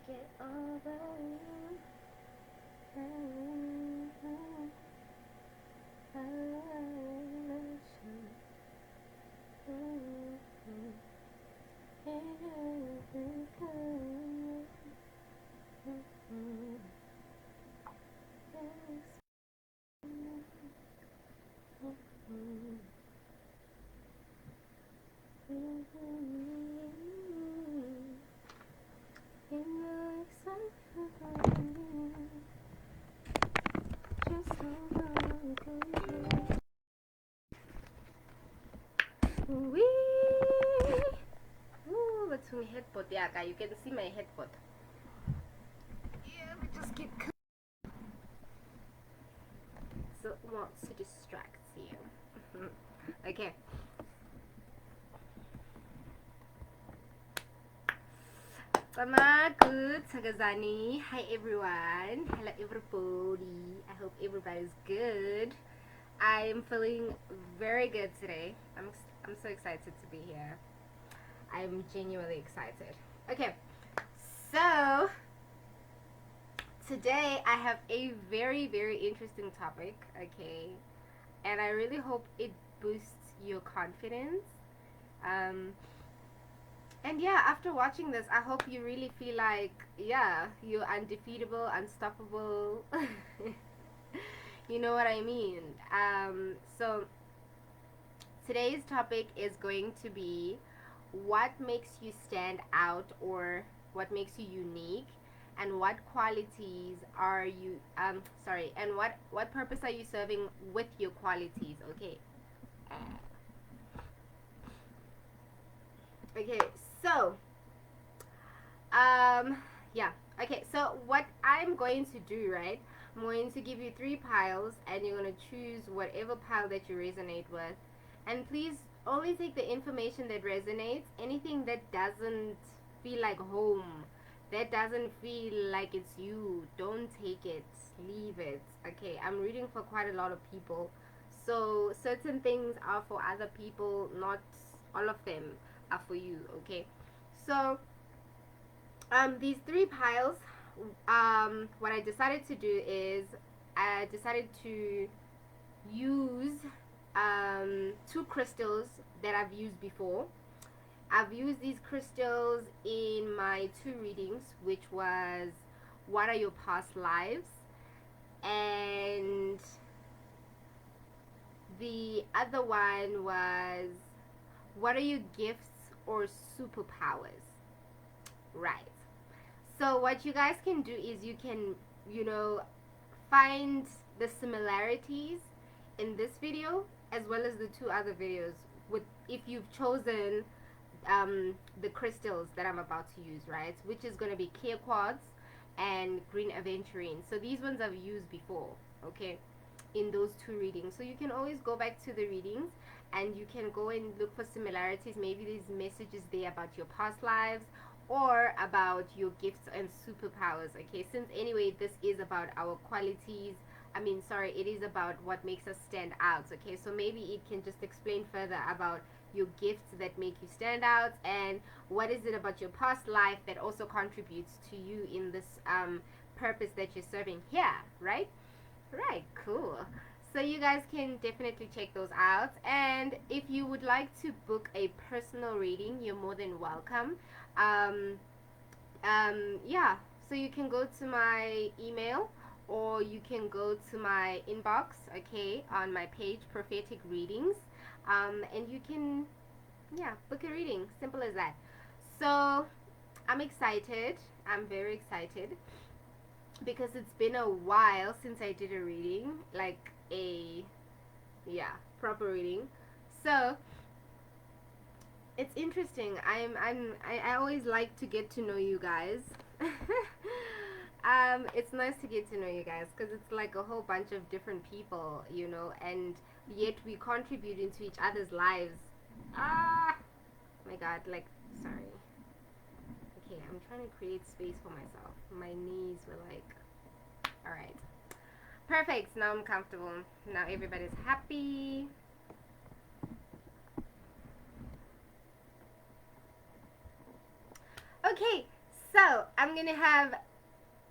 get over you. Wee! Ooh, that's my headbutt. Yeah, guys, you can see my headbutt. Yeah, we just get so it wants to distract you. Okay. Good Tagazani. Hi everyone. Hello everybody. I hope everybody's good. I'm feeling very good today. I'm so excited to be here. I'm genuinely excited. Okay. So today I have a very interesting topic, okay? And I really hope it boosts your confidence. And yeah, after watching this, I hope you really feel like, yeah, you're undefeatable, unstoppable. You know what I mean? So today's topic is going to be what makes you stand out, or what makes you unique, and what qualities are you sorry, and what purpose are you serving with your qualities, okay? Okay, so yeah, okay, so what I'm going to do, right, I'm going to give you 3 piles, and you're going to choose whatever pile that you resonate with. And please only take the information that resonates. Anything that doesn't feel like home, that doesn't feel like it's you, don't take it, leave it. Okay, I'm reading for quite a lot of people, so certain things are for other people, not all of them are for you. Okay, so these 3 piles, what I decided to do is I decided to use 2 crystals that I've used before. I've used these crystals in my 2 readings, which was what are your past lives, and the other one was what are your gifts or superpowers, right? So what you guys can do is you can, find the similarities in this video as well as the 2 other videos, with if you've chosen the crystals that I'm about to use, right? Which is going to be clear quartz and green aventurine. So these ones I've used before, okay, in those 2 readings. So you can always go back to the readings and you can go and look for similarities. Maybe there's messages there about your past lives or about your gifts and superpowers, okay? Since anyway this is about our qualities, it is about what makes us stand out, okay? So maybe it can just explain further about your gifts that make you stand out, and what is it about your past life that also contributes to you in this purpose that you're serving here, right? Right, cool. So you guys can definitely check those out. And if you would like to book a personal reading, you're more than welcome. Um, yeah, so you can go to my email, or you can go to my inbox, okay, on my page, Prophetic Readings. And you can, yeah, book a reading. Simple as that. So I'm excited. I'm very excited because it's been a while since I did a reading, like a, yeah, proper reading. So it's interesting. I always like to get to know you guys. It's nice to get to know you guys because it's like a whole bunch of different people, and yet we contribute into each other's lives. Ah, my God, like, sorry. Okay, I'm trying to create space for myself. My knees were like, all right. Perfect. Now I'm comfortable. Now everybody's happy. Okay, So I'm gonna have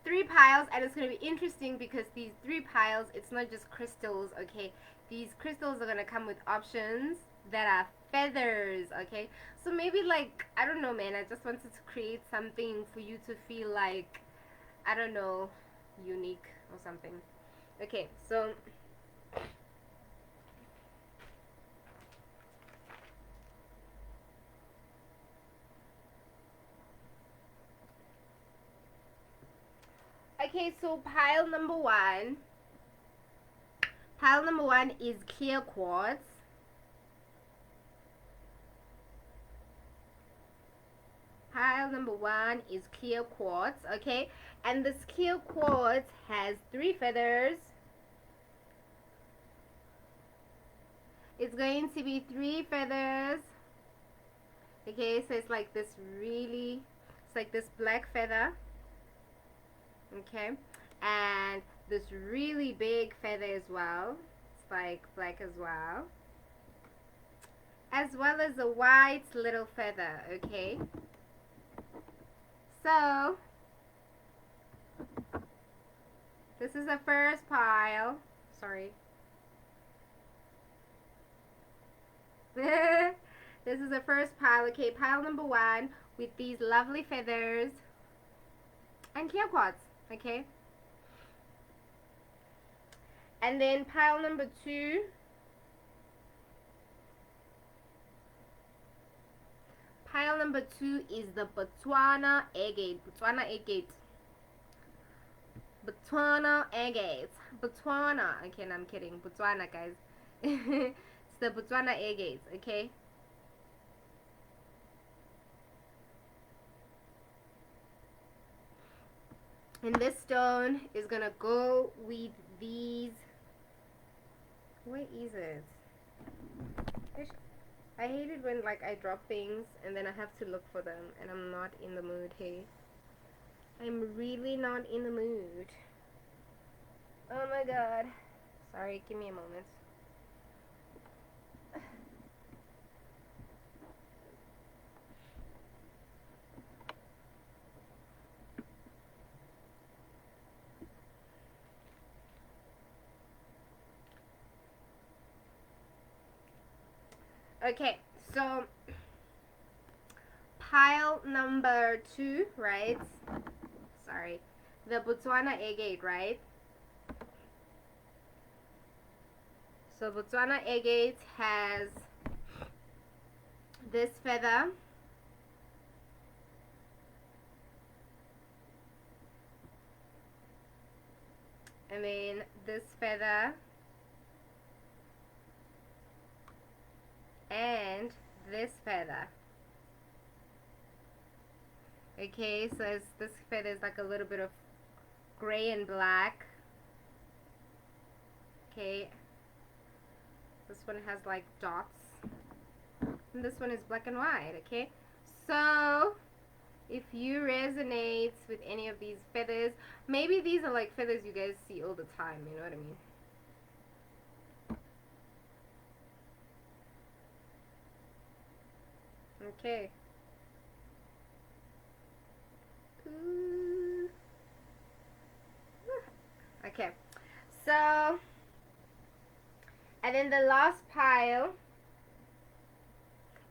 3 piles, and it's gonna be interesting because these 3 piles, it's not just crystals, okay? These crystals are gonna come with options that are feathers, okay? So maybe, like, I don't know, man, I just wanted to create something for you to feel like, I don't know, unique or something. Okay, so okay, so pile number one is clear quartz. Pile number one is clear quartz, okay? And this clear quartz has 3 feathers. It's going to be 3 feathers. Okay, so it's like this really, it's like this black feather. Okay, and this really big feather as well. It's like black as well as a white little feather. Okay, so this is the first pile. Sorry. This is the first pile. Okay, pile number one with these lovely feathers and clear quartz. Okay, and then pile number two. Pile number two is the Botswana agate. Botswana agate. Botswana agate. Botswana. Okay, no, I'm kidding. Botswana, guys. It's the Botswana agate. Okay. And this stone is gonna go with these. Where is it? I hate it when, like, I drop things and then I have to look for them and I'm not in the mood. Hey, I'm really not in the mood. Oh my god. Sorry, give me a moment. Okay, so pile number two, right? Sorry, the Botswana agate, right? So Botswana agate has this feather. And then this feather. And this feather. Okay, so this feather is like a little bit of gray and black. Okay, this one has like dots, and this one is black and white. Okay, so if you resonate with any of these feathers, maybe these are like feathers you guys see all the time, you know what I mean? Okay. Ooh. Okay, so, and then the last pile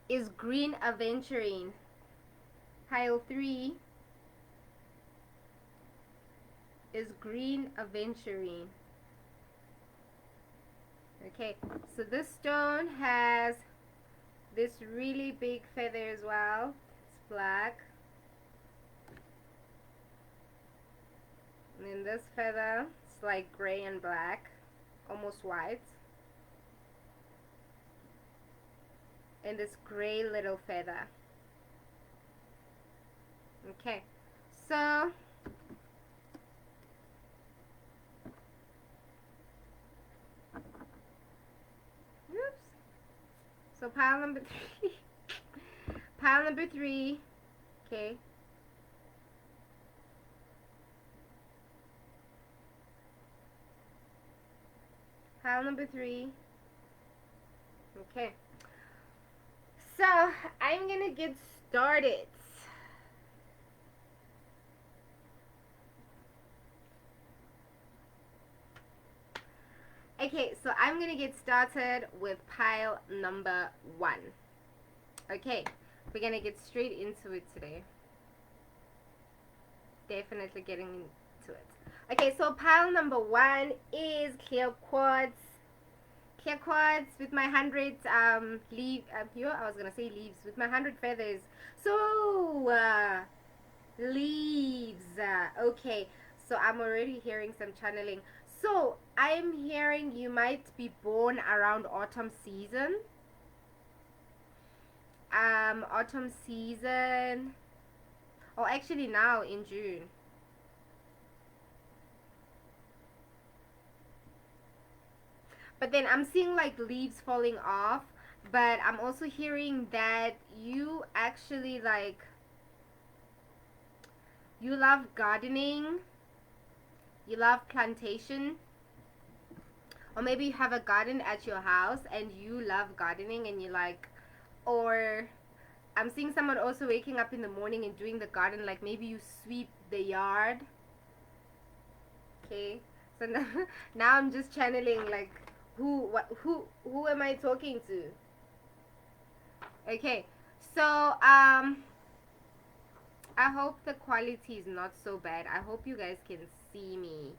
is green Aventurine. Pile 3 is green Aventurine. Okay, so this stone has this really big feather as well. It's black. And then this feather, it's like gray and black, almost white. And this gray little feather. Okay, so oops. So pile number 3. Pile number 3. Okay. Pile number 3. Okay. So I'm gonna get started. Okay, so I'm gonna get started with pile number 1. Okay, we're gonna get straight into it today. Definitely getting into it. Okay, so pile number 1 is clear quartz. Clear quartz with my 100 I was gonna say leaves with my 100 feathers. So leaves. Okay, so I'm already hearing some channeling. So I'm hearing you might be born around autumn season. Autumn season. Or actually now in June. But then I'm seeing like leaves falling off. But I'm also hearing that you actually like, you love gardening, you love plantation, or maybe you have a garden at your house and you love gardening and you like, or I'm seeing someone also waking up in the morning and doing the garden, like maybe you sweep the yard. Okay, so now, now I'm just channeling like who am I talking to? Okay, so I hope the quality is not so bad. I hope you guys can see me.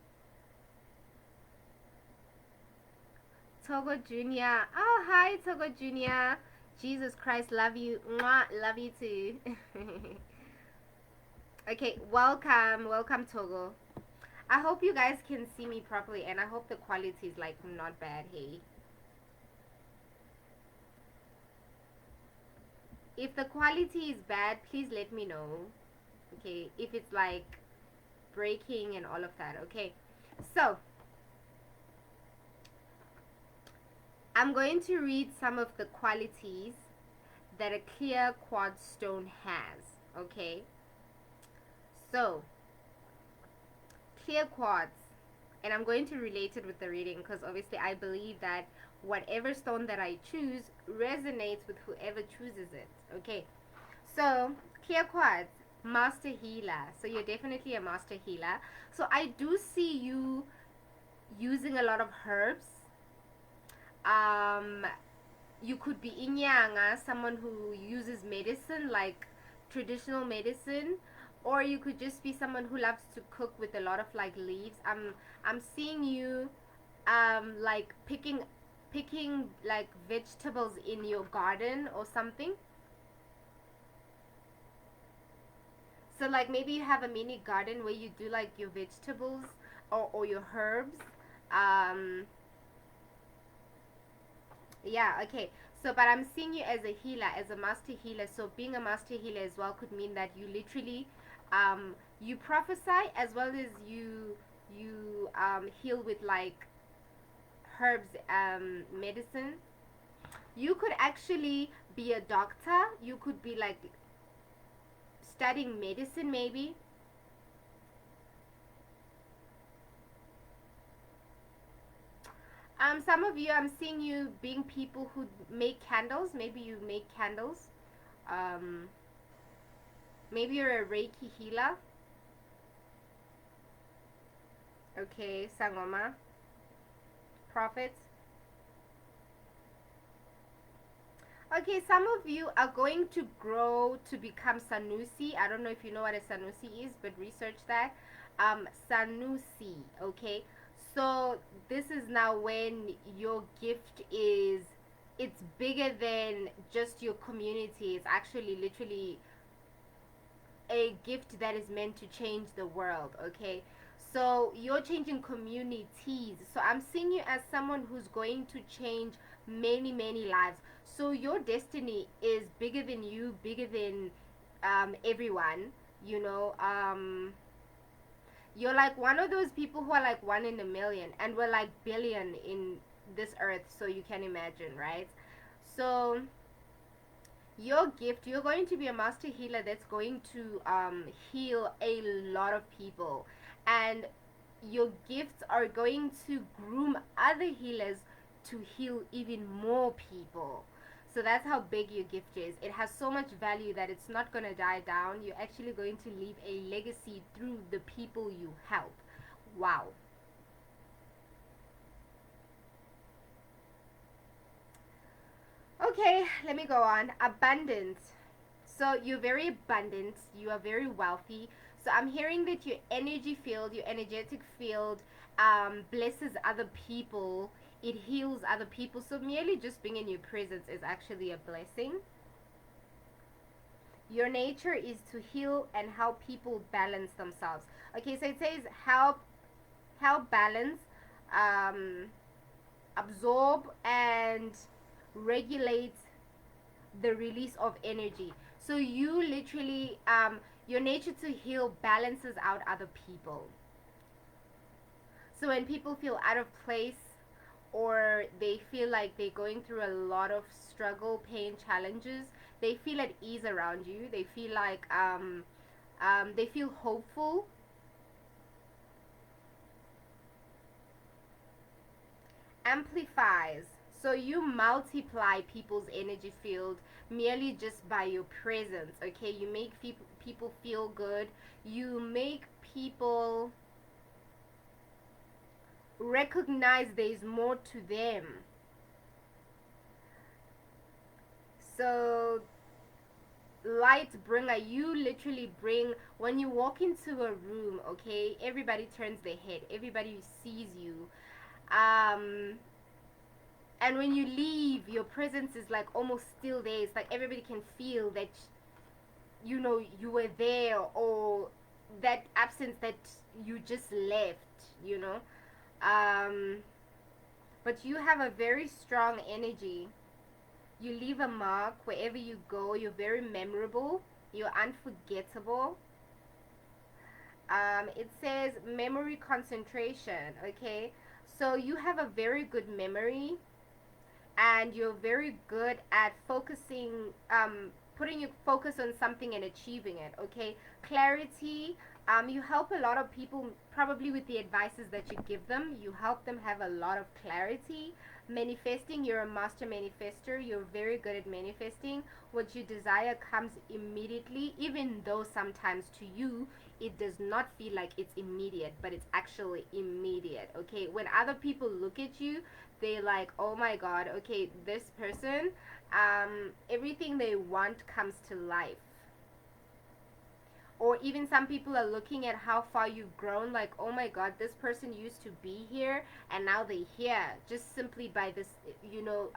Togo Junior. Oh, hi, Togo Junior. Jesus Christ, love you. Mwah, love you too. Okay, welcome. Welcome, Togo. I hope you guys can see me properly and I hope the quality is like not bad, hey. If the quality is bad, please let me know. Okay, if it's like breaking and all of that, okay. So, I'm going to read some of the qualities that a clear quartz stone has, okay? So, clear quartz, and I'm going to relate it with the reading because obviously I believe that whatever stone that I choose resonates with whoever chooses it, okay? So, clear quartz, master healer. So, you're definitely a master healer. So, I do see you using a lot of herbs. You could be inyanga, someone who uses medicine like traditional medicine, or you could just be someone who loves to cook with a lot of like leaves. I'm seeing you like picking like vegetables in your garden or something. So like maybe you have a mini garden where you do like your vegetables or your herbs. um Yeah, okay. So, but I'm seeing you as a healer, as a master healer. So, being a master healer as well could mean that you literally, you prophesy as well as you heal with like herbs, medicine. You could actually be a doctor. You could be like studying medicine, maybe. Some of you, I'm seeing you being people who make candles. Maybe you make candles. Um, Maybe you're a Reiki healer. Okay, Sangoma. Prophet. Okay, some of you are going to grow to become Sanusi. I don't know if you know what a Sanusi is, but research that. Sanusi, okay? So this is now when your gift is, it's bigger than just your community. It's actually literally a gift that is meant to change the world, okay? So you're changing communities. So I'm seeing you as someone who's going to change many lives. So your destiny is bigger than you, bigger than everyone, you know. You're like one of those people who are like one in a million, and we're like billion in this earth, so you can imagine, right? So your gift, you're going to be a master healer that's going to heal a lot of people, and your gifts are going to groom other healers to heal even more people. So that's how big your gift is. It has so much value that it's not going to die down. You're actually going to leave a legacy through the people you help. Wow. Okay, let me go on. Abundant. So you're very abundant, you are very wealthy. So I'm hearing that your energy field, your energetic field, blesses other people, it heals other people. So merely just being in your presence is actually a blessing. Your nature is to heal and help people balance themselves. Okay, so it says help balance, um, absorb and regulate the release of energy. So you literally, your nature to heal balances out other people. So when people feel out of place, or they feel like they're going through a lot of struggle, pain, challenges, they feel at ease around you. They feel like they feel hopeful. Amplifies. So you multiply people's energy field merely just by your presence. Okay, you make people feel good. You make people recognize there's more to them. So light bringer, you literally bring, when you walk into a room, okay, everybody turns their head, everybody sees you, um and when you leave, your presence is like almost still there. It's like everybody can feel that, you know, you were there, or that absence that you just left, you know. um but you have a very strong energy. You leave a mark wherever you go. You're very memorable, you're unforgettable. It says memory concentration. Okay, so you have a very good memory, and you're very good at focusing, putting your focus on something and achieving it. Okay, clarity. You help a lot of people, probably with the advices that you give them. You help them have a lot of clarity. Manifesting, you're a master manifester. You're very good at manifesting. What you desire comes immediately, even though sometimes to you it does not feel like it's immediate, but it's actually immediate. Okay, when other people look at you, they like, oh my god, okay, this person, everything they want comes to life. Or even some people are looking at how far you've grown, like, oh my god, this person used to be here and now they're here, just simply by this, you know,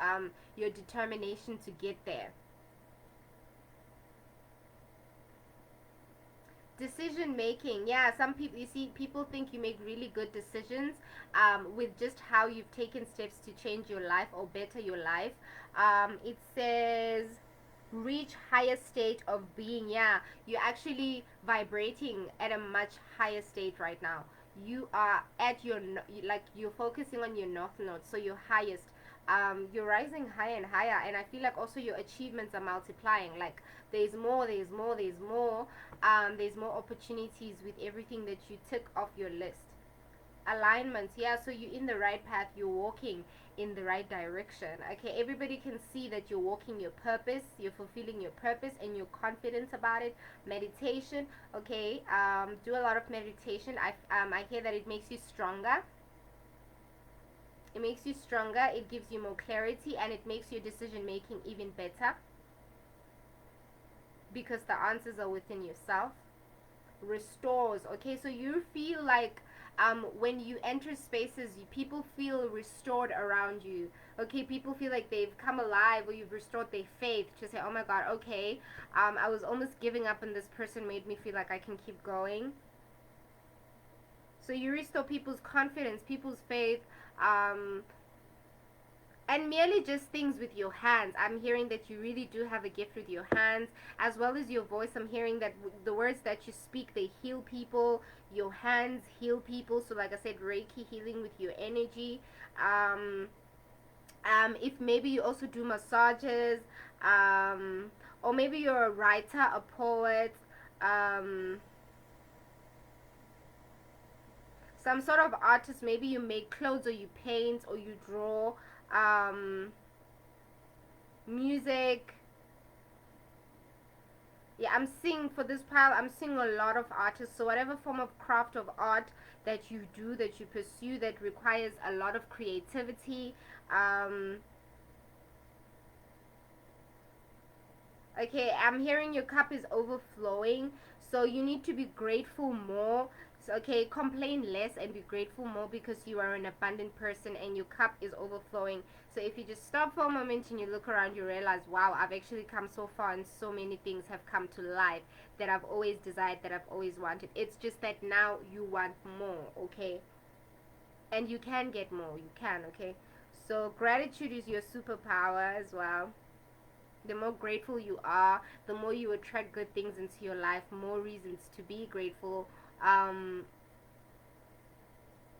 your determination to get there. Decision making, yeah, some people, you see, people think you make really good decisions, with just how you've taken steps to change your life or better your life. It says reach higher state of being. Yeah, you're actually vibrating at a much higher state right now. You are at your like, you're focusing on your north node, so your highest, you're rising higher and higher. And I feel like also your achievements are multiplying. Like, there's more, there's more, there's more. There's more opportunities with everything that you took off your list. Alignment, yeah, so you're in the right path, you're walking in the right direction. Okay, everybody can see that you're walking your purpose, you're fulfilling your purpose, and you're confident about it. Meditation, okay, do a lot of meditation. I hear that it makes you stronger. It makes you stronger, it gives you more clarity, and it makes your decision making even better, because the answers are within yourself. Restores, okay, so you feel like, when you enter spaces, people feel restored around you. Okay, people feel like they've come alive, or you've restored their faith to say, oh my god, okay, I was almost giving up and this person made me feel like I can keep going. So you restore people's confidence, people's faith, and merely just things with your hands. I'm hearing that you really do have a gift with your hands, as well as your voice. I'm hearing that the words that you speak, they heal people. Your hands heal people. So like I said, Reiki healing with your energy. If maybe you also do massages, or maybe you're a writer, a poet, um, some sort of artist. Maybe you make clothes, or you paint, or you draw, music. Yeah, I'm seeing for this pile, I'm seeing a lot of artists. So whatever form of craft of art that you do, that you pursue, that requires a lot of creativity, um, Okay, I'm hearing your cup is overflowing, so you need to be grateful more. So, okay, complain less and be grateful more because you are an abundant person and your cup is overflowing. So if you just stop for a moment and you look around, you realize, wow, I've actually come so far and so many things have come to life that I've always desired, that I've always wanted. It's just that now you want more, okay? And you can get more, you can, okay? So gratitude is your superpower as well. The more grateful you are, the more you attract good things into your life, more reasons to be grateful. um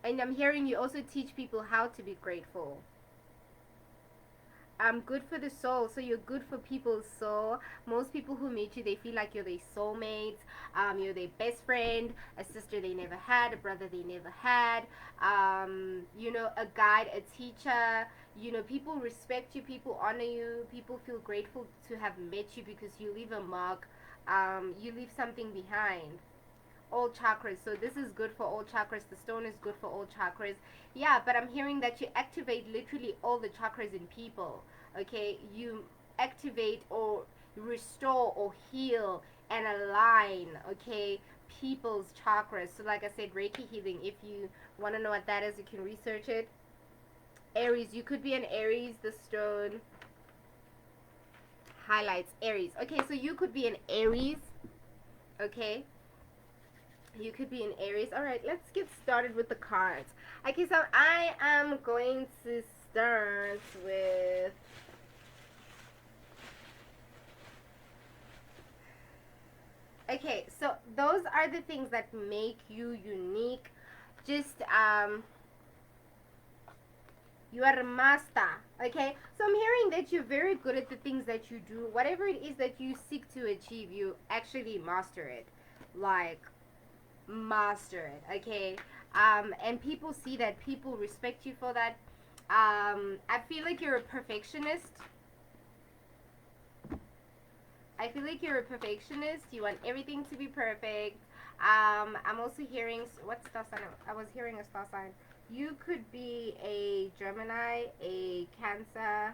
and I'm hearing you also teach people how to be grateful. Good for the soul, so you're good for people's soul. Most people who meet you, they feel like you're their soulmates. You're their best friend, a sister they never had, a brother they never had. You know, a guide, a teacher. You know, people respect you, people honor you, people feel grateful to have met you because you leave a mark. You leave something behind. All chakras, so this is good for all chakras. The stone is good for all chakras. Yeah, but I'm hearing that you activate literally all the chakras in people. Okay, you activate or restore or heal and align, okay, people's chakras. So like I said, Reiki healing, if you want to know what that is, you can research it. Aries, you could be an Aries. The stone highlights Aries. Okay, so you could be an Aries. Okay, you could be an Aries. All right, let's get started with the cards. Okay, so I am going to start with, okay, so those are the things that make you unique. Just you are a master. Okay, so I'm hearing that you're very good at the things that you do. Whatever it is that you seek to achieve, you actually master it. Like, master it. Okay, and people see that, people respect you for that. I feel like you're a perfectionist. I feel like you're a perfectionist. You want everything to be perfect. I'm also hearing, what star sign? I was hearing a star sign. You could be a Gemini, a Cancer.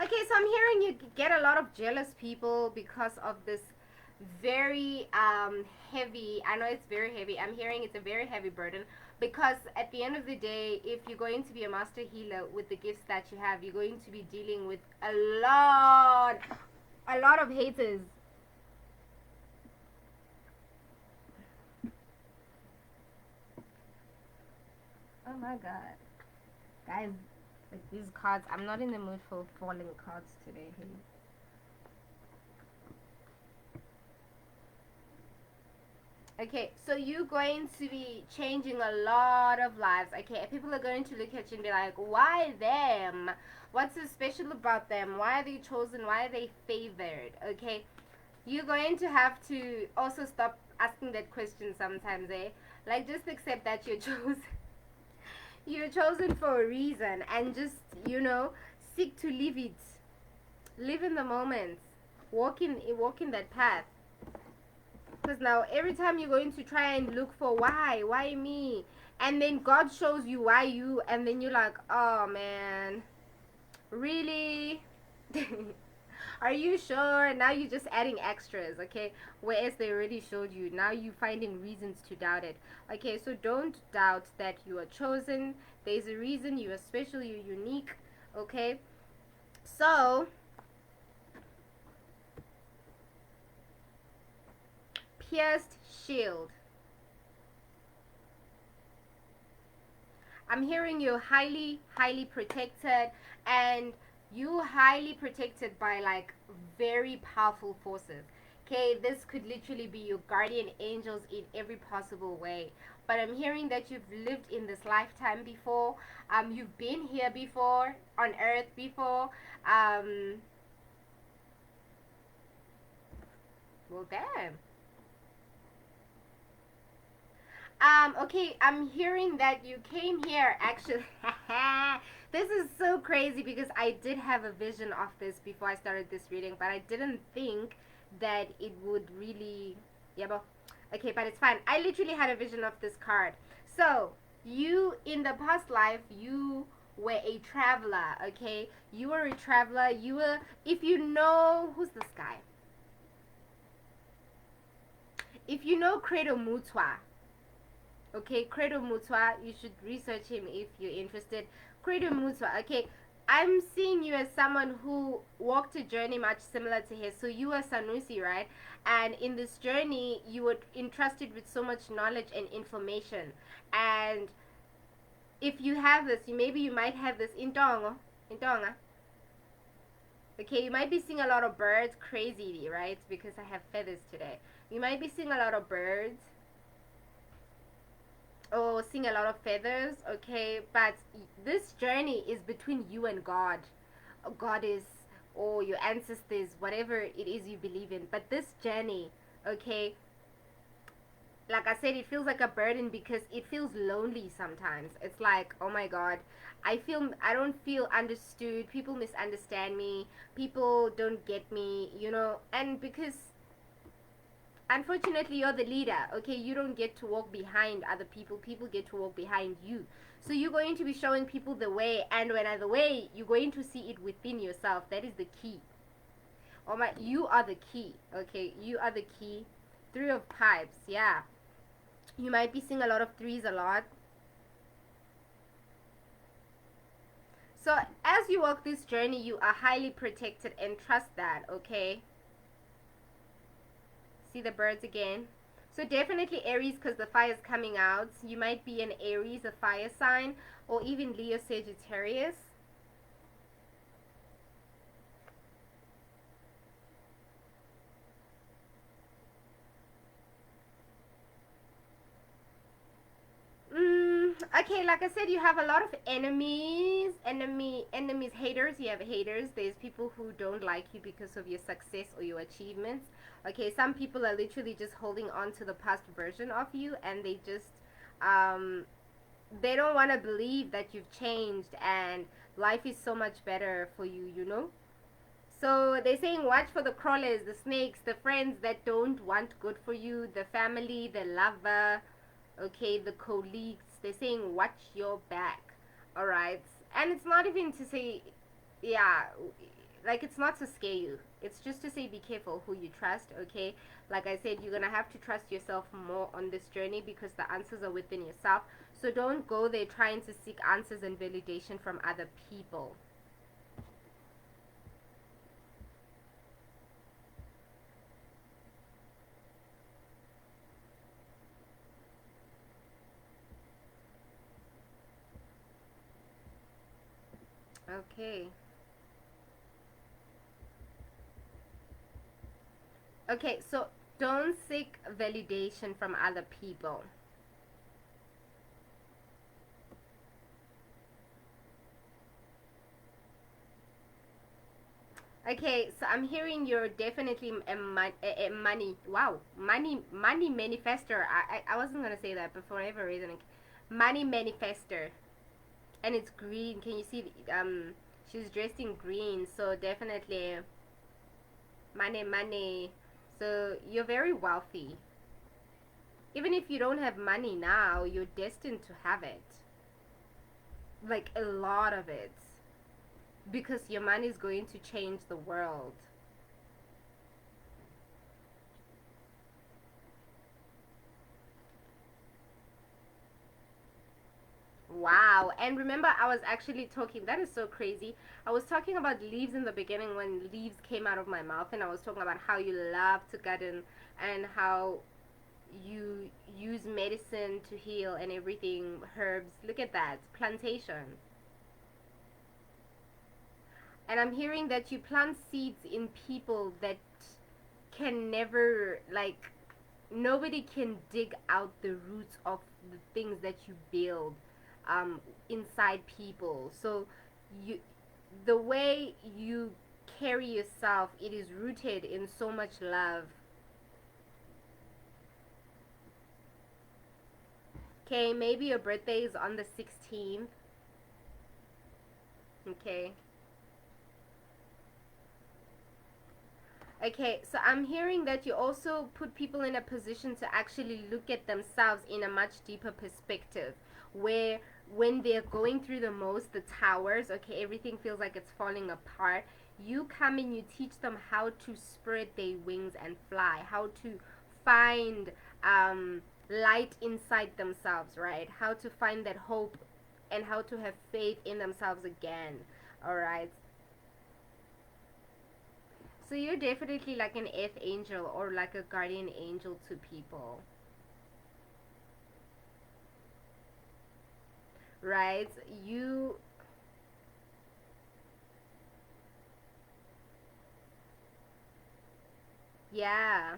Okay, so I'm hearing you get a lot of jealous people because of this very heavy, I know it's very heavy, I'm hearing it's a very heavy burden, because at the end of the day, if you're going to be a master healer with the gifts that you have, you're going to be dealing with a lot of haters. Oh my god, guys, like these cards, I'm not in the mood for falling cards today. Hey. Okay, so you're going to be changing a lot of lives. Okay, people are going to look at you and be like, why them? What's so special about them? Why are they chosen? Why are they favored? Okay, you're going to have to also stop asking that question sometimes, eh? Like, just accept that you're chosen. You're chosen for a reason, and just, you know, seek to live it. Live in the moment. Walk in that path. Because now every time you're going to try and look for why me, and then God shows you why you, and then you're like, oh man, really? Are you sure? Now you're just adding extras, okay? Whereas they already showed you. Now you're finding reasons to doubt it. Okay, so don't doubt that you are chosen. There's a reason. You are special. You're unique. Okay? So, pierced shield. I'm hearing you're highly protected, and you highly protected by like very powerful forces. Okay, this could literally be your guardian angels in every possible way. But I'm hearing that you've lived in this lifetime before. You've been here before, on earth before. Well, damn. Okay, I'm hearing that you came here actually. This is so crazy because I did have a vision of this before I started this reading, but I didn't think that it would really, yeah, but Okay, but it's fine. I literally had a vision of this card. So, you in the past life, you were a traveler, okay? You were a traveler. You were, if you know, who's this guy? If you know Credo Mutwa, okay, Credo Mutwa, you should research him if you're interested. Credo Mutwa, okay, I'm seeing you as someone who walked a journey much similar to his. So you were Sanusi, right? And in this journey, you were entrusted with so much knowledge and information. And if you have this, maybe you might have this in Tonga. In Tonga. Okay, you might be seeing a lot of birds, crazy, right? Because I have feathers today. You might be seeing a lot of birds or seeing a lot of feathers, okay? But this journey is between you and God, a goddess, or your ancestors, whatever it is you believe in. But this journey, okay, like I said, it feels like a burden because it feels lonely sometimes. It's like, oh my God, I don't feel understood. People misunderstand me. People don't get me, you know, and because unfortunately you're the leader, okay, you don't get to walk behind other people. People get to walk behind you. So you're going to be showing people the way, and when the way, you're going to see it within yourself. That is the key. Oh my, you are the key, okay? You are the key. Three of Pipes, yeah. You might be seeing a lot of threes a lot. So as you walk this journey, you are highly protected, and trust that, okay? See the birds again. So definitely Aries, because the fire is coming out. You might be an Aries, a fire sign, or even Leo, Sagittarius. Okay, like I said, you have a lot of enemies, haters. You have haters. There's people who don't like you because of your success or your achievements. Okay, some people are literally just holding on to the past version of you, and um, they don't want to believe that you've changed and life is so much better for you, you know? So they're saying watch for the crawlers, the snakes, the friends that don't want good for you, the family, the lover, okay, the colleagues. They're saying watch your back, all right? And it's not even to say, yeah, like it's not to scare you. It's just to say be careful who you trust, okay? Like I said, you're gonna have to trust yourself more on this journey because the answers are within yourself. So don't go there trying to seek answers and validation from other people. Okay. Okay, so don't seek validation from other people. Okay, so I'm hearing you're definitely a money. Wow, money manifester. I wasn't gonna say that, but for whatever reason, money manifester, and it's green. Can you see? She's dressed in green, so definitely money. So you're very wealthy. Even if you don't have money now, you're destined to have it. Like a lot of it. Because your money is going to change the world. Wow. And remember, I was actually talking, that is so crazy. I was talking about leaves in the beginning when leaves came out of my mouth, and I was talking about how you love to garden and how you use medicine to heal and everything, herbs. Look at that, plantation. And I'm hearing that you plant seeds in people that can never, like, nobody can dig out the roots of the things that you build inside people. So you, the way you carry yourself, it is rooted in so much love. Okay, maybe your birthday is on the 16th. Okay. Okay, so I'm hearing that you also put people in a position to actually look at themselves in a much deeper perspective, where when they're going through the most, the towers, okay, everything feels like it's falling apart. You come and you teach them how to spread their wings and fly, how to find light inside themselves, right? How to find that hope and how to have faith in themselves again, all right? So you're definitely like an earth angel or like a guardian angel to people, right? You, yeah.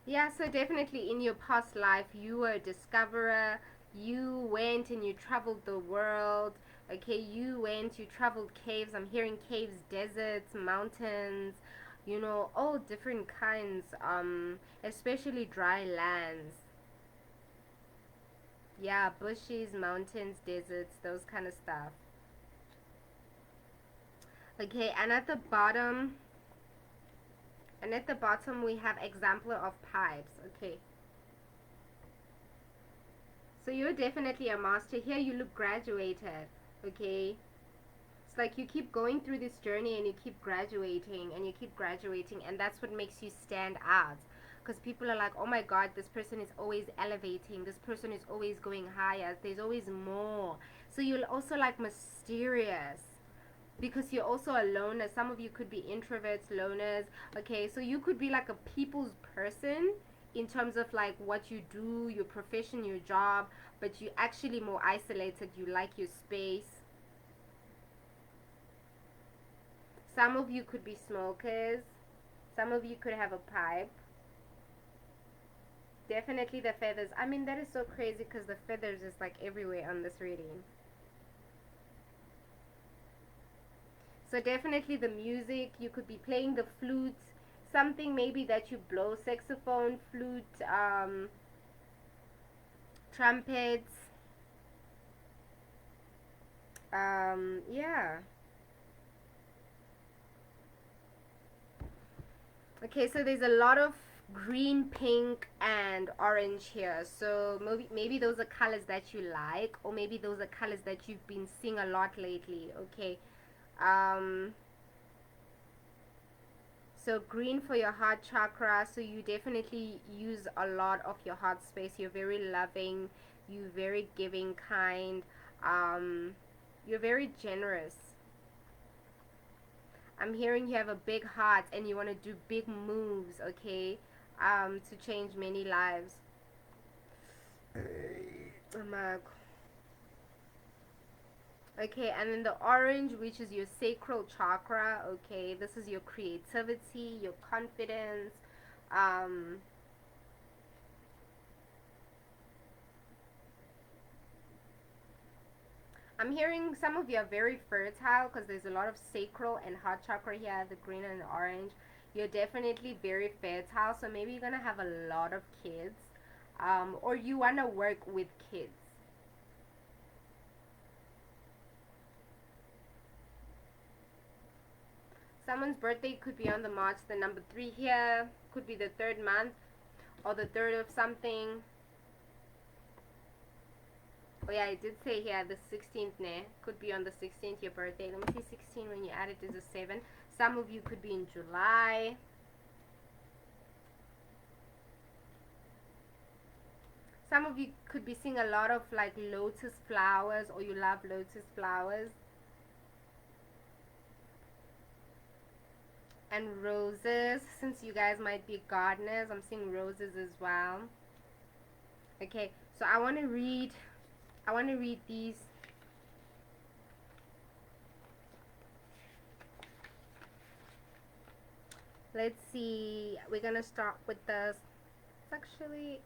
Yeah, so definitely in your past life, you were a discoverer. You went and you traveled the world. Okay, you went, you traveled caves. I'm hearing caves, deserts, mountains, you know, all different kinds, especially dry lands. Yeah, bushes, mountains, deserts, those kind of stuff. Okay, and at the bottom we have example of pipes. Okay, so you're definitely a master here. You look graduated. Okay, it's like you keep going through this journey and you keep graduating and you keep graduating, and that's what makes you stand out. Because people are like, oh my god, this person is always elevating, this person is always going higher, there's always more. So you're also like mysterious because you're also a loner. Some of you could be introverts, loners. Okay, so you could be like a people's person in terms of like what you do, your profession, your job, but you actually more isolated. You like your space. Some of you could be smokers. Some of you could have a pipe. Definitely the feathers. I mean, that is so crazy because the feathers is like everywhere on this reading. So definitely the music, you could be playing the flute, something maybe that you blow, saxophone, flute, trumpets, yeah. Okay, so there's a lot of green, pink, and orange here. So maybe those are colors that you like, or maybe those are colors that you've been seeing a lot lately. Okay, um, so green for your heart chakra. So you definitely use a lot of your heart space. You're very loving. You're very giving, kind. Um, you're very generous. I'm hearing you have a big heart and you want to do big moves, okay? To change many lives. Oh my. Okay, and then the orange, which is your sacral chakra, okay? This is your creativity, your confidence. Um, I'm hearing some of you are very fertile because there's a lot of sacral and heart chakra here, the green and the orange. You're definitely very fertile, so maybe you're gonna have a lot of kids, or you wanna work with kids. Someone's birthday could be on the March, the number 3 here, could be the third month or the third of something. Oh yeah, I did say here the 16th, ne? Could be on the 16th, your birthday. Let me see, 16 when you add it is a 7. Some of you could be in July. Some of you could be seeing a lot of like lotus flowers, or you love lotus flowers. And roses, since you guys might be gardeners, I'm seeing roses as well. Okay, so I want to read these. Let's see, we're gonna start with this. It's actually,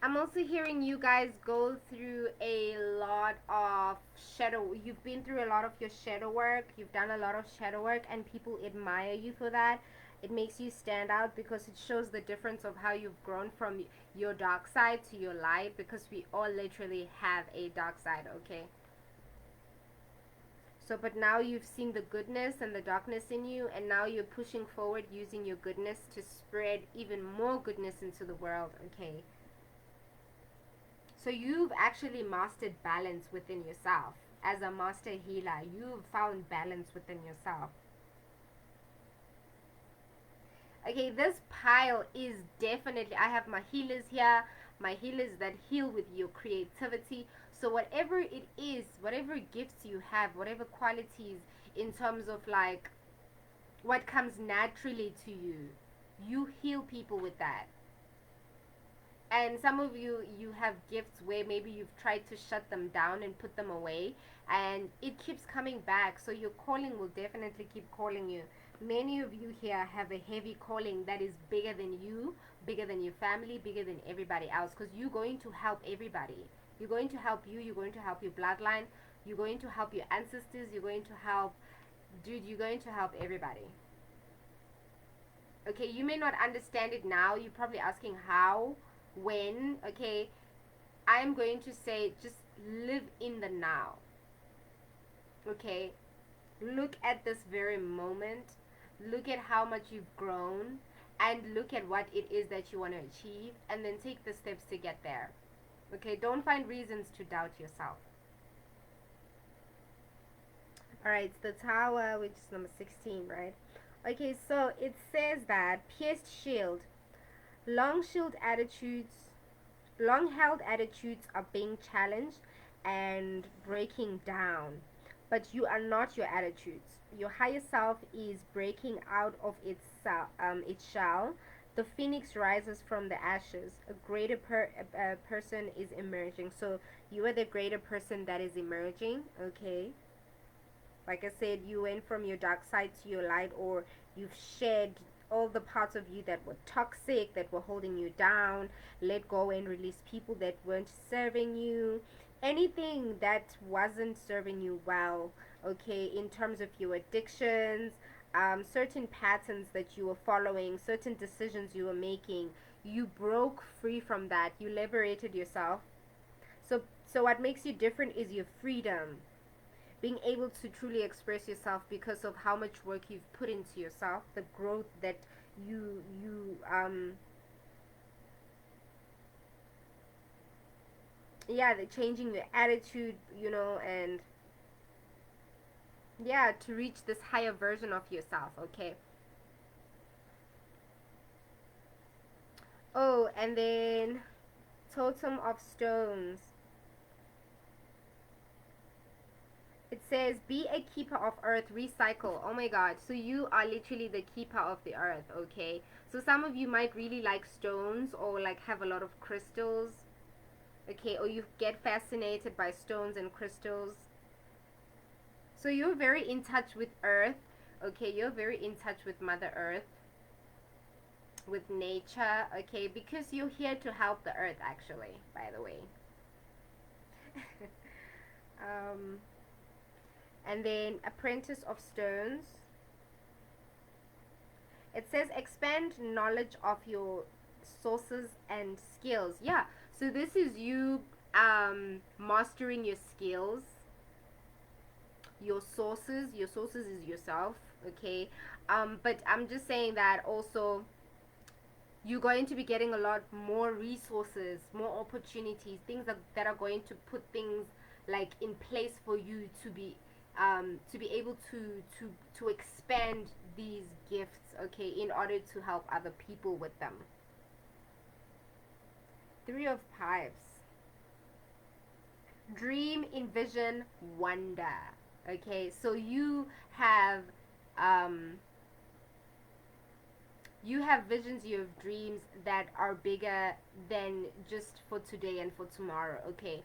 I'm also hearing you guys go through a lot of shadow. You've been through a lot of your shadow work. You've done a lot of shadow work, and people admire you for that. It makes you stand out because it shows the difference of how you've grown from your dark side to your light, because we all literally have a dark side, okay? So, but now you've seen the goodness and the darkness in you, and now you're pushing forward using your goodness to spread even more goodness into the world, okay? So you've actually mastered balance within yourself. As a master healer, you've found balance within yourself. Okay, this pile is definitely, I have my healers here, my healers that heal with your creativity. So whatever it is, whatever gifts you have, whatever qualities in terms of like what comes naturally to you, you heal people with that. And some of you, you have gifts where maybe you've tried to shut them down and put them away, and it keeps coming back. So your calling will definitely keep calling you. Many of you here have a heavy calling that is bigger than you, bigger than your family, bigger than everybody else, because you're going to help everybody. You're going to help you, you're going to help your bloodline, you're going to help your ancestors, you're going to help, dude, you're going to help everybody. Okay, you may not understand it now. You're probably asking how, when. Okay, I'm going to say just live in the now. Okay, look at this very moment, look at how much you've grown, and look at what it is that you want to achieve, and then take the steps to get there. Okay, don't find reasons to doubt yourself. Alright, it's the tower, which is number 16, right? Okay, so it says that pierced shield, long shield attitudes, long held attitudes are being challenged and breaking down, but you are not your attitudes. Your higher self is breaking out of its shell. The phoenix rises from the ashes. A greater person is emerging. So you are the greater person that is emerging. Okay, like I said, you went from your dark side to your light, or you've shed all the parts of you that were toxic, that were holding you down. Let go and release people that weren't serving you, anything that wasn't serving you well, okay, in terms of your addictions, certain patterns that you were following, certain decisions you were making. You broke free from that. You liberated yourself. So what makes you different is your freedom, being able to truly express yourself because of how much work you've put into yourself, the growth that you yeah, the changing your attitude, you know, and yeah, to reach this higher version of yourself, okay? Oh, and then totem of stones. It says, be a keeper of earth, recycle. Oh my god. So you are literally the keeper of the earth, okay? So some of you might really like stones, or like have a lot of crystals, okay? Or you get fascinated by stones and crystals. So you're very in touch with earth, okay? You're very in touch with Mother Earth, with nature, okay? Because you're here to help the earth, actually, by the way. And then apprentice of stones. It says expand knowledge of your sources and skills. Yeah, so this is you mastering your skills, your sources. Your sources is yourself, okay? But I'm just saying that also you're going to be getting a lot more resources, more opportunities, things that are going to put things like in place for you to be able to expand these gifts, okay, in order to help other people with them. Three of Pipes. Dream, envision, wonder. Okay, so you have visions, you have dreams that are bigger than just for today and for tomorrow, okay?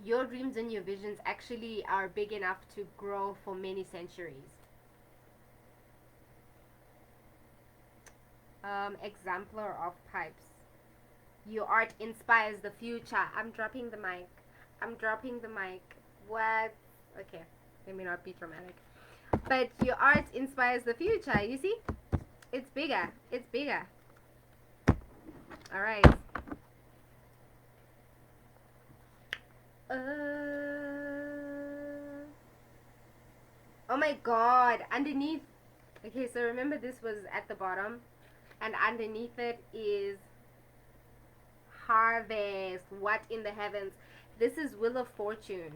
Your dreams and your visions actually are big enough to grow for many centuries. Exemplar of Pipes. Your art inspires the future. I'm dropping the mic. I'm dropping the mic. What? Okay, let me not be dramatic. But your art inspires the future, you see? It's bigger. It's bigger. All right. Oh my god. Underneath. Okay, so remember this was at the bottom, and underneath it is harvest. What in the heavens? This is Wheel of Fortune.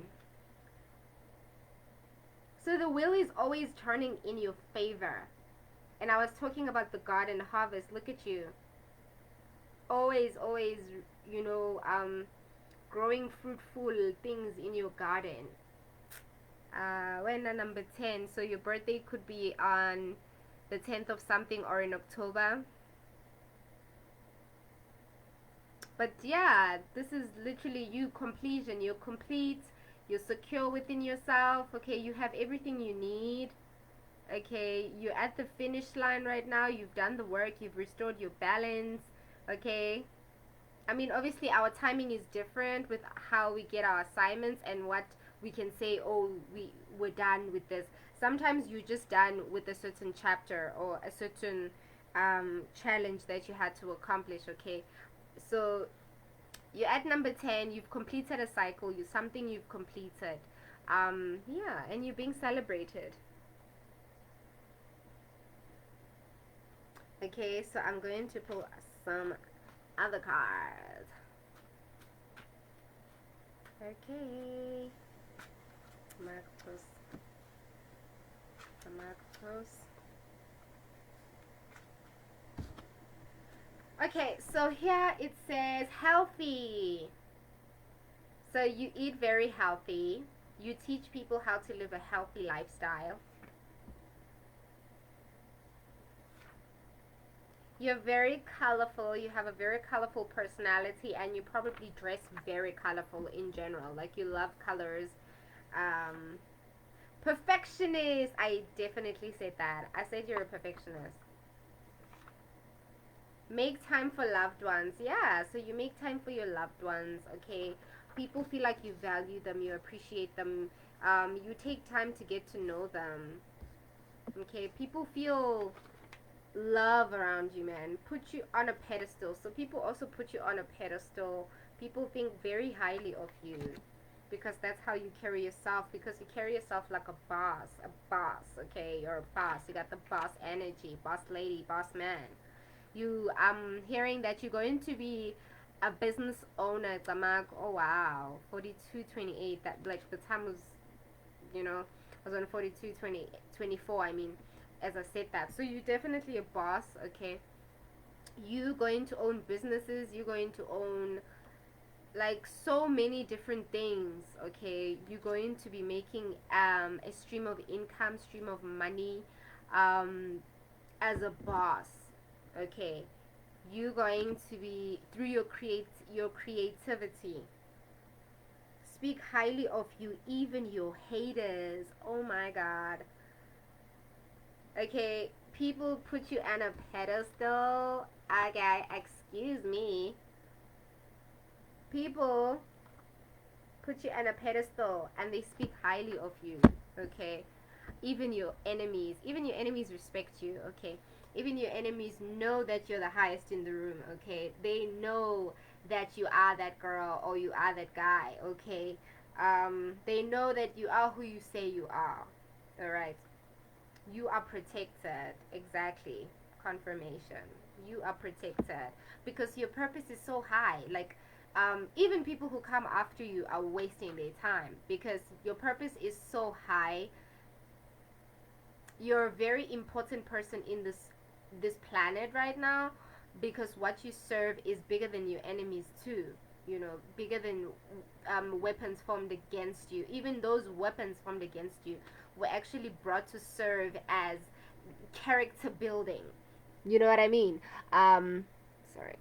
So the wheel is always turning in your favor. And I was talking about the garden harvest. Look at you. Always, always, you know, growing fruitful things in your garden. When number 10, so your birthday could be on the 10th of something or in October. But yeah, this is literally you completion. You're complete. You're secure within yourself. Okay, you have everything you need. Okay, you're at the finish line right now. You've done the work. You've restored your balance. Okay. I mean, obviously, our timing is different with how we get our assignments and what we can say, oh, we're done with this. Sometimes you're just done with a certain chapter or a certain challenge that you had to accomplish, okay? So you're at number 10, you've completed a cycle, something you've completed. Yeah, and you're being celebrated. Okay, so I'm going to pull some other cards. Okay. Marcos. Okay, so here it says healthy. So you eat very healthy. You teach people how to live a healthy lifestyle. You're very colorful. You have a very colorful personality, and you probably dress very colorful in general. Like you love colors. Um, Perfectionist. I definitely said that. I said you're a perfectionist. Make time for loved ones. Yeah, so you make time for your loved ones, okay? People feel like you value them, you appreciate them. You take time to get to know them. Okay, people feel love around you, man. Put you on a pedestal. So people also put you on a pedestal. People think very highly of you because that's how you carry yourself, because you carry yourself like a boss, okay? You're a boss. You got the boss energy, boss lady, boss man. You hearing that you're going to be a business owner, Tamak. Oh wow, 4228. That like the time was, you know, I was on 42 24. I mean, as I said that. So you're definitely a boss, okay? You going to own businesses. You're going to own like so many different things, okay? You're going to be making a stream of income, stream of money, um, as a boss, okay? You're going to be through your creativity. Speak highly of you, even your haters. Oh my god. Okay, people put you on a pedestal. Okay, excuse me. People put you on a pedestal and they speak highly of you. Okay, even your enemies respect you. Okay, even your enemies know that you're the highest in the room. Okay, they know that you are that girl or you are that guy. Okay, they know that you are who you say you are. All right, you are protected. Exactly, confirmation. You are protected because your purpose is so high. Like even people who come after you are wasting their time because your purpose is so high. You're a very important person in this planet right now because what you serve is bigger than your enemies too, you know, bigger than weapons formed against you. Even those weapons formed against you were actually brought to serve as character building, you know what I mean? Sorry,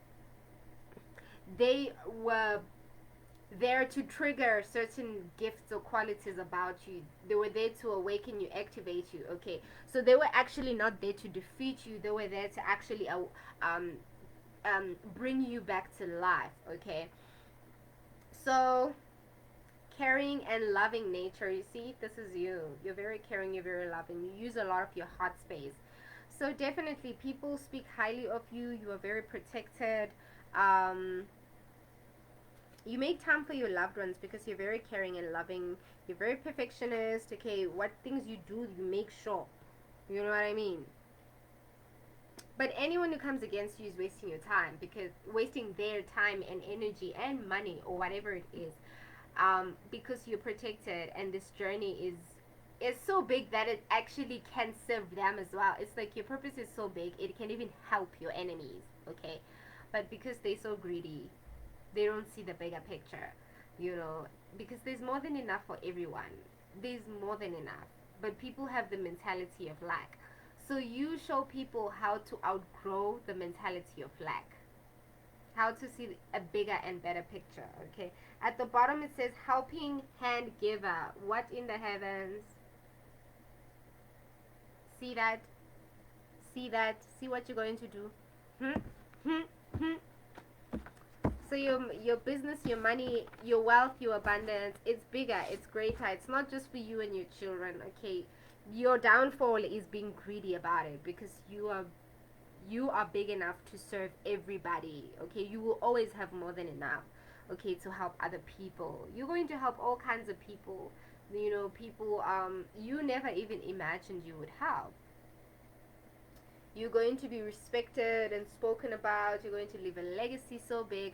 they were there to trigger certain gifts or qualities about you. They were there to awaken you, activate you. Okay, so they were actually not there to defeat you. They were there to actually bring you back to life. Okay, so caring and loving nature. You see, this is you. You're very caring. You're very loving. You use a lot of your heart space. So definitely people speak highly of you. You are very protected. Um, you make time for your loved ones because you're very caring and loving. You're very perfectionist. Okay, what things you do, you make sure. You know what I mean? But anyone who comes against you is wasting your time, because wasting their time and energy and money or whatever it is, because you're protected, and this journey is so big that it actually can serve them as well. It's like your purpose is so big it can even help your enemies. Okay, but because they're so greedy, they don't see the bigger picture. You know, because there's more than enough for everyone. There's more than enough, but people have the mentality of lack. So you show people how to outgrow the mentality of lack, how to see a bigger and better picture. Okay, at the bottom it says helping hand giver. What in the heavens? See that? See that? See what you're going to do? Hmm? Hmm? Hmm? So your business, your money, your wealth, your abundance, it's bigger, it's greater. It's not just for you and your children. Okay, your downfall is being greedy about it, because you are big enough to serve everybody. Okay, you will always have more than enough. Okay, to help other people. You're going to help all kinds of people. You know, people you never even imagined you would help. You're going to be respected and spoken about. You're going to leave a legacy so big.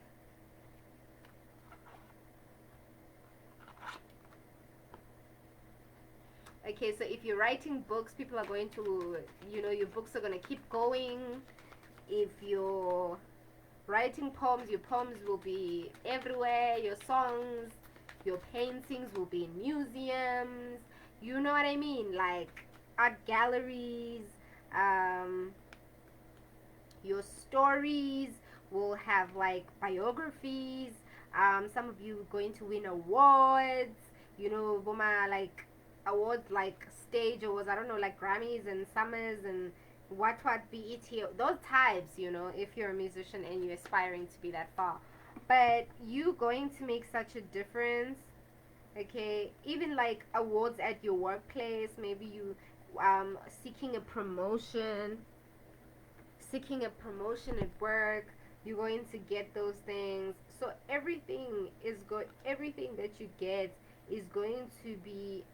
Okay, so if you're writing books, people are going to, your books are going to keep going. If you're writing poems, your poems will be everywhere. Your songs, your paintings will be in museums. You know what I mean? Like art galleries. Um, your stories will have like biographies. Some of you going to win awards. Boma, like awards like stage awards. I don't know, like Grammys and Summers and what BET, those types. If you're a musician and you're aspiring to be that far, but you going to make such a difference. Okay, even like awards at your workplace. Maybe you seeking a promotion, at work. You're going to get those things. So everything that you get is going to be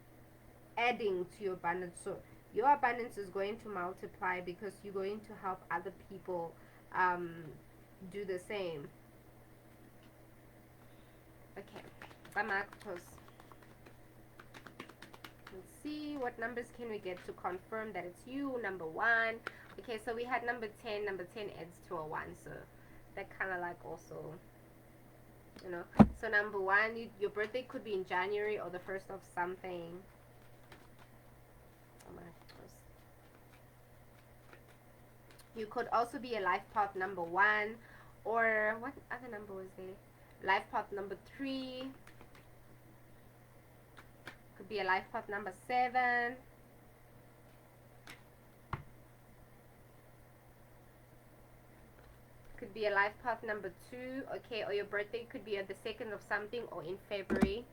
adding to your abundance. So your abundance is going to multiply because you're going to help other people um, do the same. Okay, let's see what numbers can we get to confirm that it's you. Number 1. Okay, so we had number 10. Number 10 adds to a 1, so that kind of like also, so number 1, your birthday could be in January or the 1st of something. You could also be a life path number 1, or what other number was there? Life path number 3. Could be a life path number 7. Could be a life path number 2. Okay, or your birthday could be at the 2nd of something or in February.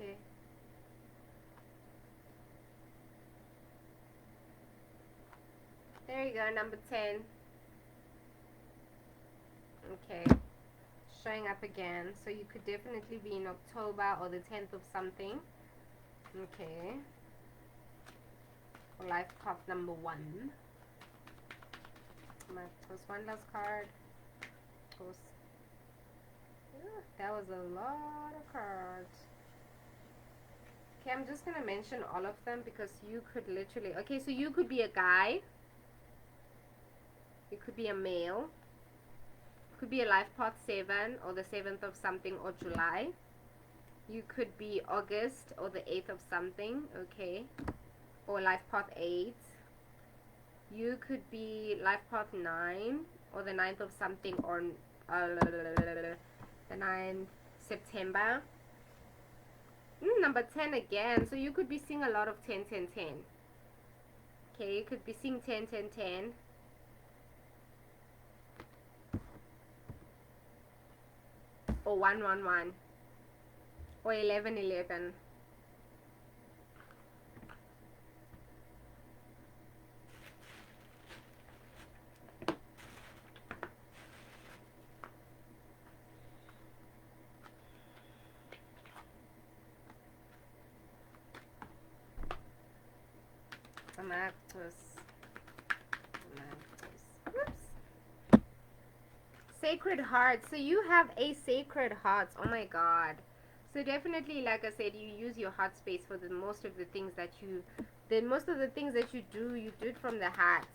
Okay. There you go, number 10. Okay, showing up again. So you could definitely be in October or the 10th of something. Okay. Life path number 1. Toss one last card. Toss. That was a lot of cards. Okay, I'm just gonna mention all of them because you could literally. Okay, so you could be a guy. You could be a male. Could be a life path 7 or the 7th of something or July. You could be August or the 8th of something, okay, or life path 8. You could be life path 9 or the 9th of something, or the 9th September. Number 10 again, so you could be seeing a lot of 10 10 10. Okay, you could be seeing 10 10 10. or 111 or 1111. Whoops. Sacred Heart. So you have a Sacred Heart. Oh my god. So definitely, like I said, you use your heart space for the most of the things that you do, you do it from the heart.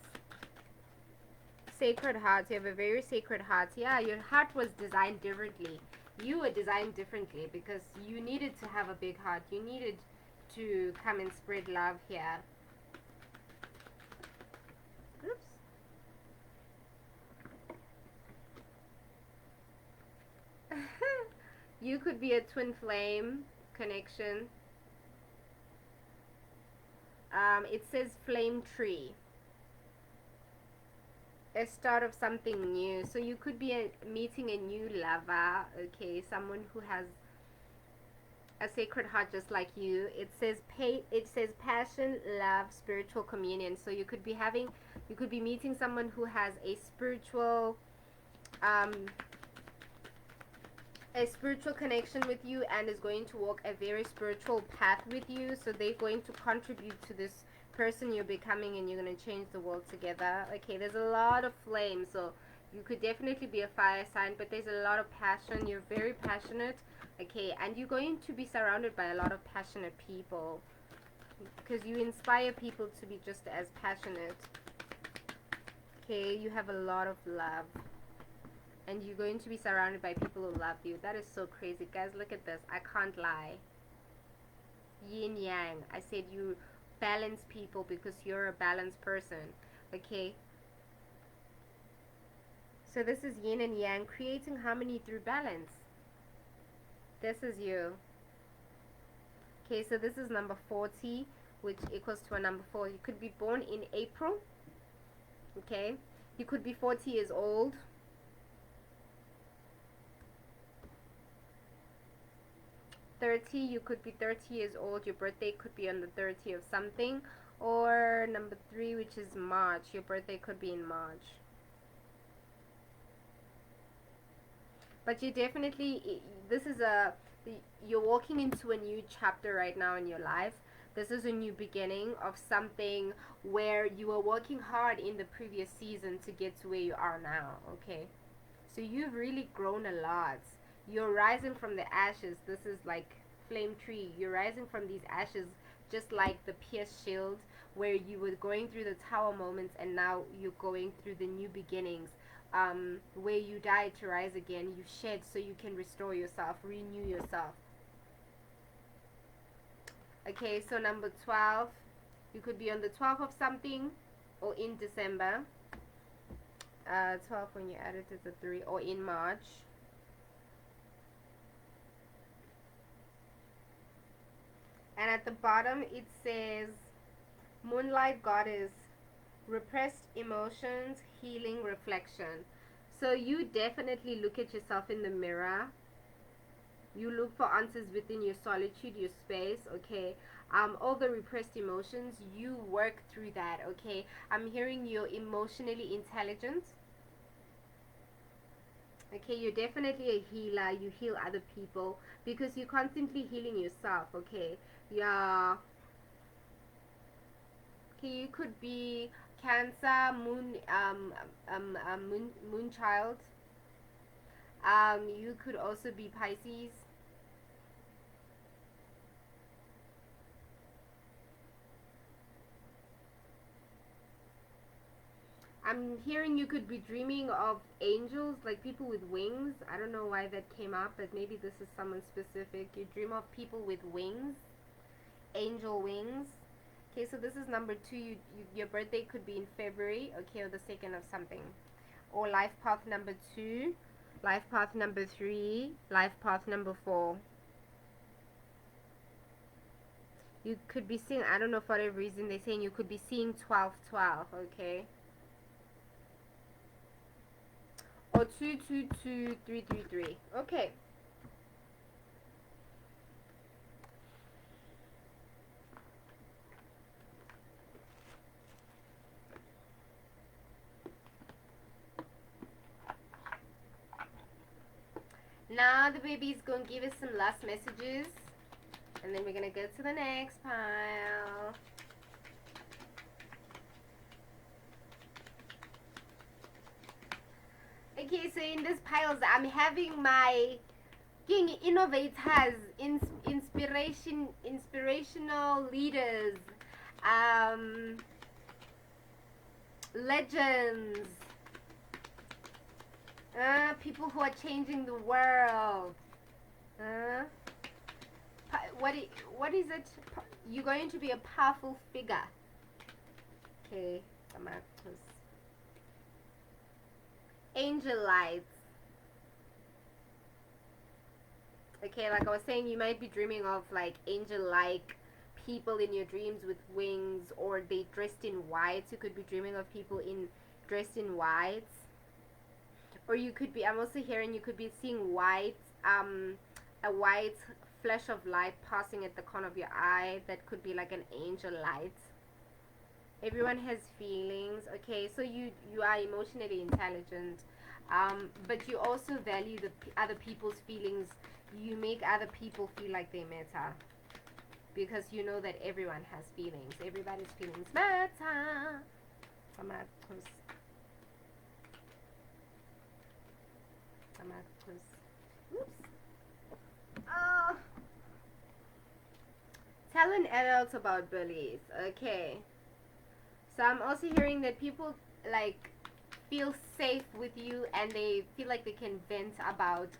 Sacred Heart. You have a very Sacred Heart. Yeah, your heart was designed differently. You were designed differently because you needed to have a big heart. You needed to come and spread love here. Oops. You could be a twin flame connection. It says flame tree. A start of something new. So you could be meeting a new lover. Okay, someone who has a sacred heart just like you. It says passion, love, spiritual communion. So you could be meeting someone who has a spiritual connection with you and is going to walk a very spiritual path with you. So they're going to contribute to this person you're becoming, and you're going to change the world together. Okay, there's a lot of flame, so you could definitely be a fire sign, but there's a lot of passion. You're very passionate. Okay, and you're going to be surrounded by a lot of passionate people because you inspire people to be just as passionate. Okay, you have a lot of love. And you're going to be surrounded by people who love you. That is so crazy. Guys, look at this. I can't lie. Yin yang. I said you balance people because you're a balanced person. Okay? So this is yin and yang, creating harmony through balance. This is you. Okay, so this is number 40, which equals to a number 4. You could be born in April. Okay? You could be 40 years old. 30, you could be 30 years old. Your birthday could be on the 30th of something. Or number 3, which is March. Your birthday could be in March. But you definitely, you're walking into a new chapter right now in your life. This is a new beginning of something where you were working hard in the previous season to get to where you are now. Okay, so you've really grown a lot. You're rising from the ashes. This is like flame tree. You're rising from these ashes, just like the pierced shield, where you were going through the tower moments, and now you're going through the new beginnings, where you died to rise again. You shed so you can restore yourself, renew yourself. Okay, so number 12, you could be on the 12th of something, or in December. 12 when you add it to the 3, or in March. And at the bottom it says Moonlight Goddess, repressed emotions, healing, reflection. So you definitely look at yourself in the mirror. You look for answers within your solitude, your space. Okay, all the repressed emotions, you work through that. Okay, I'm hearing you're emotionally intelligent. Okay, you're definitely a healer. You heal other people because you're constantly healing yourself. Okay, yeah. Okay, you could be Cancer, moon child. You could also be Pisces. I'm hearing you could be dreaming of angels, like people with wings. I don't know why that came up, but maybe this is someone specific. You dream of people with wings, angel wings. Okay, so this is number 2. Your birthday could be in February, okay, or the 2nd of something. Or life path number 2, life path number 3, life path number 4. You could be seeing, I don't know, for whatever reason, they're saying you could be seeing 1212, okay? Or 222333. Okay. Now the baby's gonna give us some last messages, and then we're gonna go to the next pile. Okay, so in this piles, I'm having my King innovators, inspirational leaders, um, legends, people who are changing the world. What is it? You're going to be a powerful figure. Okay, angel lights. Okay, like I was saying, you might be dreaming of like angel-like people in your dreams with wings, or they dressed in white. You could be dreaming of people dressed in white, or you could be. I'm also hearing you could be seeing white, a white flash of light passing at the corner of your eye. That could be like an angel light. Everyone has feelings. Okay, so you are emotionally intelligent, but you also value the other people's feelings. You make other people feel like they matter, because you know that everyone has feelings. Everybody's feelings matter. Oops. Oh. Tell an adult about bullies. Okay. So I'm also hearing that people like feel safe with you, and they feel like they can vent about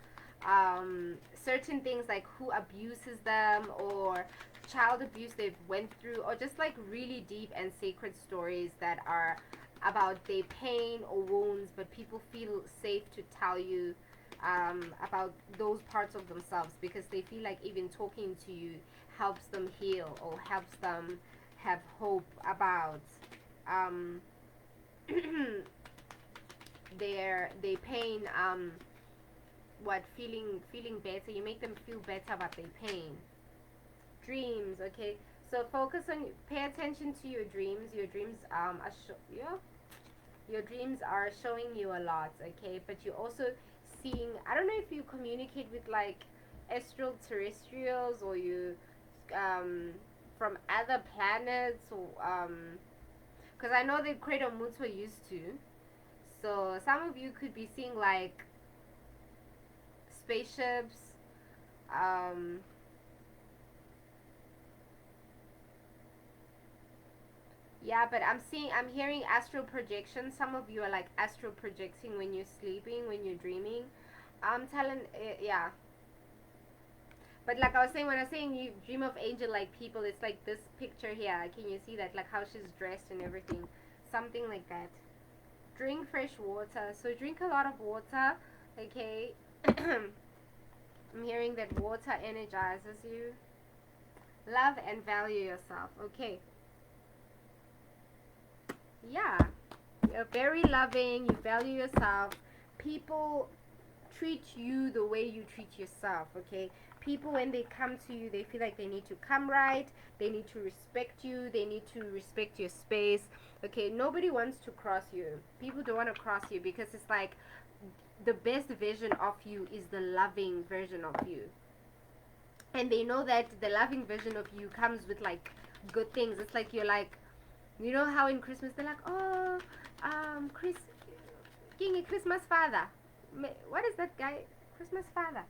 certain things, like who abuses them, or child abuse they've went through, or just like really deep and sacred stories that are about their pain or wounds, but people feel safe to tell you about those parts of themselves, because they feel like even talking to you helps them heal, or helps them have hope about their pain, feeling better. You make them feel better about their pain. Dreams. Okay, so pay attention to your dreams. Your dreams your dreams are showing you a lot. Okay, but you're also seeing, I don't know if you communicate with like astral terrestrials, or you from other planets, or because I know that Credo Mutwa used to. So some of you could be seeing like spaceships, yeah, but I'm hearing astral projection. Some of you are like astral projecting when you're sleeping, when you're dreaming. I'm telling, yeah. But like I was saying, when I was saying you dream of angel-like people, it's like this picture here. Can you see that? Like how she's dressed and everything. Something like that. Drink fresh water. So drink a lot of water, okay? I'm hearing that water energizes you. Love and value yourself, okay? Yeah. You're very loving. You value yourself. People treat you the way you treat yourself, okay? People, when they come to you, they feel like they need to come right. They need to respect you. They need to respect your space, okay? Nobody wants to cross you. People don't want to cross you, because it's like the best version of you is the loving version of you. And they know that the loving version of you comes with like good things. It's like you're like, you know how in Christmas they're like, oh, King Christmas Father. What is that guy? Christmas Father.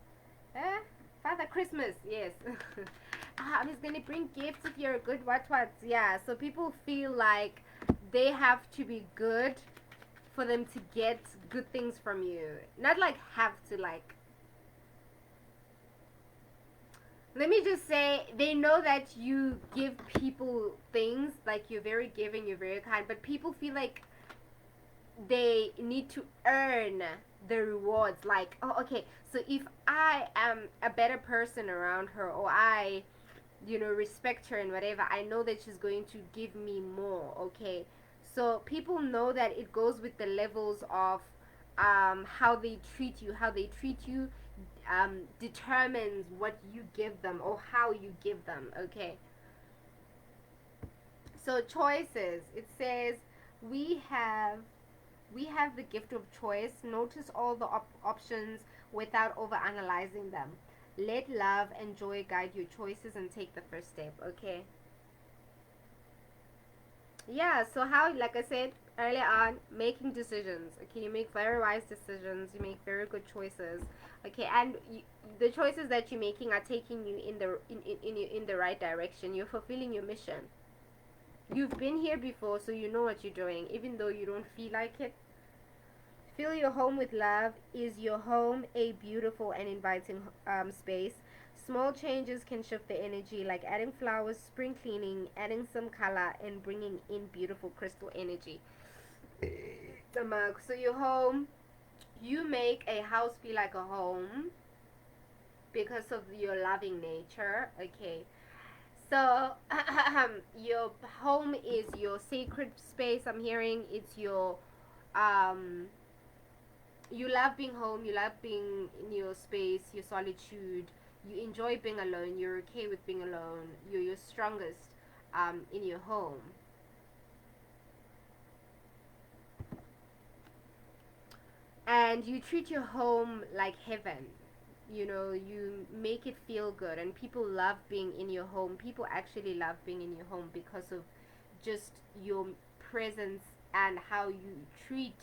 Eh? Father Christmas, yes. I'm just gonna bring gifts if you're a good what. Yeah, so people feel like they have to be good for them to get good things from you. Not like have to, like, let me just say, they know that you give people things, like you're very giving, you're very kind, but people feel like they need to earn the rewards. Like, oh, okay, so if I am a better person around her, or I, respect her and whatever, I know that she's going to give me more, okay? So people know that it goes with the levels of how they treat you. How they treat you determines what you give them, or how you give them, okay? So choices. It says we have the gift of choice. Notice all the options without overanalyzing them. Let love and joy guide your choices and take the first step, okay? Yeah, so how, like I said earlier on, making decisions, okay? You make very wise decisions, you make very good choices, okay? And the choices that you're making are taking you in in the right direction. You're fulfilling your mission. You've been here before, so you know what you're doing, even though you don't feel like it. Fill your home with love. Is your home a beautiful and inviting space? Small changes can shift the energy, like adding flowers, spring cleaning, adding some color, and bringing in beautiful crystal energy. The mug. So your home, you make a house feel like a home because of your loving nature. Okay. So your home is your sacred space. I'm hearing it's your um you love being home, you love being in your space, your solitude, you enjoy being alone, you're okay with being alone, you're your strongest in your home. And you treat your home like heaven. You know, you make it feel good, and people love being in your home. People actually love being in your home because of just your presence and how you treat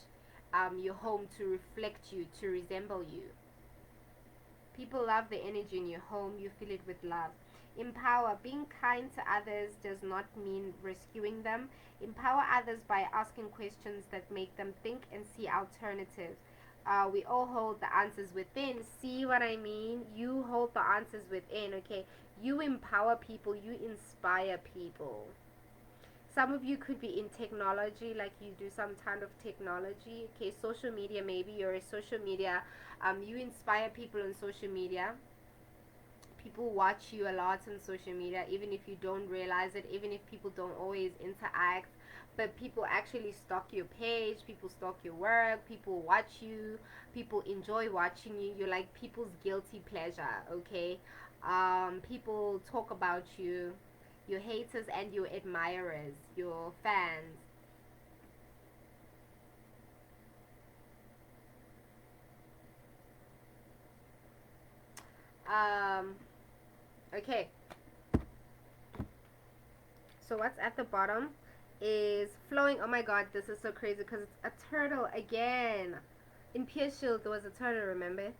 your home to reflect you, to resemble you. People love the energy in your home. You fill it with love. Empower. Being kind to others does not mean rescuing them. Empower others by asking questions that make them think and see alternatives. We all hold the answers within. See what I mean? You hold the answers within, okay? You empower people. You inspire people. Some of you could be in technology, like you do some kind of technology. Okay, social media, maybe you're a social media. You inspire people on social media. People watch you a lot on social media, even if you don't realize it, even if people don't always interact. But people actually stalk your page, people stalk your work, people watch you, people enjoy watching you. You're like people's guilty pleasure, okay? People talk about you, your haters and your admirers, your fans. Um, okay, so what's at the bottom is flowing. Oh my god, this is so crazy because it's a turtle again. In Pierce Shield, there was a turtle, remember?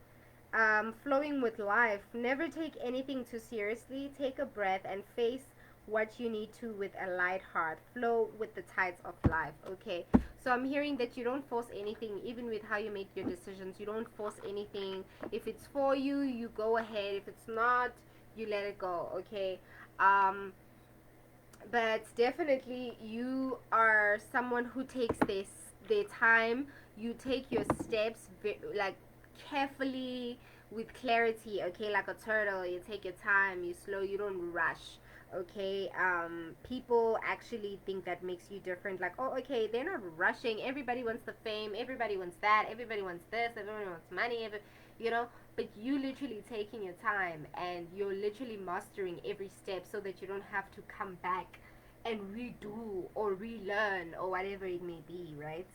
Flowing with life. Never take anything too seriously. Take a breath and face what you need to with a light heart. Flow with the tides of life. Okay. So I'm hearing that you don't force anything, even with how you make your decisions. You don't force anything. If it's for you, you go ahead. If it's not, you let it go. Okay. But definitely you are someone who takes their time. You take your steps like carefully with clarity, okay? Like a turtle, you take your time, you slow, you don't rush, okay? People actually think that makes you different, like, oh, okay, they're not rushing. Everybody wants the fame, everybody wants that, everybody wants this, everybody wants money, you know. But you literally taking your time, and you're literally mastering every step so that you don't have to come back and redo or relearn or whatever it may be, right?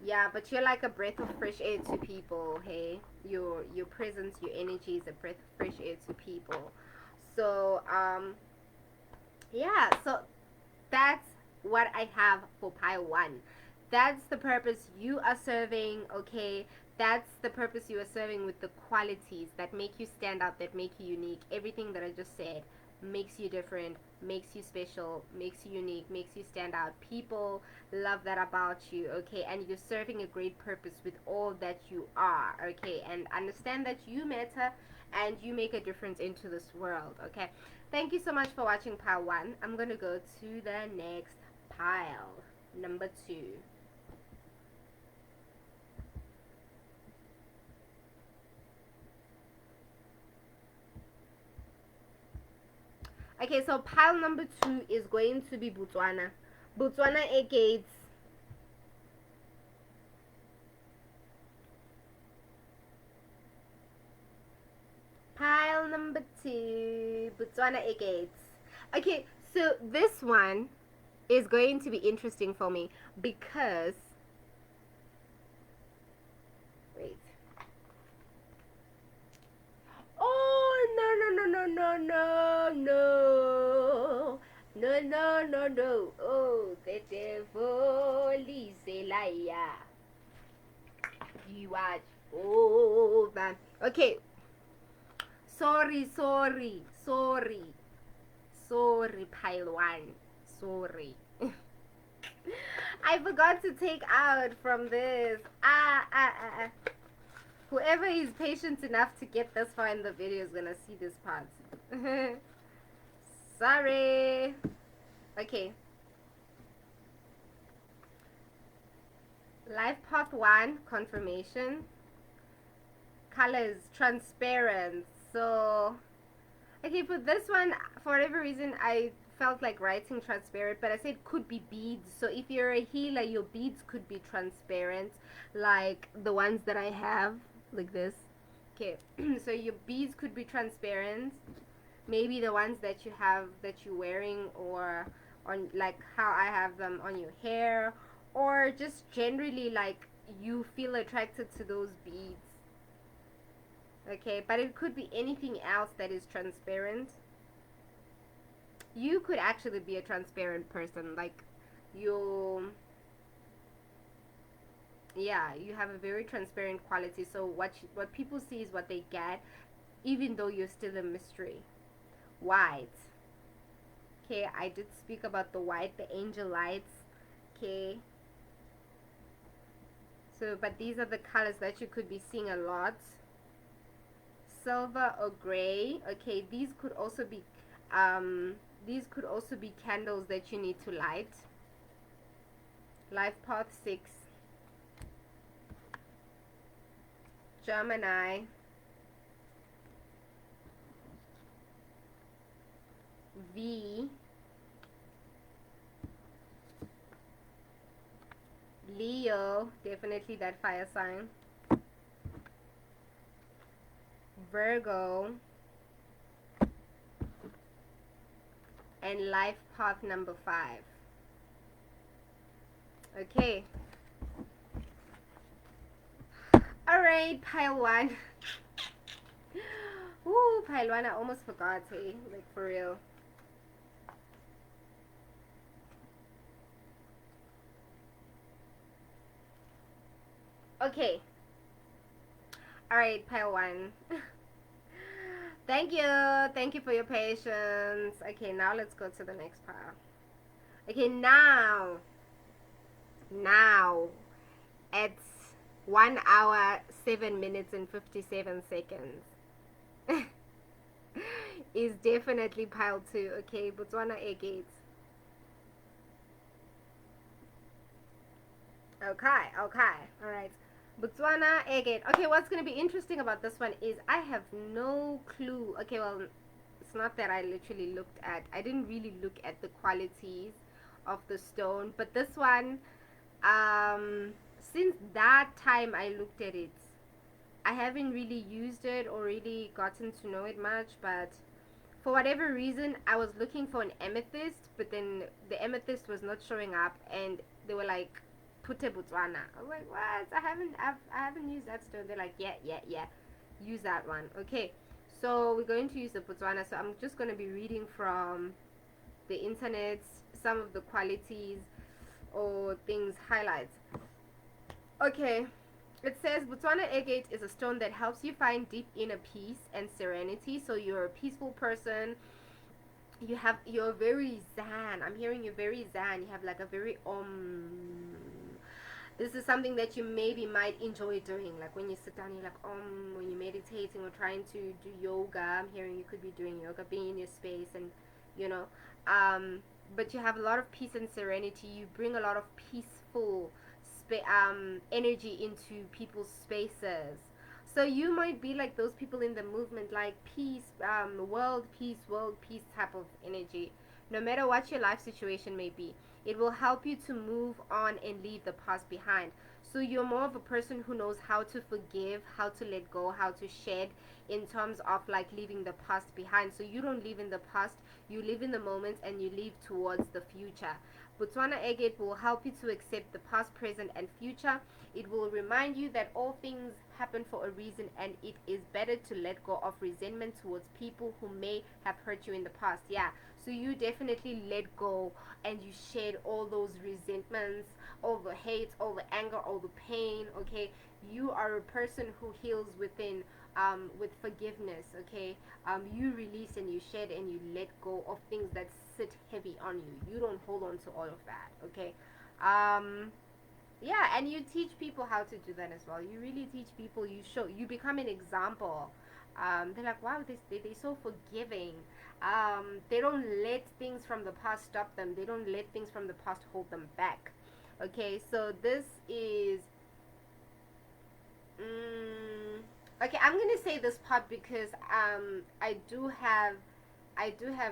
Yeah, but you're like a breath of fresh air to people. Hey, your presence, your energy is a breath of fresh air to people. So yeah, so that's what I have for pile one. That's the purpose you are serving, okay? That's the purpose you are serving with the qualities that make you stand out, that make you unique. Everything that I just said makes you different, makes you special, makes you unique, makes you stand out. People love that about you, okay? And you're serving a great purpose with all that you are, okay? And understand that you matter and you make a difference into this world, okay? Thank you so much for watching pile one. I'm gonna go to the next pile, number two. Okay, so pile number two is going to be Botswana. Botswana agates. Pile number two, Botswana agates. Okay, so this one is going to be interesting for me because, wait. Oh, no, no, no, no, no, no, no, no, no, no, no. Oh, the devil is a liar. You watch. Oh, man. Okay. Sorry, sorry, sorry, sorry, pile one. Sorry. I forgot to take out from this. Whoever is patient enough to get this far in the video is gonna see this part. Sorry. Okay. Life path 1, confirmation. Colors, transparent. So, okay, for this one, for whatever reason, I felt like writing transparent, but I said could be beads. So if you're a healer, your beads could be transparent, like the ones that I have, like this. Okay, so your beads could be transparent. Maybe the ones that you have that you're wearing, or on like how I have them on your hair, or just generally like you feel attracted to those beads. Okay, but it could be anything else that is transparent. You could actually be a transparent person, like you, yeah, you have a very transparent quality. So what people see is what they get, even though you're still a mystery. White. Okay, I did speak about the white, the angel lights. Okay, so but these are the colors that you could be seeing a lot. Silver or gray. Okay, these could also be candles that you need to light. Life path 6. Gemini. V. Leo, definitely that fire sign. Virgo. And life path number 5. Okay. Alright, pile 1. Ooh, pile 1, I almost forgot, hey? Like, for real. Okay. Alright, pile 1. Thank you. Thank you for your patience. Okay, now let's go to the next pile. Okay, now it's 1 hour 7 minutes and 57 seconds. Is definitely pile 2. Okay, Botswana agate. Okay, alright. Botswana agate. Okay, what's going to be interesting about this one is I have no clue. Okay, well, it's not that I literally looked at, I didn't really look at the qualities of the stone, but this one, since that time I looked at it, I haven't really used it or really gotten to know it much, but for whatever reason I was looking for an amethyst, but then the amethyst was not showing up, and they were like, put a Botswana. I was like, what? I haven't used that stone. They're like, yeah, use that one. Okay, so we're going to use the Botswana. So I'm just going to be reading from the internet some of the qualities or things, highlights. Okay, it says Botswana agate is a stone that helps you find deep inner peace and serenity. So you're a peaceful person. You're very zen. I'm hearing you're very zen. You have like a very this is something that you maybe might enjoy doing, like when you sit down, you're like when you're meditating or trying to do yoga. I'm hearing you could be doing yoga, being in your space, and you know, but you have a lot of peace and serenity. You bring a lot of peaceful energy into people's spaces. So you might be like those people in the movement, like peace, world peace type of energy. No matter what your life situation may be, it will help you to move on and leave the past behind. So you're more of a person who knows how to forgive, how to let go, how to shed, in terms of like leaving the past behind. So you don't live in the past, you live in the moment, and you live towards the future. Botswana agate will help you to accept the past, present, and future. It will remind you that all things happen for a reason, and it is better to let go of resentment towards people who may have hurt you in the past. Yeah, so you definitely let go and you shed all those resentments, all the hate, all the anger, all the pain. Okay, you are a person who heals within, with forgiveness. Okay, you release and you shed and you let go of things that sit heavy on you. You don't hold on to all of that. Okay, um, yeah, and you teach people how to do that as well. You really teach people. You show, you become an example. They're like, wow, they're so forgiving. They don't let things from the past stop them. They don't let things from the past hold them back. Okay, so this is, okay, I'm gonna say this part because I do have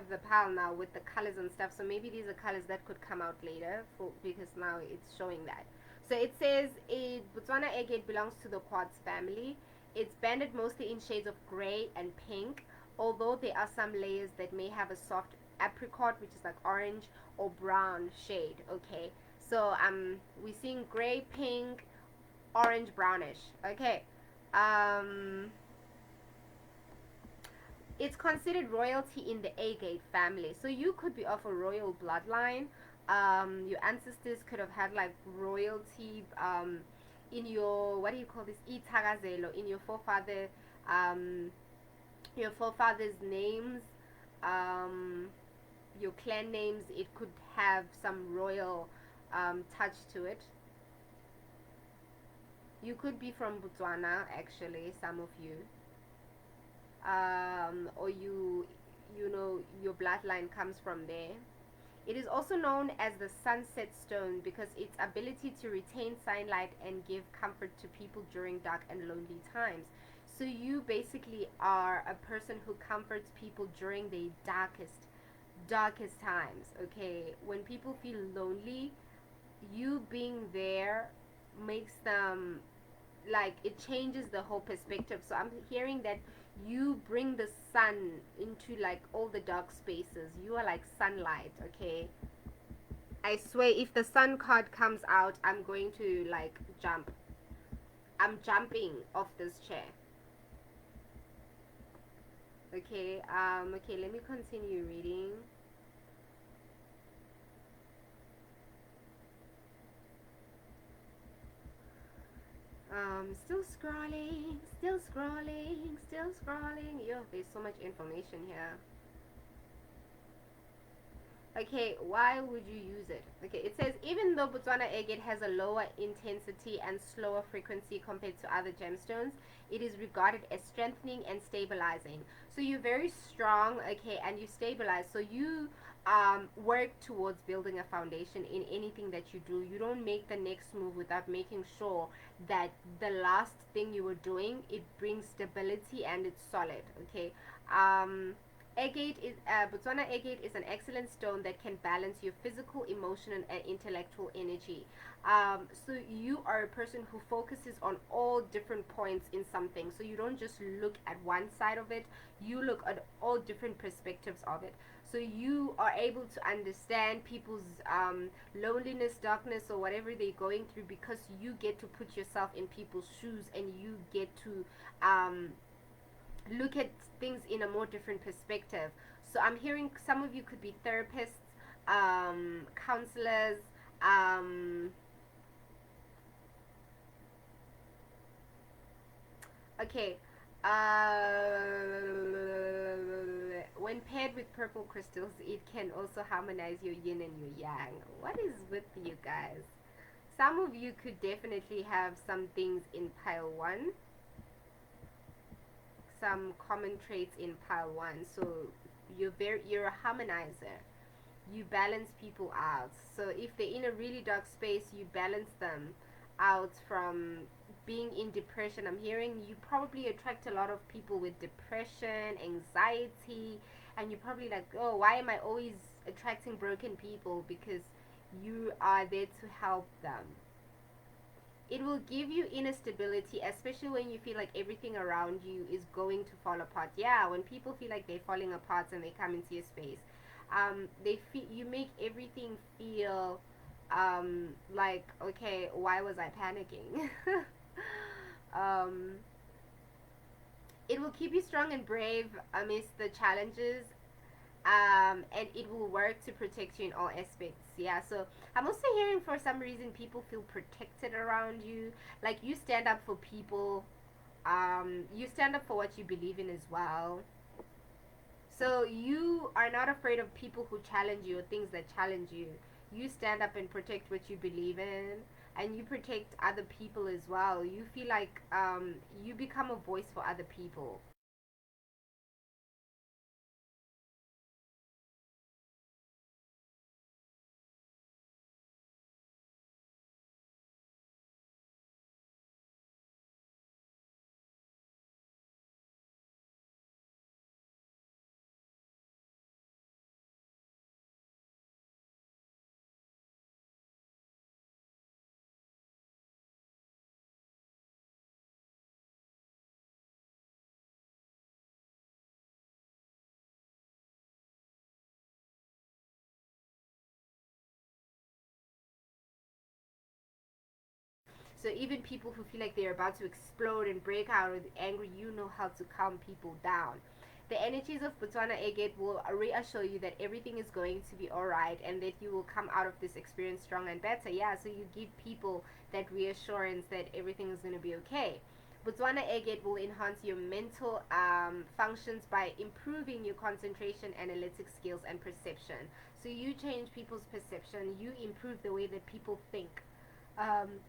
the pal now with the colors and stuff, so maybe these are colors that could come out later, for because now it's showing that. So it says Botswana agate belongs to the Quartz family. It's banded mostly in shades of gray and pink, although there are some layers that may have a soft apricot, which is like orange or brown shade. Okay, so we're seeing gray, pink, orange, brownish. Okay, um it's considered royalty in the agate family. So you could be of a royal bloodline. Your ancestors could have had like royalty, in your, what do you call this, itagazelo, in um, your forefathers' names, um, your clan names. It could have some royal touch to it. You could be from Botswana, actually, some of you, or you know your bloodline comes from there. It is also known as the sunset stone because its ability to retain sunlight and give comfort to people during dark and lonely times. So you basically are a person who comforts people during the darkest times. Okay, when people feel lonely, you being there makes them, like, it changes the whole perspective. So I'm hearing that you bring the sun into like all the dark spaces. You are like sunlight. Okay, I swear, if the sun card comes out, I'm going to like jump. I'm jumping off this chair. Okay, okay, let me continue reading. Still scrolling, still scrolling, still scrolling. Yo, there's so much information here. Okay, why would you use it? Okay, it says even though Botswana agate has a lower intensity and slower frequency compared to other gemstones, it is regarded as strengthening and stabilizing. So you're very strong, okay, and you stabilize. So you work towards building a foundation in anything that you do. You don't make the next move without making sure that the last thing you were doing, it brings stability and it's solid. Okay. Agate is Botswana agate is an excellent stone that can balance your physical, emotional, and intellectual energy. So you are a person who focuses on all different points in something. So you don't just look at one side of it. You look at all different perspectives of it. So you are able to understand people's loneliness, darkness, or whatever they're going through, because you get to put yourself in people's shoes and you get to look at things in a more different perspective. So I'm hearing some of you could be therapists, counselors, um, okay. When paired with purple crystals, it can also harmonize your yin and your yang. What is with you guys? Some of you could definitely have some things in pile one, some common traits in pile one. So you're a harmonizer. You balance people out. So if they're in a really dark space, you balance them out from being in depression. I'm hearing you probably attract a lot of people with depression, anxiety, and you're probably like, oh, why am I always attracting broken people? Because you are there to help them. It will give you inner stability, especially when you feel like everything around you is going to fall apart. Yeah, when people feel like they're falling apart and they come into your space, they feel you make everything feel like, okay, why was I panicking? um, it will keep you strong and brave amidst the challenges, and it will work to protect you in all aspects. Yeah, so I'm also hearing for some reason people feel protected around you, like you stand up for people, you stand up for what you believe in as well. So you are not afraid of people who challenge you or things that challenge you. You stand up and protect what you believe in, and you protect other people as well. You feel like you become a voice for other people. So even people who feel like they're about to explode and break out with anger, you know how to calm people down. The energies of Botswana agate will reassure you that everything is going to be alright and that you will come out of this experience strong and better. Yeah, so you give people that reassurance that everything is going to be okay. Botswana agate will enhance your mental functions by improving your concentration, analytic skills, and perception. So you change people's perception, you improve the way that people think.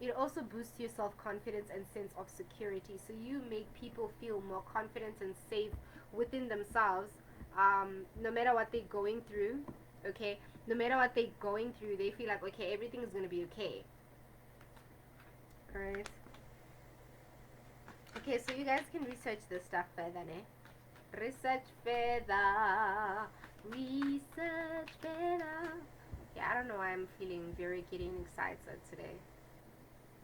It also boosts your self confidence and sense of security. So you make people feel more confident and safe within themselves, no matter what they're going through. Okay, no matter what they're going through, they feel like, okay, everything is gonna be okay. All right. Okay, so you guys can research this stuff further, ne? Research further. Research further. Yeah, I don't know why I'm feeling very getting excited today,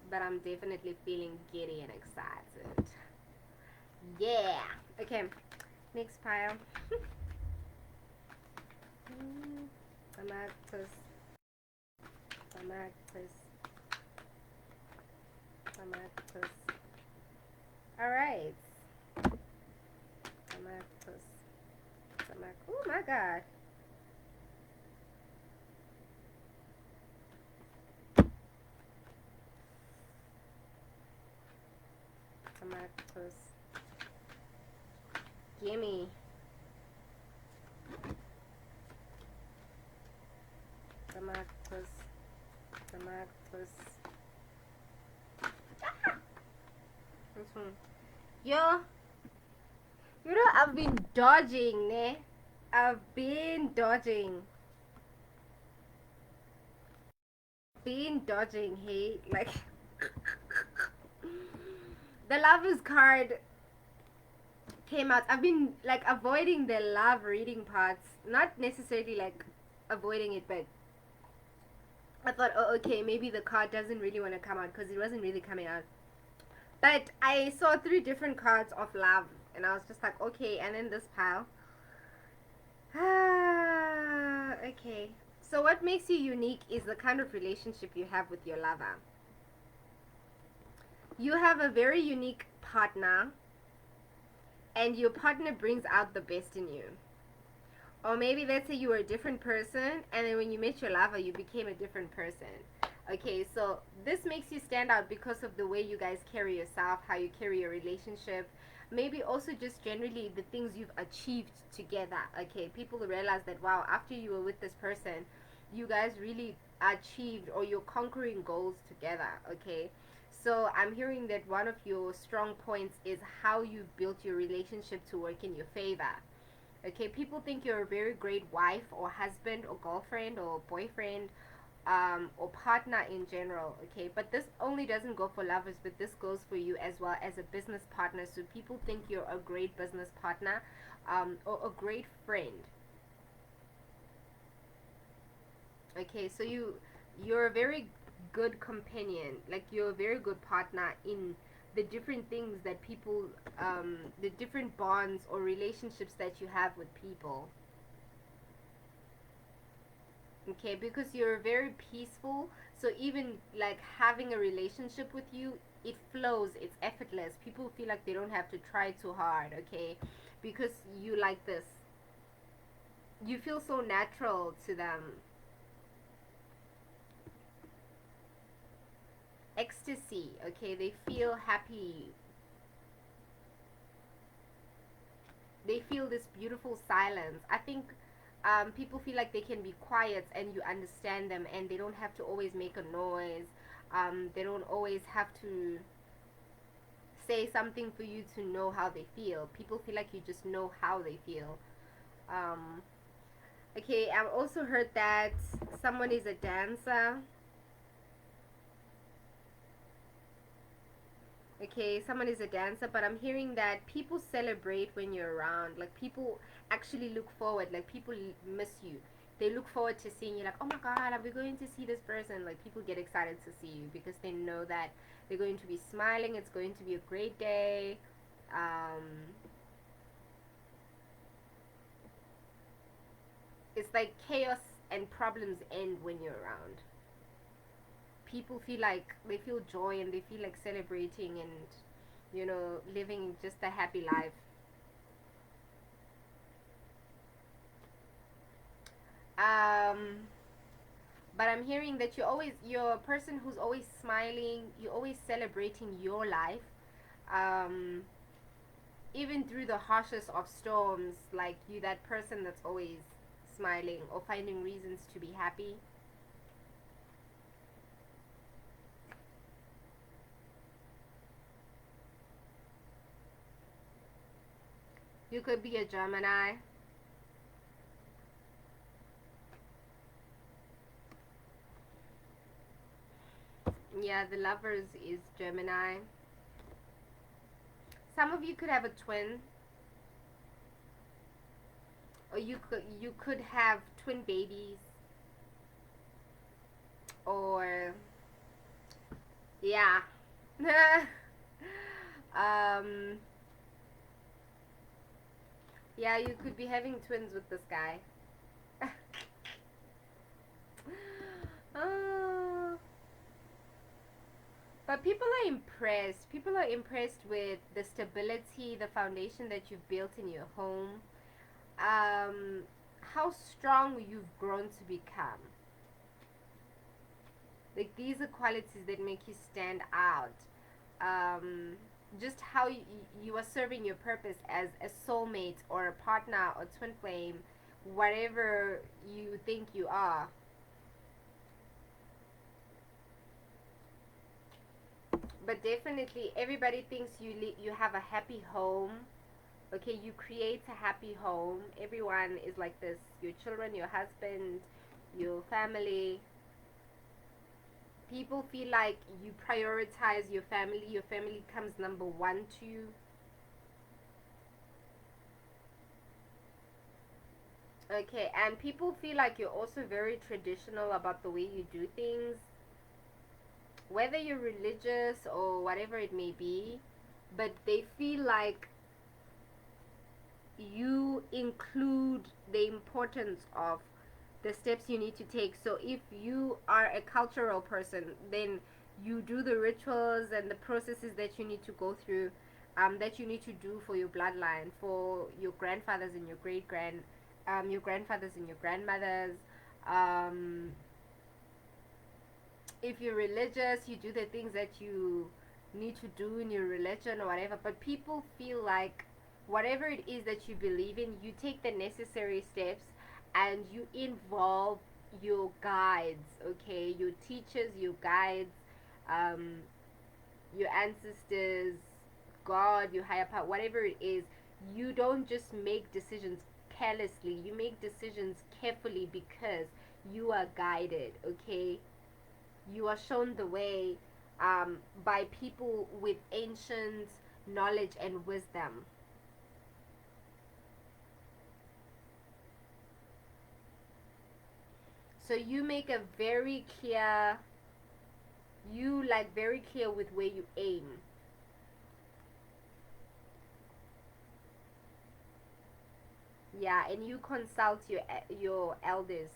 but I'm definitely feeling giddy and excited. Yeah. Okay. Next pile. Tomatoes. Tomatoes. Tomatoes. All right. Tomatoes. Tomatoes. Oh my God. Tomatoes. Gimme. Tomatoes. Tomatoes. Yo, you know I've been dodging, ne? I've been dodging. Been dodging, hey? Like the lovers card came out. I've been like avoiding the love reading parts. Not necessarily like avoiding it, but I thought, oh, okay, maybe the card doesn't really want to come out because it wasn't really coming out. But I saw three different cards of love, and I was just like, okay. And then this pile. Ah, okay. So what makes you unique is the kind of relationship you have with your lover. You have a very unique partner, and your partner brings out the best in you. Or maybe let's say you were a different person, and then when you met your lover, you became a different person. Okay, so this makes you stand out because of the way you guys carry yourself, how you carry your relationship, maybe also just generally the things you've achieved together. Okay, people realize that, wow, after you were with this person, you guys really achieved or you're conquering goals together. Okay, so I'm hearing that one of your strong points is how you built your relationship to work in your favor. Okay, people think you're a very great wife or husband or girlfriend or boyfriend, or partner in general. Okay, but this only doesn't go for lovers, but this goes for you as well as a business partner. So people think you're a great business partner, or a great friend. Okay, so you're a very good companion, like you're a very good partner in the different things that people, the different bonds or relationships that you have with people. Okay, because you're very peaceful, so even like having a relationship with you, it flows, it's effortless. People feel like they don't have to try too hard, okay? Because you like this. You feel so natural to them. Ecstasy, okay? They feel happy. They feel this beautiful silence. I think people feel like they can be quiet and you understand them, and they don't have to always make a noise. They don't always have to say something for you to know how they feel. People feel like you just know how they feel. Um, okay, I've also heard that someone is a dancer. Okay, someone is a dancer, but I'm hearing that people celebrate when you're around. Like people actually look forward. Like people miss you. They look forward to seeing you. Like, oh my God, are we going to see this person? Like people get excited to see you because they know that they're going to be smiling. It's going to be a great day. Um, it's like chaos and problems end when you're around. People feel like they feel joy and they feel like celebrating and living just a happy life. um but I'm hearing that you're a person who's always smiling, you're always celebrating your life, um even through the harshest of storms. Like you that person that's always smiling or finding reasons to be happy. You could be a Gemini. Yeah, the lovers is Gemini. Some of you could have a twin, or you could have twin babies, or yeah. um yeah, you could be having twins with this guy. Oh, but people are impressed with the stability, the foundation that you've built in your home, um how strong you've grown to become. Like these are qualities that make you stand out. um, just how you are serving your purpose as a soulmate or a partner or twin flame, whatever you think you are. But definitely, everybody thinks you have a happy home. Okay, you create a happy home. Everyone is like this. Your children, your husband, your family. People feel like you prioritize your family. Your family comes number one to you. Okay, and people feel like you're also very traditional about the way you do things, whether you're religious or whatever it may be, but they feel like you include the importance of the steps you need to take. So if you are a cultural person, then you do the rituals and the processes that you need to go through, that you need to do for your bloodline, for your grandfathers and your grandfathers and your grandmothers. Um, if you're religious, you do the things that you need to do in your religion or whatever. But people feel like whatever it is that you believe in, you take the necessary steps and you involve your guides, okay? Your teachers, your guides, um, your ancestors, God, your higher power, whatever it is. You don't just make decisions carelessly, you make decisions carefully because you are guided, okay? You are shown the way, by people with ancient knowledge and wisdom. So you make a very clear You like very clear with where you aim. Yeah, and you consult your elders.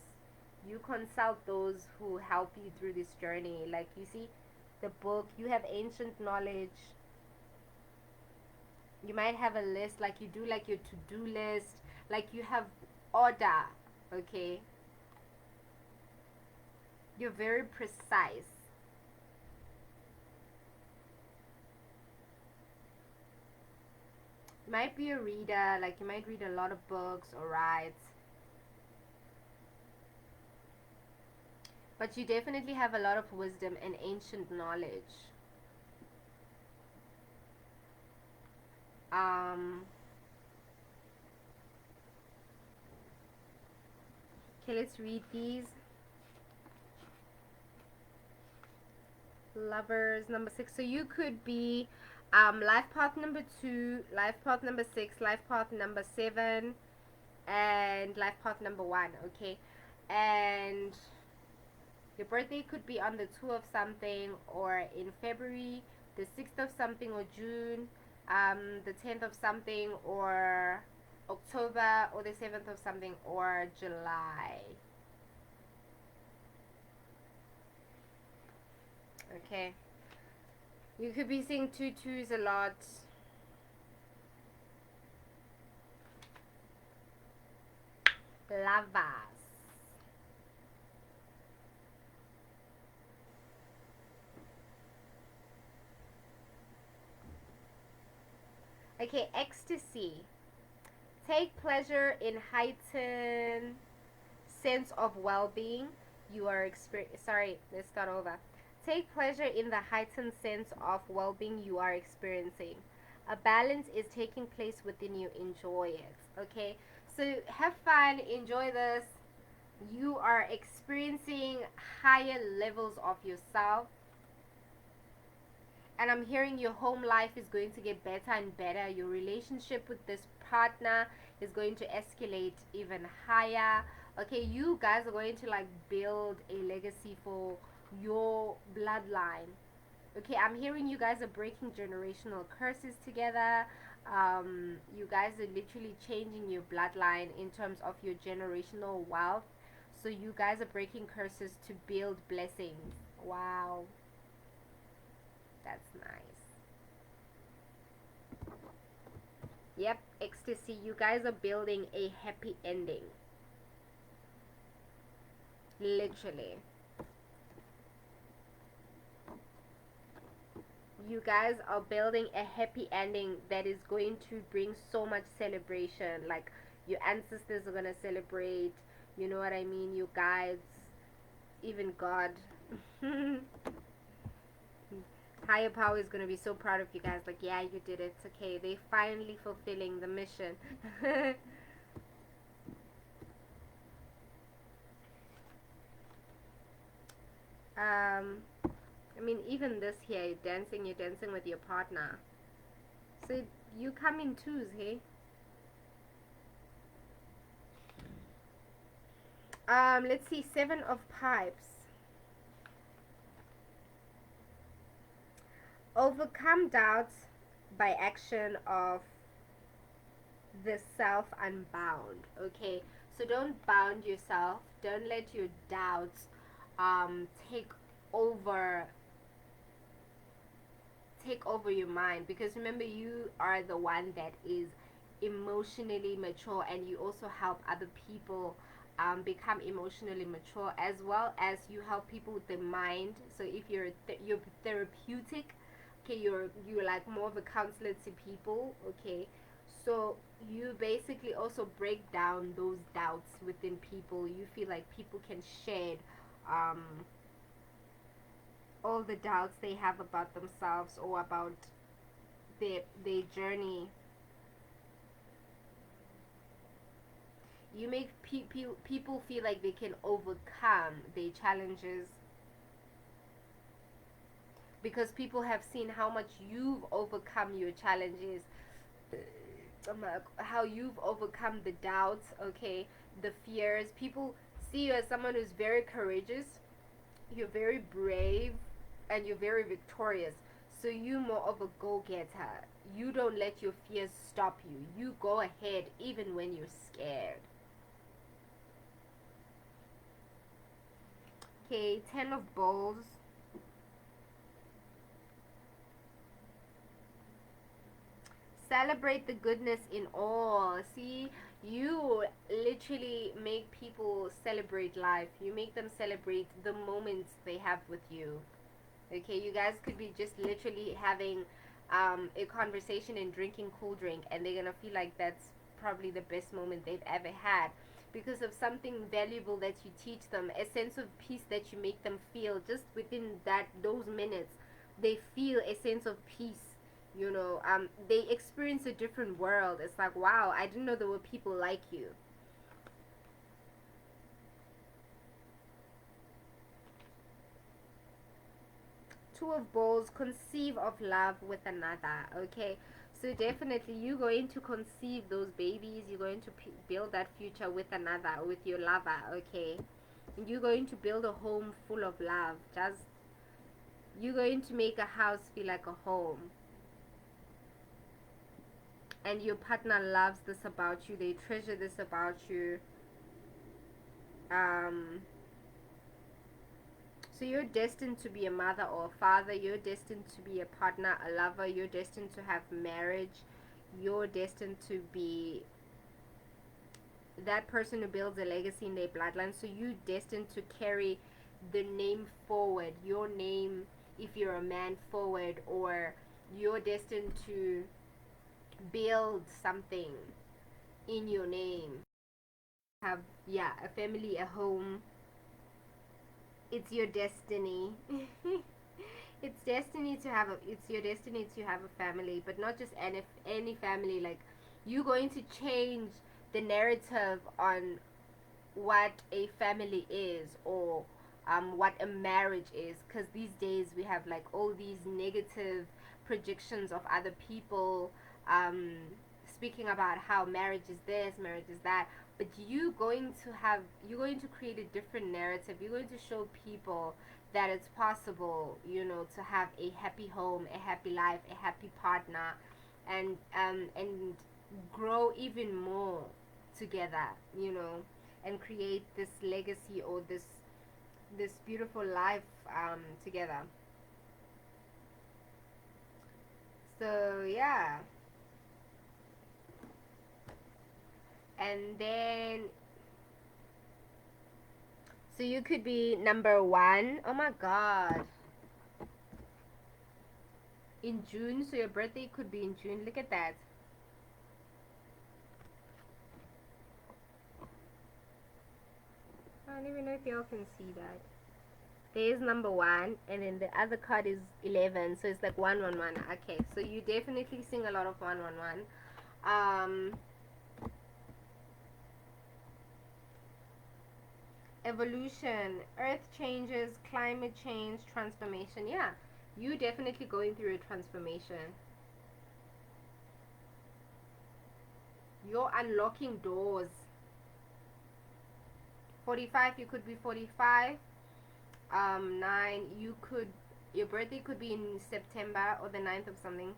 You consult those who help you through this journey. Like you see the book, you have ancient knowledge. You might have a list, like you do like your to-do list, like you have order, okay? You're very precise. You might be a reader, like you might read a lot of books or write. But you definitely have a lot of wisdom and ancient knowledge. Um, okay, let's read these. Lovers, number 6. So you could be life path number 2, life path number 6, life path number 7, and life path number 1, okay? And your birthday could be on the 2 of something, or in February, the 6th of something, or June, the 10th of something, or October, or the 7th of something, or July. Okay. You could be seeing 2 2s a lot. Lovers. Okay, ecstasy. Take pleasure in heightened sense of well-being. You are sorry, let's start over. Take pleasure in the heightened sense of well-being you are experiencing. A balance is taking place within you. Enjoy it. Okay, so have fun, enjoy this. You are experiencing higher levels of yourself, and I'm hearing your home life is going to get better and better. Your relationship with this partner is going to escalate even higher. Okay, you guys are going to like build a legacy for your bloodline. Okay, I'm hearing you guys are breaking generational curses together. You guys are literally changing your bloodline in terms of your generational wealth. So you guys are breaking curses to build blessings. Wow, that's nice. Yep, ecstasy. You guys are building a happy ending. Literally. You guys are building a happy ending that is going to bring so much celebration. Like your ancestors are gonna celebrate. You know what I mean? You guys, even God. Higher power is gonna be so proud of you guys. Like, yeah, you did it. It's okay. They finally fulfilling the mission. I mean, even this here, you're dancing with your partner. So you come in twos, hey? Let's see, 7 of pipes. Overcome doubts by action of the self unbound. Okay, so don't bound yourself. Don't let your doubts take over your mind, because remember, you are the one that is emotionally mature, and you also help other people become emotionally mature, as well as you help people with the mind. So if you're therapeutic, okay, you're like more of a counselor to people, okay. So you basically also break down those doubts within people. You feel like people can share um all the doubts they have about themselves or about their journey. You make people feel like they can overcome their challenges, because people have seen how much you've overcome your challenges, how you've overcome the doubts, okay, the fears. People see you as someone who's very courageous. You're very brave. and you're very victorious. So you more of a go-getter. You don't let your fears stop you. You go ahead even when you're scared. Okay, 10 of bowls. Celebrate the goodness in all. See, you literally make people celebrate life. You make them celebrate the moments they have with you. Okay, you guys could be just literally having a conversation and drinking cool drink, and they're gonna feel like that's probably the best moment they've ever had because of something valuable that you teach them, a sense of peace that you make them feel just within those minutes. They feel a sense of peace. They experience a different world. It's like, wow, I didn't know there were people like you. Two of bowls, conceive of love with another. Okay, so definitely you're going to conceive those babies. You're going to build that future with another, with your lover. Okay, and you're going to build a home full of love. Just, you're going to make a house feel like a home, and your partner loves this about you. They treasure this about you. um So you're destined to be a mother or a father. You're destined to be a partner, a lover. You're destined to have marriage. You're destined to be that person who builds a legacy in their bloodline. So you're destined to carry the name forward. Your name, if you're a man, forward, or you're destined to build something in your name. Have, yeah, a family, a home. It's your destiny. It's your destiny to have a family, but not just any family. Like, you're going to change the narrative on what a family is, or what a marriage is, because these days we have like all these negative projections of other people, um, speaking about how marriage is this, marriage is that. But you're going to create a different narrative. You're going to show people that it's possible, to have a happy home, a happy life, a happy partner, and grow even more together, and create this legacy, or this beautiful life, together. So yeah, and then, so you could be number one. Oh my god. In June, so your birthday could be in June. Look at that. I don't even know if y'all can see that. There is number one, and then the other card is 11, so it's like 111. Okay, so you definitely sing a lot of 111. Evolution, earth changes, climate change, transformation. Yeah, you definitely going through a transformation. You're unlocking doors. 45, you could be 45. 9, your birthday could be in September or the 9th of something.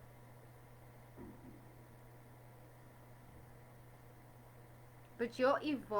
But you're evolving.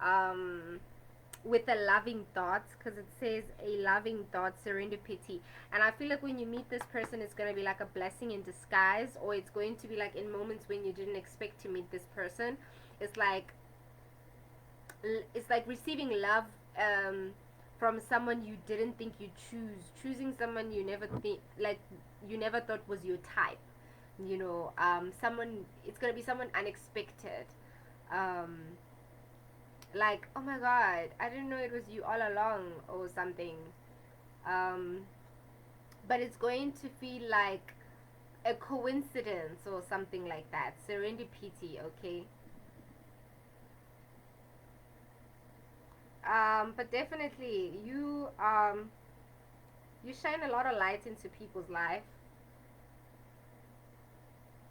um with a loving thought, because it says a loving thought, serendipity. And I feel like when you meet this person, it's going to be like a blessing in disguise, or it's going to be like in moments when you didn't expect to meet this person. It's like, receiving love, um from someone you didn't think you'd choosing someone you never think, like, you never thought was your type, you know. Someone, it's gonna be someone unexpected, um like, oh my god, I didn't know it was you all along, or something. um but it's going to feel like a coincidence or something like that. Serendipity, okay. But definitely you shine a lot of light into people's life.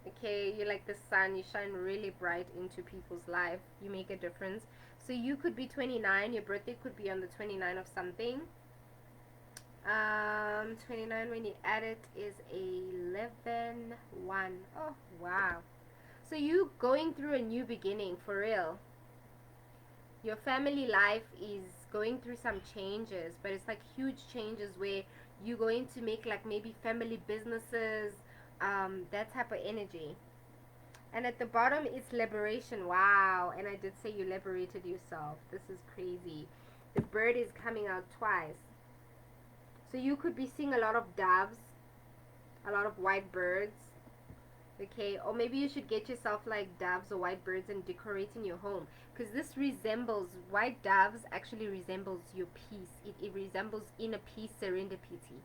Okay, you're like the sun, you shine really bright into people's life, you make a difference. So you could be 29, your birthday could be on the 29th of something. 29, when you add it, is 11 1. Oh wow. So you going through a new beginning, for real. Your family life is going through some changes, but it's like huge changes where you're going to make like maybe family businesses, that type of energy. And at the bottom it's liberation. Wow. And I did say you liberated yourself. This is crazy. The bird is coming out twice. So you could be seeing a lot of doves, a lot of white birds. Okay, or maybe you should get yourself like doves or white birds and decorate in your home, because this resembles, white doves actually resembles your peace. It resembles inner peace, serendipity.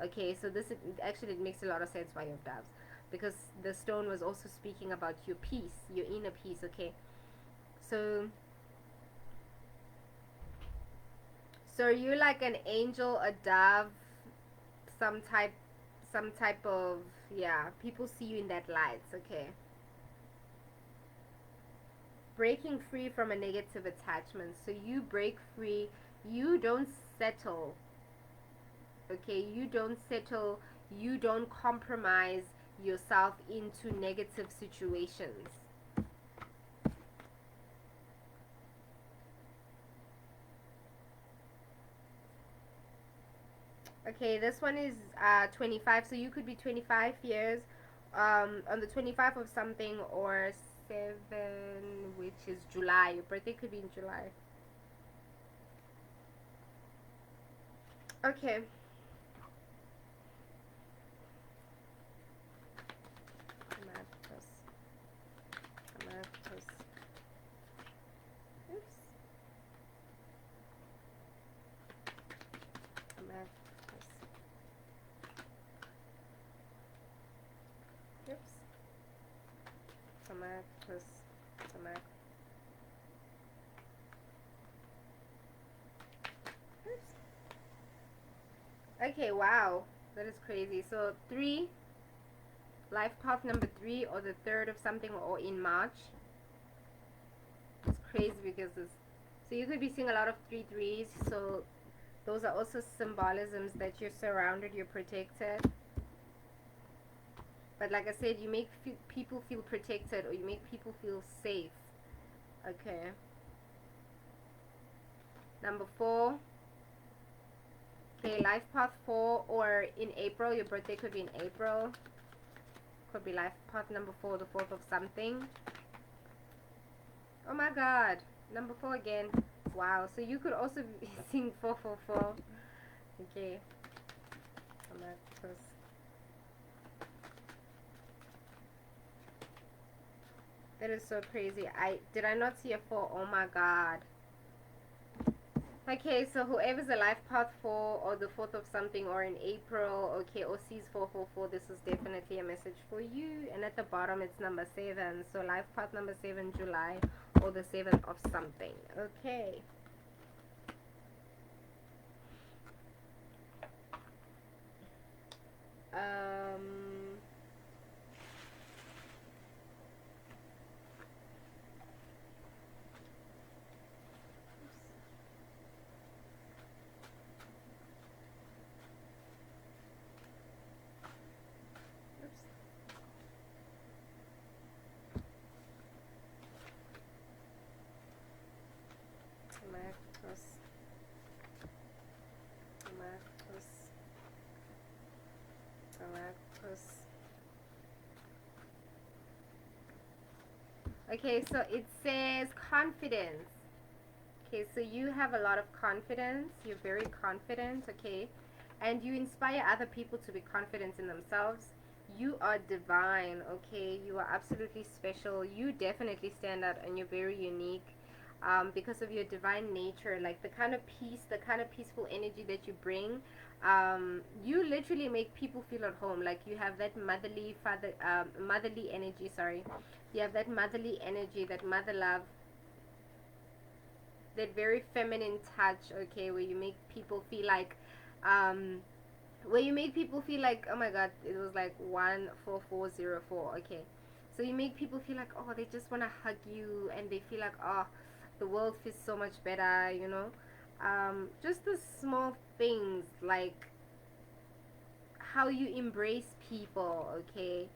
Okay, so this actually, it makes a lot of sense why you have doves, because the stone was also speaking about your peace, your inner peace. Okay, so you're like an angel, a dove, some type, of, yeah, people see you in that light. Okay, breaking free from a negative attachment. So you break free, you don't settle. Okay, you don't settle, you don't compromise yourself into negative situations. Okay, this one is 25, so you could be 25 years, on the 25th of something, or 7, which is July. Your birthday could be in July. Okay. Tomatoes. Tomatoes. Oops. Tomatoes. Oops. Tomatoes. Tomatoes. Oops. Okay, wow. That is crazy. So 3, life path number 3, or the 3rd of something, or in March. It's crazy because it's, so you could be seeing a lot of 3 threes. So those are also symbolisms that you're surrounded, you're protected. But like I said, you make people feel protected, or you make people feel safe. Okay. Number 4. Okay, life path 4, or in April. Your birthday could be in April. Could be life path number 4, the 4th of something. Oh my god. Number 4 again. Wow. So you could also be seeing 444. Okay. That is so crazy. Did I not see a 4? Oh my god. Okay, so whoever's a life path 4, or the 4th of something, or in April, okay, or sees 444, this is definitely a message for you. And at the bottom it's number 7, so life path number 7, July, or the 7th of something. Okay. Okay, so it says confidence. Okay, so you have a lot of confidence. You're very confident, okay? And you inspire other people to be confident in themselves. You are divine, okay? You are absolutely special. You definitely stand out and you're very unique. Because of your divine nature, like the kind of peace, the kind of peaceful energy that you bring, you literally make people feel at home. Like you have that motherly energy. Sorry, you have that motherly energy, that mother love, that very feminine touch. Okay, where you make people feel like, um, oh my God, it was like 14404. Okay, so you make people feel like, oh, they just want to hug you, and they feel like, oh, the world feels so much better, you know. Just the small things like how you embrace people, okay.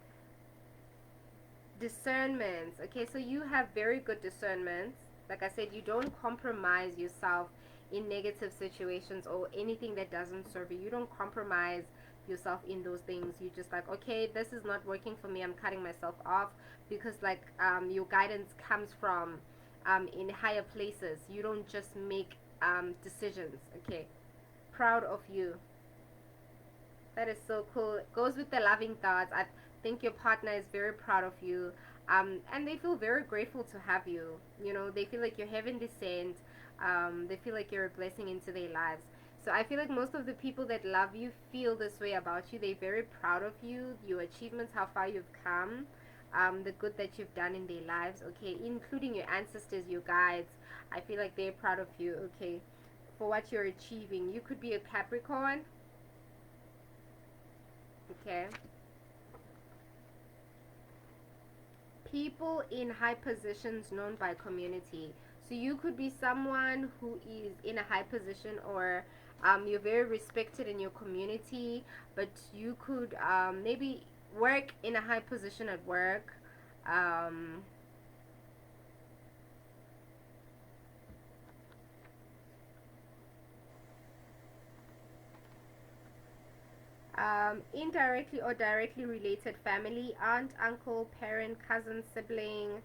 Discernment, okay, so you have very good discernment. Like I said, you don't compromise yourself in negative situations or anything that doesn't serve you. You don't compromise yourself in those things. You just like, okay, this is not working for me, I'm cutting myself off, because like your guidance comes from in higher places. You don't just make decisions, okay. Proud of you. That is so cool. It goes with the loving thoughts. I think your partner is very proud of you. And they feel very grateful to have you. You know, they feel like you're heavenly sent. They feel like you're a blessing into their lives. So I feel like most of the people that love you feel this way about you. They're very proud of you, your achievements, how far you've come, the good that you've done in their lives, okay, including your ancestors, your guides. I feel like they're proud of you, okay, for what you're achieving. You could be a Capricorn, okay. People in high positions known by community. So you could be someone who is in a high position, or you're very respected in your community, but you could maybe work in a high position at work. Um, Indirectly or directly related family, aunt, uncle, parent, cousin, sibling,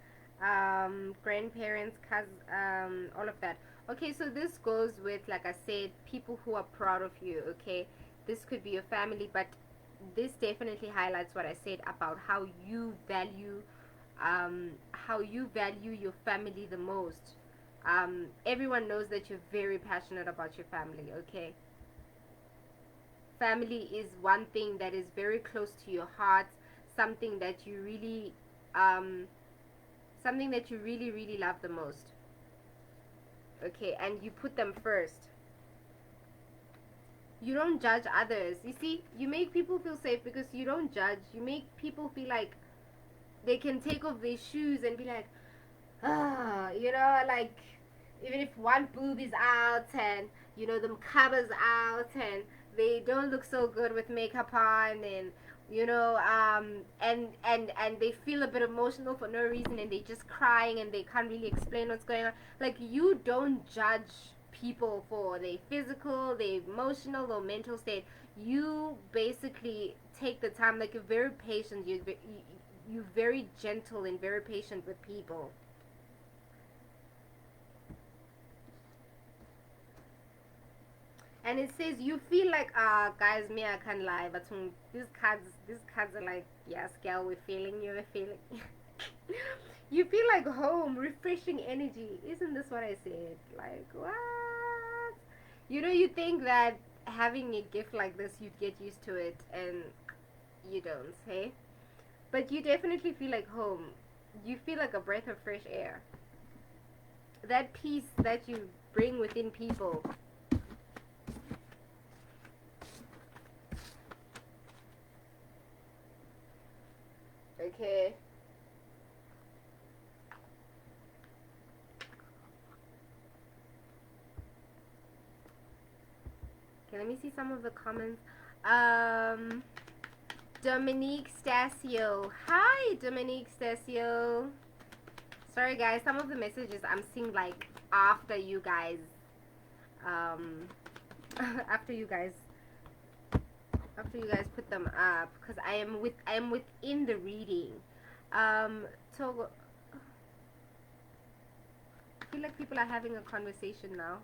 grandparents, cousin, all of that. Okay, so this goes with, like I said, people who are proud of you, okay? This could be your family, but this definitely highlights what I said about how you value your family the most. Everyone knows that you're very passionate about your family, okay? Family is one thing that is very close to your heart, something that you really um really love the most, okay, and you put them first. You don't judge others. You see, you make people feel safe because you don't judge. You make people feel like they can take off their shoes and be like, ah, you know, like even if one boob is out, and you know them covers out, and they don't look so good with makeup on, and you know, and they feel a bit emotional for no reason, and they just crying and they can't really explain what's going on. Like, you don't judge people for their physical, their emotional or mental state. You basically take the time, like you're very patient, you're very gentle and very patient with people. And it says you feel like, guys, me, I can't lie, but these cards are like, yes, girl, we're feeling you, we're feeling. You feel like home, refreshing energy. Isn't this what I said? Like, what? You know, you think that having a gift like this, you'd get used to it, and you don't, hey? But you definitely feel like home. You feel like a breath of fresh air. That peace that you bring within people. Okay. Okay, let me see some of the comments. Um, Dominique Stasio. Hi, Dominique Stasio. Sorry, guys. Some of the messages I'm seeing like after you guys, um, after you guys, put them up, because I am within the reading. Um, Togo. feel like people are having a conversation now.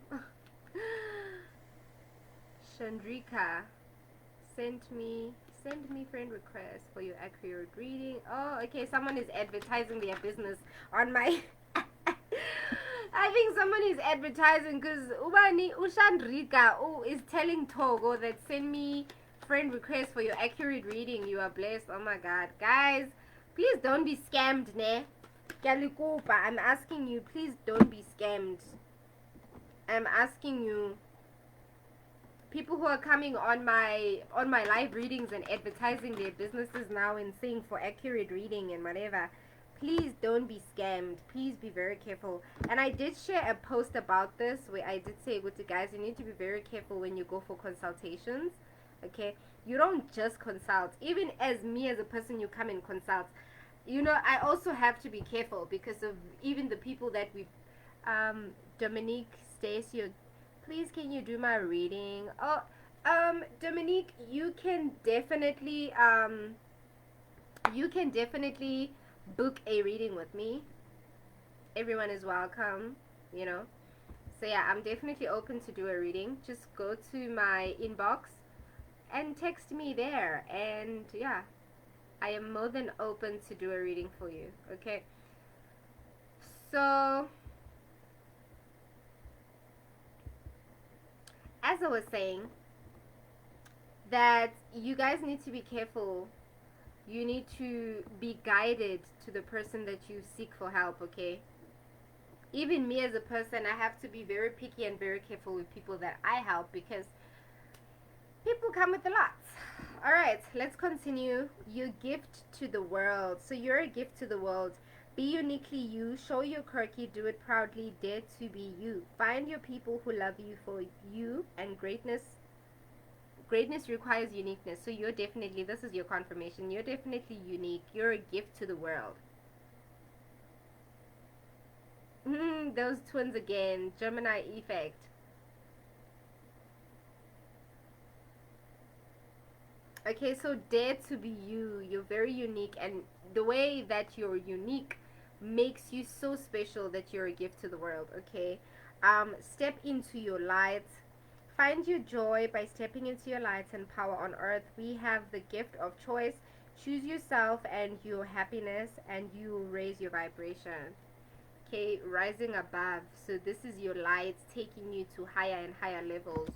Chandrika, send me friend request for your accurate reading. Oh, okay, someone is advertising their business on my I think someone is advertising because Ubani Ushandrika is telling Togo that send me friend request for your accurate reading. You are blessed. Oh my god. Guys, please don't be scammed, ne? Kalikupa, I'm asking you, please don't be scammed. I'm asking you, people who are coming on my live readings and advertising their businesses now and saying for accurate reading and whatever, please don't be scammed. Please be very careful. And I did share a post about this where I did say, with you guys, you need to be very careful when you go for consultations. Okay, you don't just consult. Even as me as a person, you come and consult. You know, I also have to be careful because of even the people that we Dominique, Stacy, please can you do my reading? Oh, Dominique, you can definitely book a reading with me. Everyone is welcome, you know. So yeah, I'm definitely open to do a reading. Just go to my inbox and text me there, and yeah, I am more than open to do a reading for you. Okay, so as I was saying, that you guys need to be careful. You need to be guided to the person that you seek for help. Okay, even me as a person, I have to be very picky and very careful with people that I help because people come with a lot. All right, let's continue. Your gift to the world. So you're a gift to the world. Be uniquely you. Show your quirky. Do it proudly. Dare to be you. Find your people who love you for you, and greatness requires uniqueness. So you're definitely, this is your confirmation, you're definitely unique. You're a gift to the world. Those twins again. Gemini effect. Okay, so dare to be you. You're very unique, and the way that you're unique makes you so special that you're a gift to the world. Okay, step into your light. Find your joy by stepping into your light and power on earth. We have the gift of choice. Choose yourself and your happiness, and you will raise your vibration. Okay, rising above. So this is your light taking you to higher and higher levels.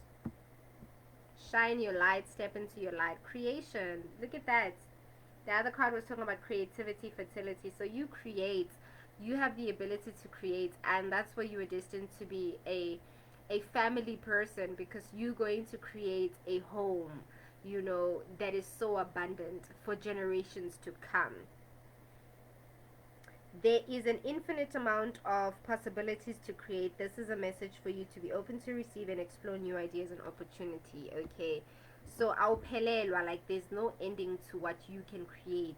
Shine your light, step into your light. Creation, look at that. The other card was talking about creativity, fertility. So you create, you have the ability to create, and that's where you are destined to be a family person, because you're going to create a home, you know, that is so abundant for generations to come. There is an infinite amount of possibilities to create. This is a message for you to be open to receive and explore new ideas and opportunity. Okay, so awuphelelwa, like there's no ending to what you can create.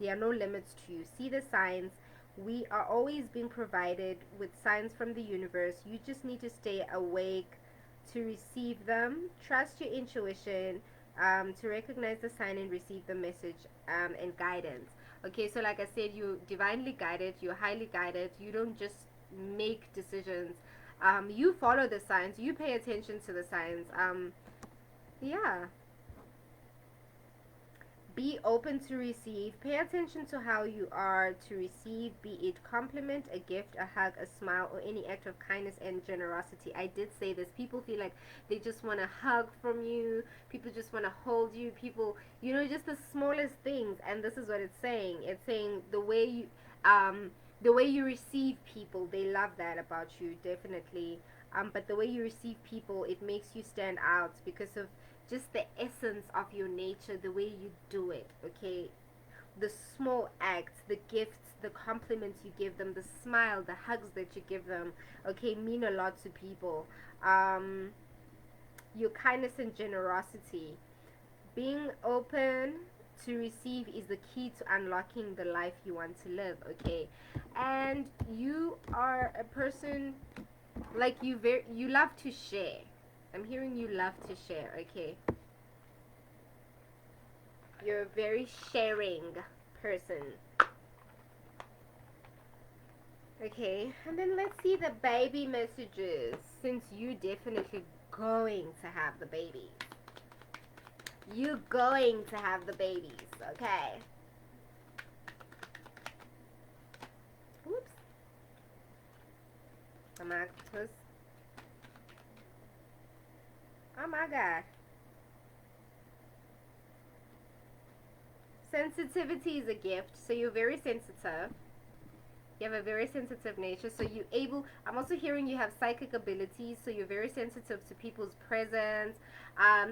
There are no limits to you. See the signs. We are always being provided with signs from the universe. You just need to stay awake to receive them. Trust your intuition, to recognize the sign and receive the message, and guidance. Okay, so like I said, you're divinely guided, you're highly guided. You don't just make decisions. You follow the signs, you pay attention to the signs. Yeah. Be open to receive. Pay attention to how you are to receive, be it compliment, a gift, a hug, a smile, or any act of kindness and generosity. I did say this. People feel like they just want a hug from you. People just want to hold you. People, you know, just the smallest things. And this is what it's saying. It's saying the way you receive people, they love that about you, definitely. But the way you receive people, it makes you stand out because of just the essence of your nature, the way you do it. Okay, the small acts, the gifts, the compliments you give them, the smile, the hugs that you give them, okay, mean a lot to people. Your kindness and generosity, being open to receive, is the key to unlocking the life you want to live. Okay, and you are a person, like, you love to share. I'm hearing you love to share. Okay, you're a very sharing person. Okay, and then let's see the baby messages. Since you definitely going to have the babies. You going to have the babies, okay? Oops. Amatus. Oh my god. Sensitivity is a gift, so you're very sensitive. You have a very sensitive nature, so you able. I'm also hearing you have psychic abilities, so you're very sensitive to people's presence.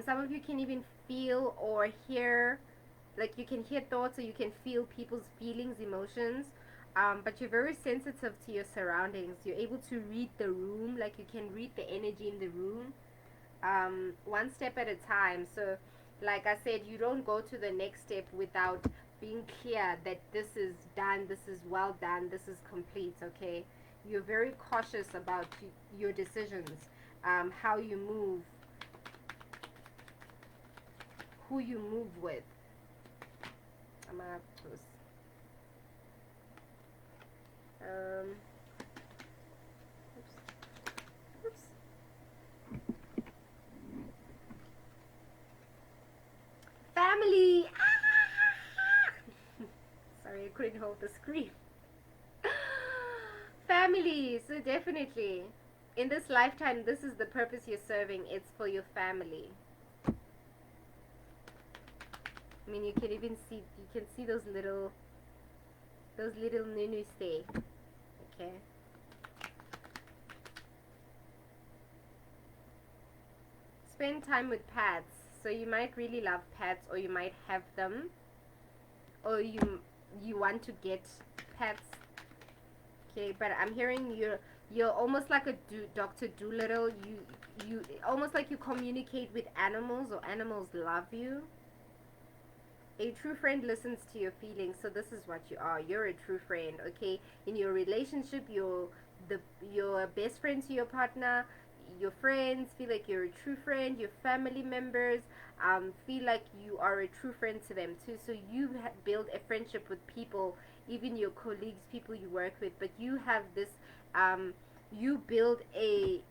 Some of you can even feel or hear, like you can hear thoughts or you can feel people's feelings, emotions. But you're very sensitive to your surroundings. You're able to read the room, like you can read the energy in the room, one step at a time. So, like I said, you don't go to the next step without being clear that this is done, this is well done, this is complete, okay? You're very cautious about your decisions, how you move, who you move with. I'm gonna close. Oops. Oops. Family. Sorry, I couldn't hold the screen. Family. So definitely, in this lifetime, this is the purpose you're serving. It's for your family. I mean, you can even see, you can see those little nunus there. Okay. Spend time with pets. So you might really love pets, or you might have them, or you want to get pets. Okay, but I'm hearing you're almost like a Dr. Doolittle. You almost like you communicate with animals, or animals love you. A true friend listens to your feelings, so this is what you are. You're a true friend, okay? In your relationship, you're your best friend to your partner. Your friends feel like you're a true friend. Your family members feel like you are a true friend to them too. So you build a friendship with people, even your colleagues, people you work with. But you have this you build a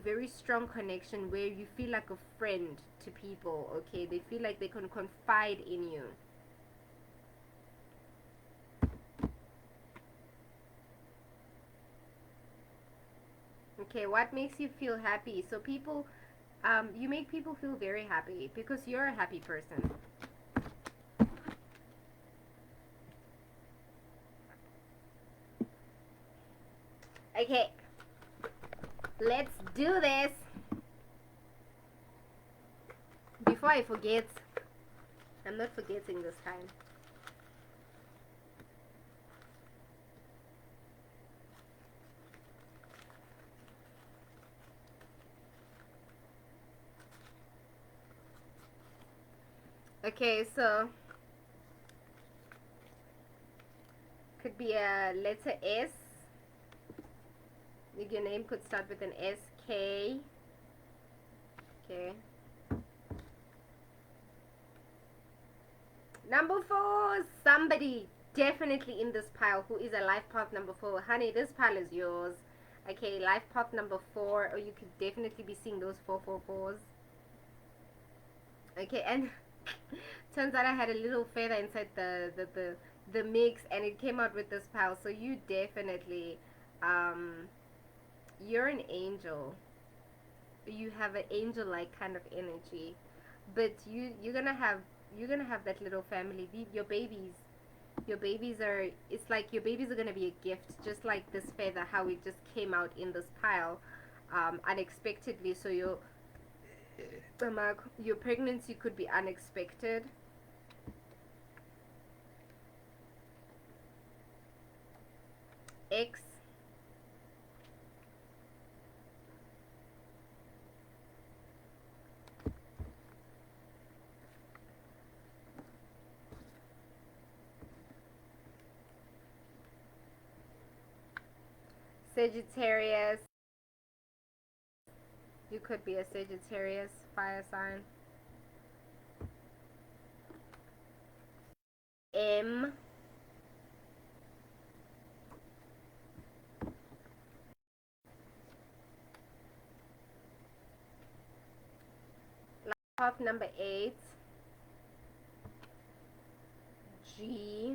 very strong connection where you feel like a friend to people, okay? They feel like they can confide in you. Okay, what makes you feel happy? So people, you make people feel very happy because you're a happy person. Okay, let's do this. Before I forget, I'm not forgetting this time. Okay, so could be a letter S. Your name could start with an S, K. Okay. Number 4, somebody definitely in this pile who is a life path number 4. Honey, this pile is yours. Okay, life path number 4, or you could definitely be seeing those 444s. Okay, and turns out I had a little feather inside the mix, and it came out with this pile. So you definitely, you're an angel. You have an angel-like kind of energy, but you're gonna have that little family. Your babies are, it's like your babies are gonna be a gift, just like this feather, how it just came out in this pile, unexpectedly. So your pregnancy could be unexpected. X. Sagittarius. You could be a Sagittarius fire sign. M. path number 8, G.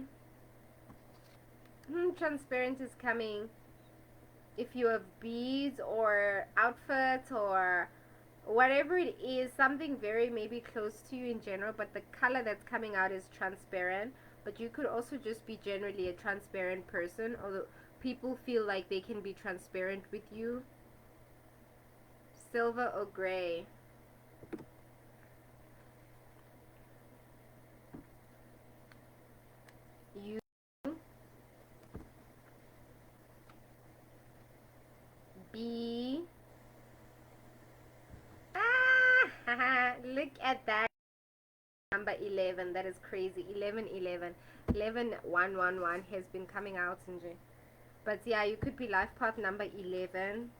Transparent is coming. If you have beads or outfits or whatever it is, something very maybe close to you in general, but the color that's coming out is transparent. But you could also just be generally a transparent person, although people feel like they can be transparent with you. Silver or gray. You, B. Look at that. Number 11. That is crazy. 11 11 11 111 has been coming out, Nje. But yeah, you could be life path number 11.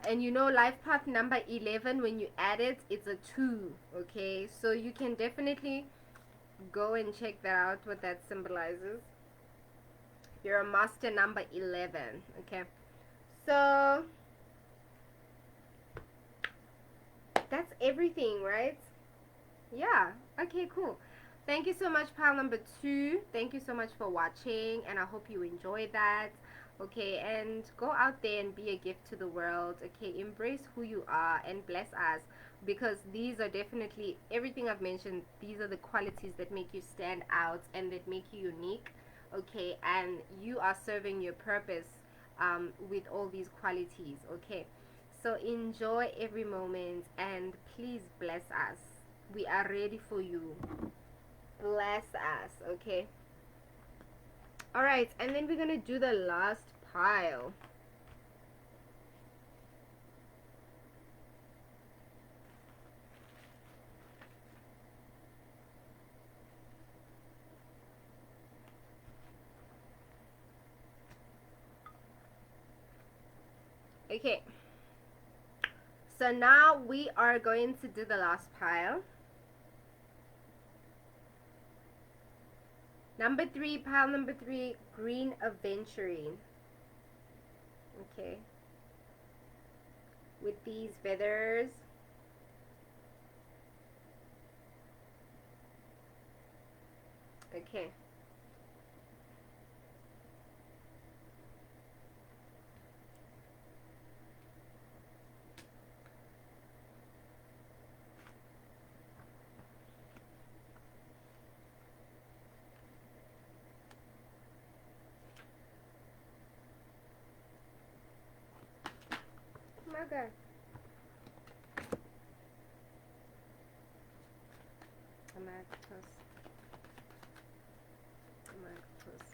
And you know, life path number 11, when you add it, it's a 2. Okay, so you can definitely go and check that out, what that symbolizes. You're a master number 11. Okay, so that's everything, right? Yeah, okay, cool. Thank you so much, pile number 2. Thank you so much for watching, and I hope you enjoyed that. Okay, and go out there and be a gift to the world. Okay, embrace who you are and bless us, because these are definitely everything I've mentioned. These are the qualities that make you stand out and that make you unique. Okay, and you are serving your purpose with all these qualities. Okay, so enjoy every moment and please bless us. We are ready for you. Bless us. Okay, all right, and then we're gonna do the last pile. Okay, so now we are going to do the last pile. Number 3, pile number 3, green aventurine. Okay, with these feathers. Okay, oh my god. Amaranthus. Amaranthus.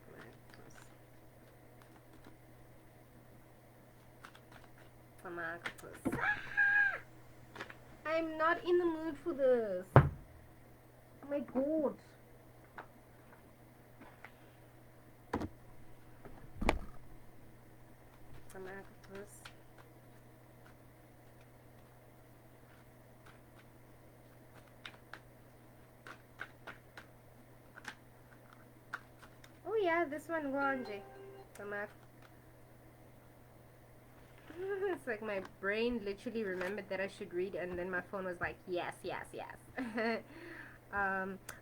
Amaranthus. Amaranthus. I'm not in the mood for this. Oh my god. Amaranthus. Oh yeah, this one Ronji. It's like my brain literally remembered that I should read, and then my phone was like, yes, yes, yes.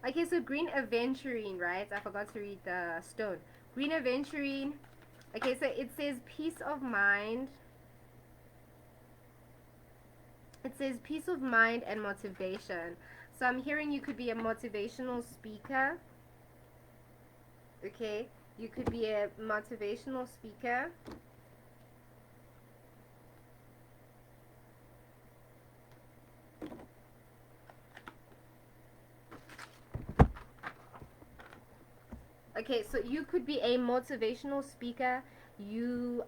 Okay, so green aventurine, right? I forgot to read the stone. Green aventurine. Okay, so it says peace of mind. It says peace of mind and motivation. So I'm hearing you could be a motivational speaker. Okay, you could be a motivational speaker. Okay, so you could be a motivational speaker. You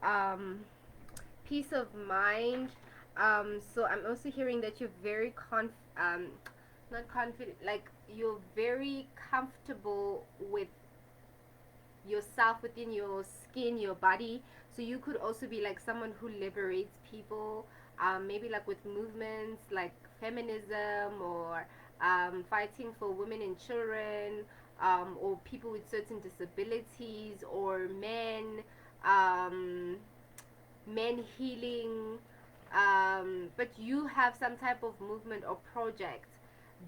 peace of mind. So I'm also hearing that you're very not confident, like you're very comfortable with yourself, within your skin, your body. So you could also be like someone who liberates people, maybe like with movements like feminism or fighting for women and children, or people with certain disabilities, or um, men healing, but you have some type of movement or project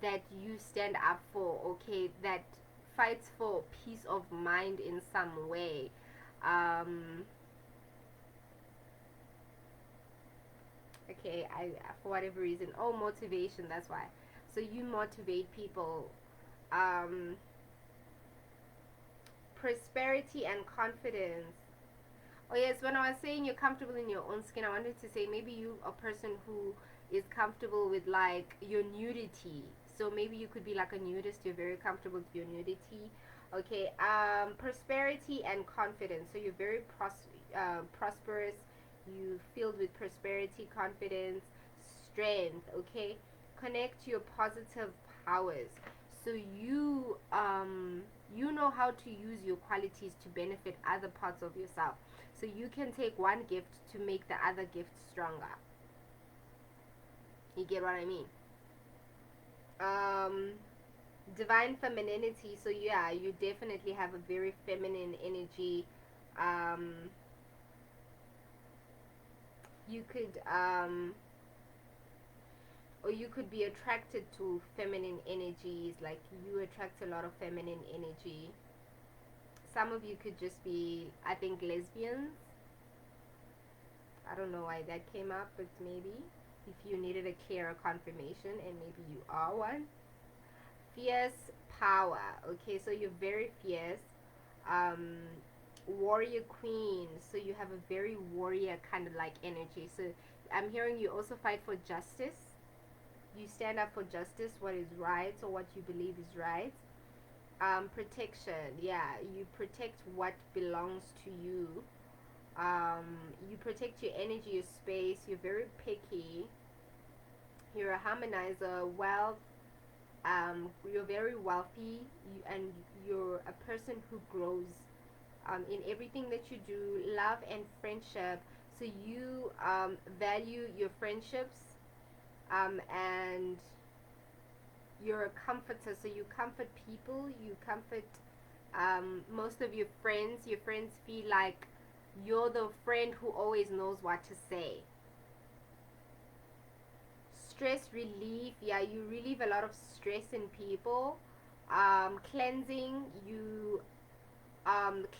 that you stand up for, okay, that fights for peace of mind in some way. um, okay, I, for whatever reason, oh, motivation, that's why. So you motivate people. um, Prosperity and confidence. Oh yes, when I was saying you're comfortable in your own skin, I wanted to say maybe you a person who is comfortable with like your nudity. So maybe you could be like a nudist. You're very comfortable with your nudity. Okay. Prosperity and confidence. So you're very prosperous. You filled with prosperity, confidence, strength. Okay. Connect to your positive powers. So you know how to use your qualities to benefit other parts of yourself. So you can take one gift to make the other gift stronger. You get what I mean? Um, Divine femininity. So yeah, you definitely have a very feminine energy. Um, you could or you could be attracted to feminine energies. Like you attract a lot of feminine energy. Some of you could just be, I think, lesbians. I don't know why that came up, but maybe if you needed a clearer confirmation, and maybe you are one. Fierce power. Okay, so you're very fierce. Um, Warrior queen. So you have a very warrior kind of like energy. So I'm hearing you also fight for justice. You stand up for justice, what is right, or what you believe is right. Protection. Yeah, you protect what belongs to you. You protect your energy, your space. You're very picky. You're a harmonizer. Wealth. You're very wealthy, and you're a person who grows in everything that you do. Love and friendship. So you value your friendships, and you're a comforter. So you comfort people. You comfort most of your friends. Your friends feel like you're the friend who always knows what to say. Stress relief. Yeah, you relieve a lot of stress in people. Cleansing. You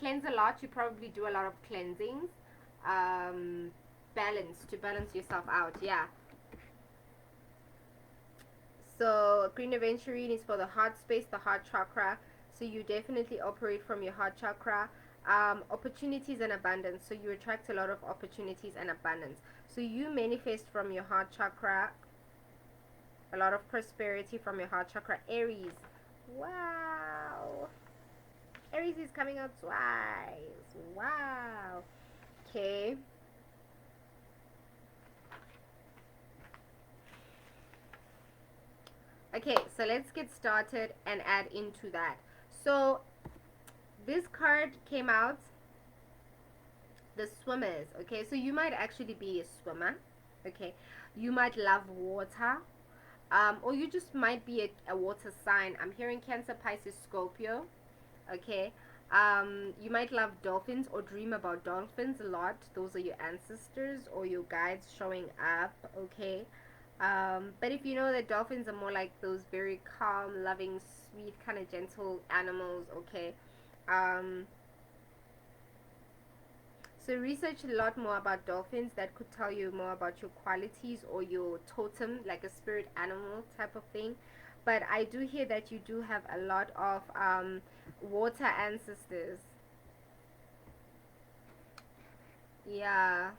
cleanse a lot. You probably do a lot of cleansings. Balance, to balance yourself out. Yeah. So green aventurine is for the heart space, the heart chakra. So you definitely operate from your heart chakra. Opportunities and abundance. So you attract a lot of opportunities and abundance. So you manifest from your heart chakra a lot of prosperity from your heart chakra. Aries. Wow. Aries is coming out twice. Wow. Okay. Okay, so let's get started and add into that. So this card came out, the swimmers. Okay, so you might actually be a swimmer. Okay, you might love water, or you just might be a water sign. I'm hearing Cancer, Pisces, Scorpio. Okay, you might love dolphins or dream about dolphins a lot. Those are your ancestors or your guides showing up. Okay, but if you know that dolphins are more like those very calm, loving, sweet, kind of gentle animals. Okay, um, so research a lot more about dolphins. That could tell you more about your qualities or your totem, like a spirit animal type of thing. But I do hear that you do have a lot of water ancestors. Yeah,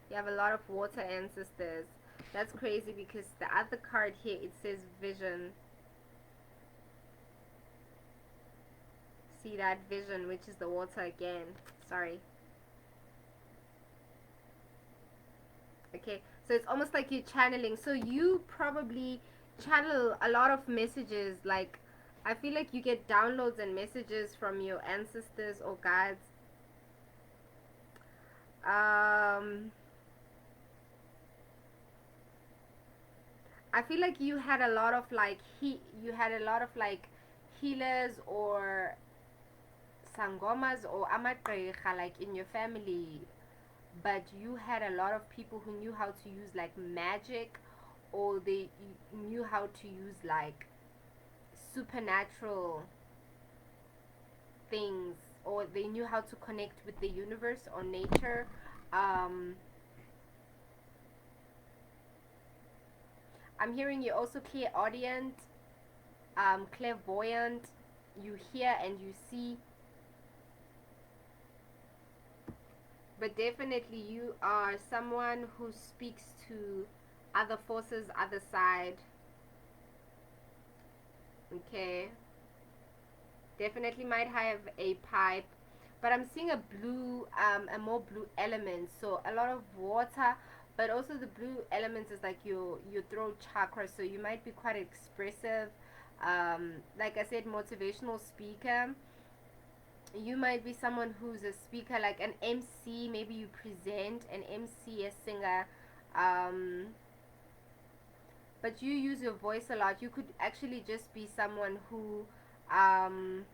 you have a lot of water ancestors. That's crazy because the other card here, it says vision. See that vision, which is the water again. Sorry. Okay, so it's almost like you're channeling. So you probably channel a lot of messages. Like, I feel like you get downloads and messages from your ancestors or guides. I feel like you had a lot of like you had a lot of like healers or sangomas or amaqeqa like in your family, but you had a lot of people who knew how to use like magic, or they knew how to use like supernatural things, or they knew how to connect with the universe or nature. um I'm hearing you also clairaudient, clairvoyant. You hear and you see, but definitely you are someone who speaks to other forces, other side. Okay, definitely might have a pipe, but I'm seeing a blue, a more blue element, so a lot of water, but also the blue elements is like your throat chakra, so you might be quite expressive. Like I said, motivational speaker. You might be someone who's a speaker, like an MC. Maybe you present, an MC, a singer. um but you use your voice a lot. You could actually just be someone who um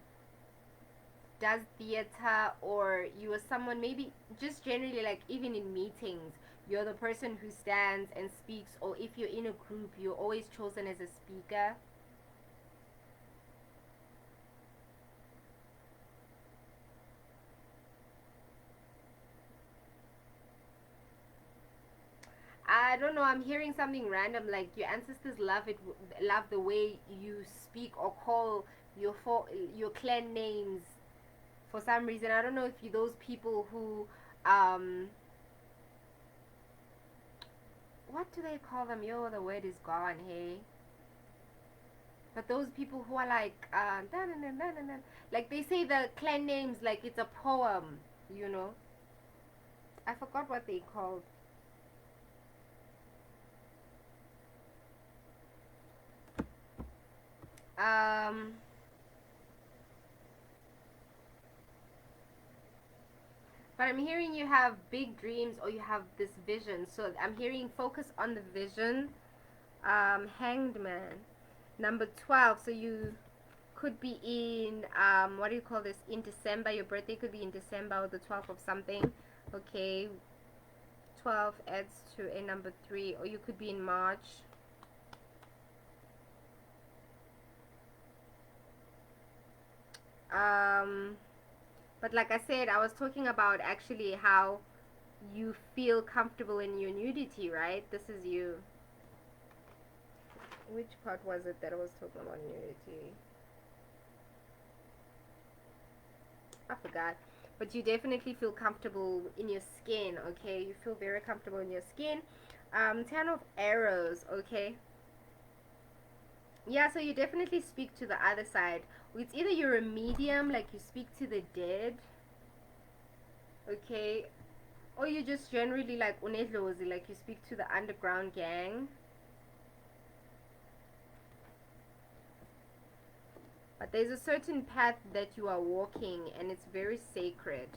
does theater, or you are someone maybe just generally, like even in meetings, you're the person who stands and speaks, or if you're in a group, you're always chosen as a speaker. I don't know, I'm hearing something random, like your ancestors love the way you speak or call your clan names for some reason. I don't know if you those people who um what do they call them? Yo, the word is gone, hey. But those people who are like na, na, na, na, na, na, like they say the clan names like it's a poem, you know. I forgot what they called. Um but I'm hearing you have big dreams, or you have this vision. So I'm hearing focus on the vision. Hanged man. Number 12. So you could be in what do you call this, in December. Your birthday could be in December, or the 12th of something. Okay, 12 adds to a number 3, or you could be in March. But like I said, I was talking about actually how you feel comfortable in your nudity, right? This is you. Which part was it that I was talking about nudity? I forgot. But you definitely feel comfortable in your skin, okay? You feel very comfortable in your skin. 10 of arrows, okay? Yeah, so you definitely speak to the other side. It's either you're a medium, like you speak to the dead, okay? Or you just generally like unedlozi, like you speak to the underground gang. But there's a certain path that you are walking, and it's very sacred,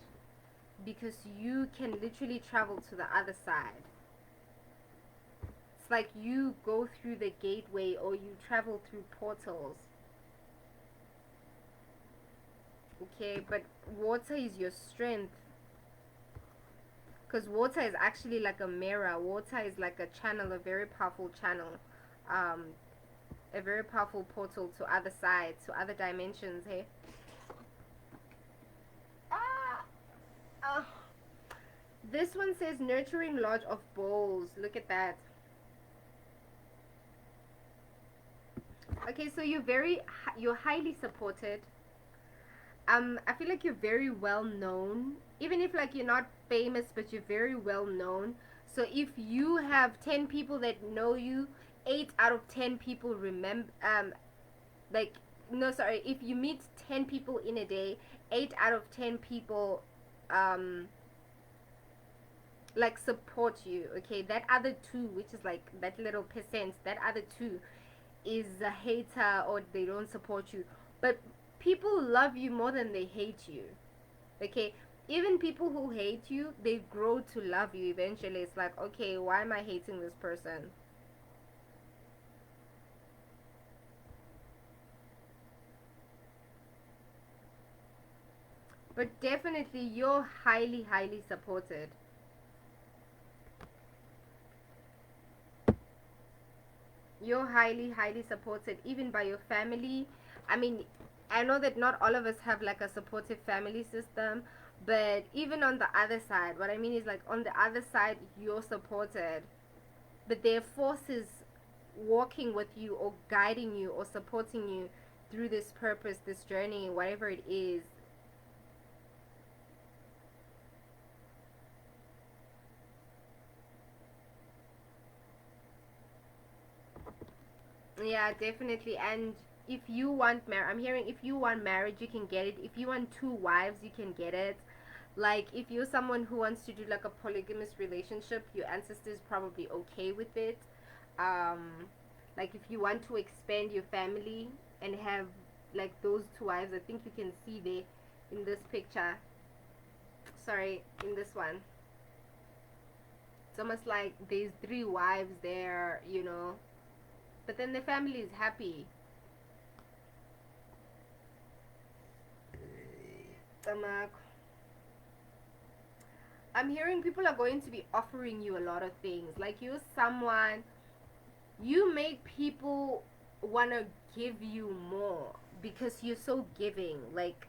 because you can literally travel to the other side. It's like you go through the gateway, or you travel through portals. Okay, but water is your strength, because water is actually like a mirror. Water is like a channel, a very powerful channel, um, a very powerful portal to other sides, to other dimensions. Hey. Ah. This one says nurturing lodge of bowls. Look at that. Okay, so you're highly supported. I feel like you're very well known, even if like you're not famous, but you're very well known. So if you have 10 people that know you, 8 out of 10 people remember, like, no, sorry, if you meet 10 people in a day, 8 out of 10 people like support you. Okay, that other 2, which is like that little percent, that other 2 is a hater, or they don't support you. But people love you more than they hate you. Okay, even people who hate you, they grow to love you eventually. It's like, okay, why am I hating this person? But definitely you're highly, highly supported. You're highly, highly supported, even by your family. I mean, I know that not all of us have like a supportive family system, but even on the other side, what I mean is like on the other side, you're supported, but there are forces walking with you or guiding you or supporting you through this purpose, this journey, whatever it is. Yeah, definitely. And if you want I'm hearing if you want marriage, you can get it. If you want two wives, you can get it. Like if you're someone who wants to do like a polygamous relationship, your ancestors probably okay with it. Um, like if you want to expand your family and have like those two wives, I think you can see there in this picture. Sorry, in this one. It's almost like there's three wives there, you know. But then the family is happy. Stomach. I'm hearing people are going to be offering you a lot of things. Like you're someone, you make people want to give you more because you're so giving. Like,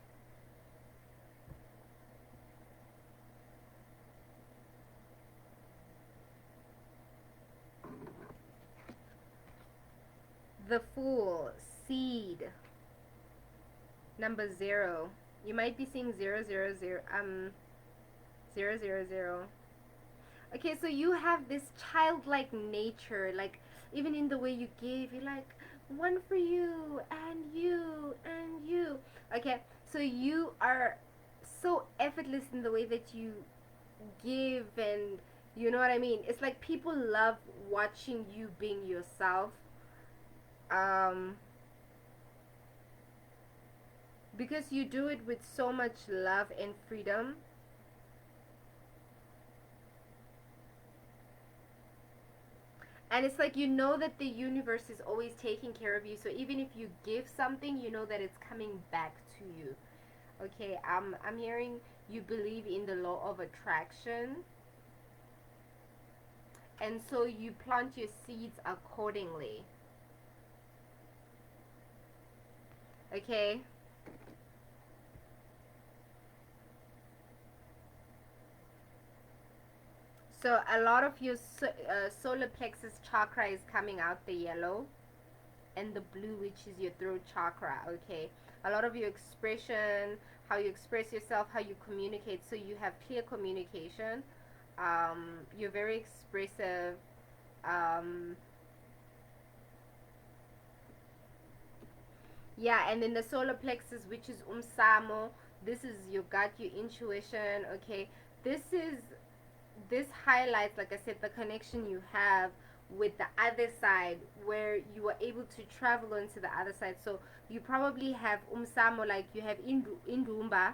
the Fool, Seed, number 0. You might be seeing 000, 000. Okay, so you have this childlike nature, like even in the way you give, you're like one for you and you and you. Okay, so you are so effortless in the way that you give, and you know what I mean. It's like people love watching you being yourself, um, because you do it with so much love and freedom. And it's like you know that the universe is always taking care of you, so even if you give something, you know that it's coming back to you. Okay, I'm hearing you believe in the law of attraction, and so you plant your seeds accordingly. Okay. So a lot of your solar plexus chakra is coming out, the yellow and the blue, which is your throat chakra. Okay, a lot of your expression, how you express yourself, how you communicate, so you have clear communication. You're very expressive. um, yeah, and then the solar plexus, which is umsamo, this is your gut, your intuition. Okay, this is, this highlights, like I said, the connection you have with the other side, where you are able to travel onto the other side. So you probably have umsamo, like you have indumba.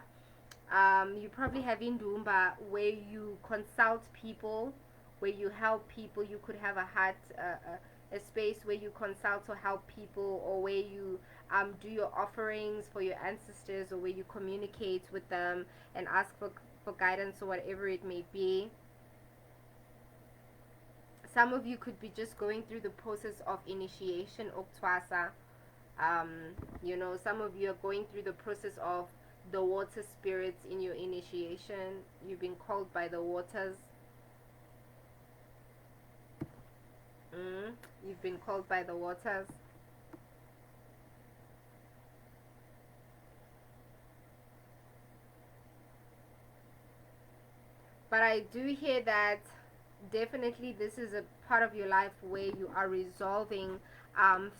You probably have indumba where you consult people, where you help people. You could have a heart, a space where you consult or help people, or where you do your offerings for your ancestors, or where you communicate with them and ask for guidance or whatever it may be. Some of you could be just going through the process of initiation, Oktwasa. Um, you know, some of you are going through the process of the water spirits in your initiation. You've been called by the waters. Mm, you've been called by the waters. But I do hear that definitely this is a part of your life where you are resolving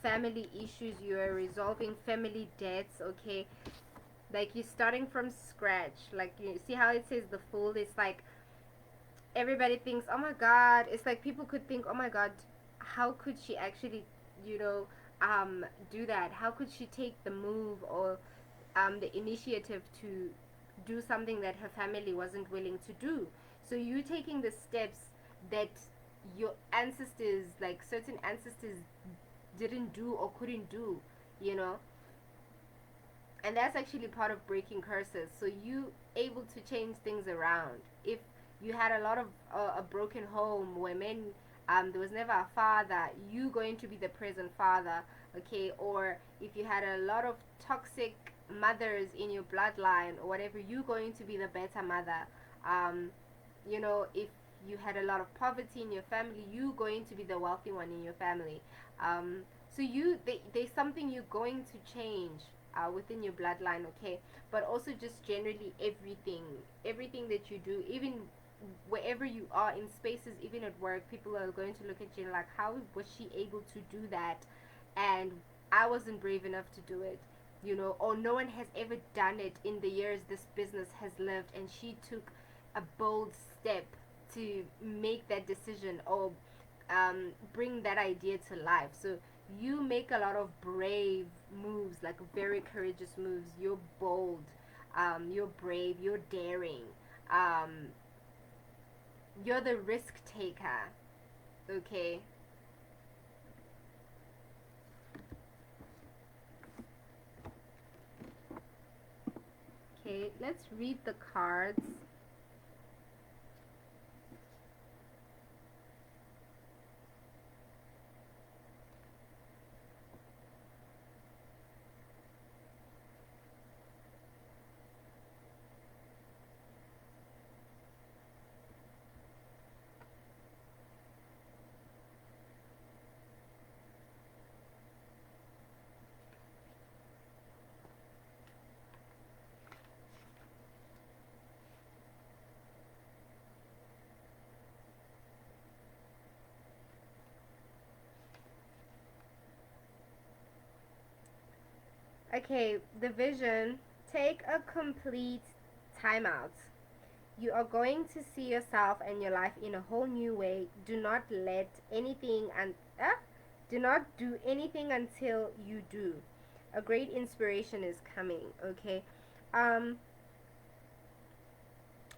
family issues, you are resolving family debts. Okay, like you're starting from scratch. Like you see how it says the Fool. It's like everybody thinks, oh my god, it's like people could think, oh my god, how could she actually, you know, do that? How could she take the move, or the initiative to do something that her family wasn't willing to do? So you taking the steps that your ancestors, like certain ancestors, didn't do or couldn't do, you know. And that's actually part of breaking curses. So you able to change things around. If you had a lot of a broken home where men, there was never a father, you going to be the present father, okay? Or if you had a lot of toxic mothers in your bloodline or whatever, you going to be the better mother. um, you know, if you had a lot of poverty in your family, you going to be the wealthy one in your family. So there's something you're going to change within your bloodline, okay? But also just generally everything that you do, even wherever you are in spaces, even at work, people are going to look at you like, how was she able to do that? And I wasn't brave enough to do it, you know, or no one has ever done it in the years this business has lived, and she took a bold step to make that decision, or bring that idea to life. So you make a lot of brave moves, like very courageous moves. You're bold, you're brave, you're daring, um, you're the risk taker, okay? Okay, let's read the cards. Okay, the vision. Take a complete timeout. You are going to see yourself and your life in a whole new way. Do not let anything and do not do anything until you do. A great inspiration is coming, okay? Um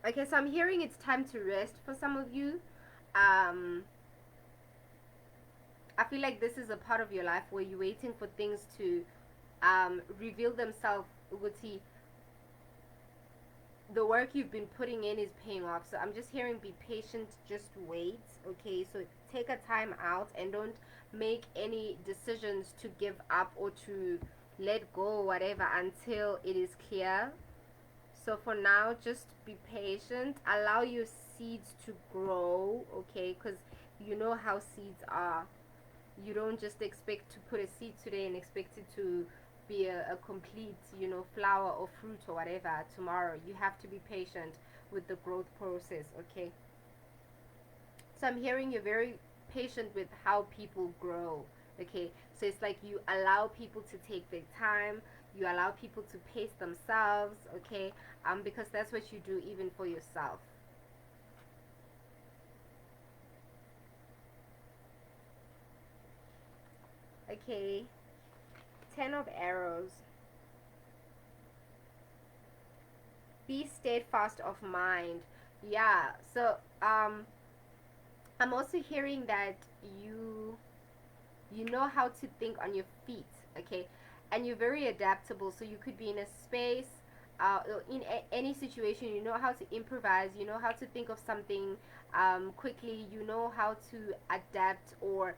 okay, so I'm hearing it's time to rest for some of you. Um I feel like this is a part of your life where you're waiting for things to reveal themselves. Uguti, the work you've been putting in is paying off. So I'm just hearing be patient, just wait, okay? So take a time out and don't make any decisions to give up or to let go or whatever until it is clear. So for now, just be patient, allow your seeds to grow, okay? Because you know how seeds are. You don't just expect to put a seed today and expect it to be a complete, you know, flower or fruit or whatever tomorrow. You have to be patient with the growth process, okay? So I'm hearing you're very patient with how people grow, okay? So it's like you allow people to take their time, you allow people to pace themselves, okay? Because that's what you do even for yourself. Okay, 10 of arrows. Be steadfast of mind. Yeah, so I'm also hearing that you you know how to think on your feet, okay? And you're very adaptable, so you could be in a space, in any situation. You know how to improvise, you know how to think of something quickly, you know how to adapt, or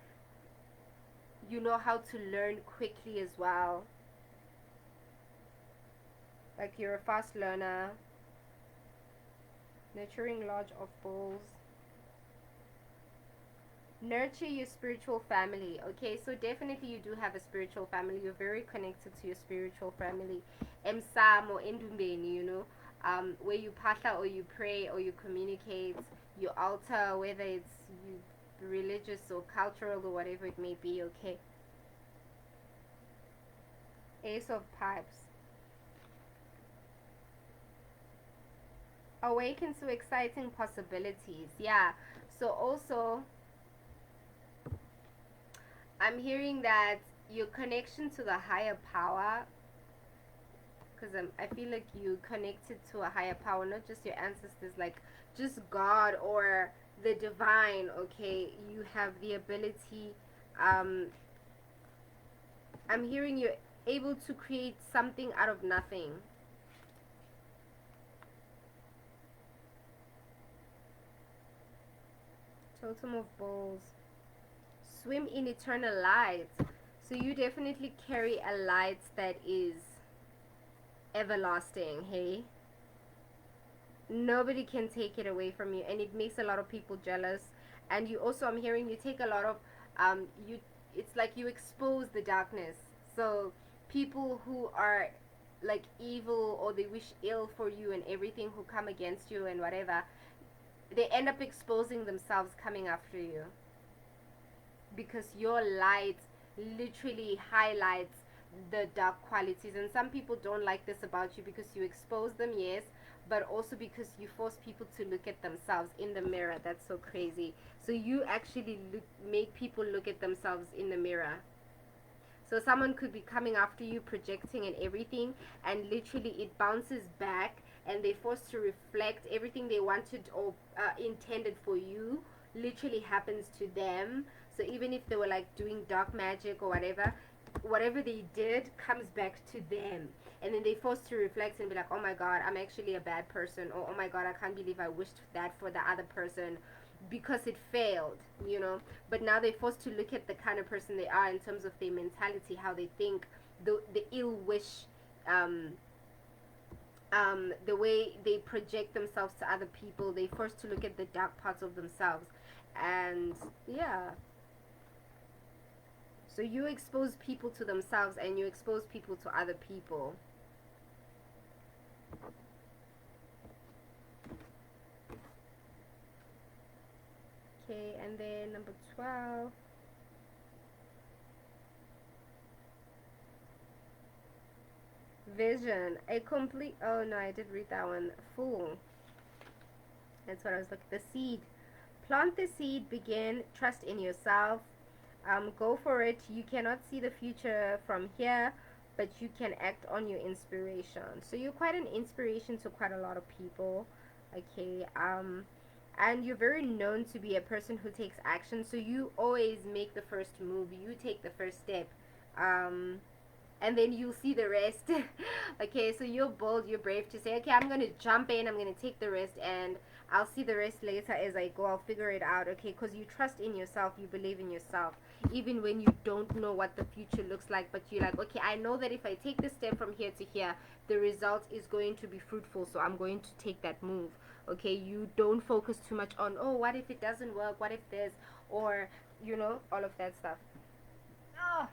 you know how to learn quickly as well. Like you're a fast learner. Nurturing lodge of bulls. Nurture your spiritual family, okay? So definitely you do have a spiritual family. You're very connected to your spiritual family. Emsam or Endumbeni, you know, where you pasha or you pray or you communicate, your altar, whether it's you religious or cultural or whatever it may be, okay? Ace of pipes. Awaken to exciting possibilities. Yeah. So also I'm hearing that your connection to the higher power, because I feel like you connected to a higher power, not just your ancestors, like just God or the divine, okay? You have the ability, um, I'm hearing you're able to create something out of nothing. Totem of Bowls. Swim in eternal light. So you definitely carry a light that is everlasting, hey? Nobody can take it away from you, and it makes a lot of people jealous. And you also, I'm hearing you take a lot of you, it's like you expose the darkness. So people who are like evil, or they wish ill for you and everything, who come against you and whatever, they end up exposing themselves, coming after you, because your light literally highlights the dark qualities. And some people don't like this about you, because you expose them, yes, but also because you force people to look at themselves in the mirror. That's so crazy. So you actually make people look at themselves in the mirror. So someone could be coming after you, projecting and everything, and literally it bounces back, and they're forced to reflect everything they wanted or intended for you, literally happens to them. So even if they were like doing dark magic or whatever, whatever they did comes back to them. And then they're forced to reflect and be like, oh my god, I'm actually a bad person, or oh my god, I can't believe I wished that for the other person, because it failed, you know. But now they're forced to look at the kind of person they are in terms of their mentality, how they think, the ill wish, the way they project themselves to other people. They're forced to look at the dark parts of themselves. And yeah, so you expose people to themselves, and you expose people to other people. Okay, and then number 12. Vision. A complete. Oh no, I did read that one. Fool. That's what I was looking. The seed. Plant the seed. Begin. Trust in yourself. Go for it. You cannot see the future from here, but you can act on your inspiration. So you're quite an inspiration to quite a lot of people. Okay. And you're very known to be a person who takes action. So you always make the first move. You take the first step. And then you'll see the rest. Okay, so you're bold, you're brave to say, okay, I'm gonna jump in, I'm gonna take the risk, and I'll see the rest later as I go. I'll figure it out. Okay, because you trust in yourself, you believe in yourself, even when you don't know what the future looks like. But you're like, okay, I know that if I take this step from here to here, the result is going to be fruitful, so I'm going to take that move. Okay, you don't focus too much on, oh, what if it doesn't work, what if this, or you know, all of that stuff. Oh.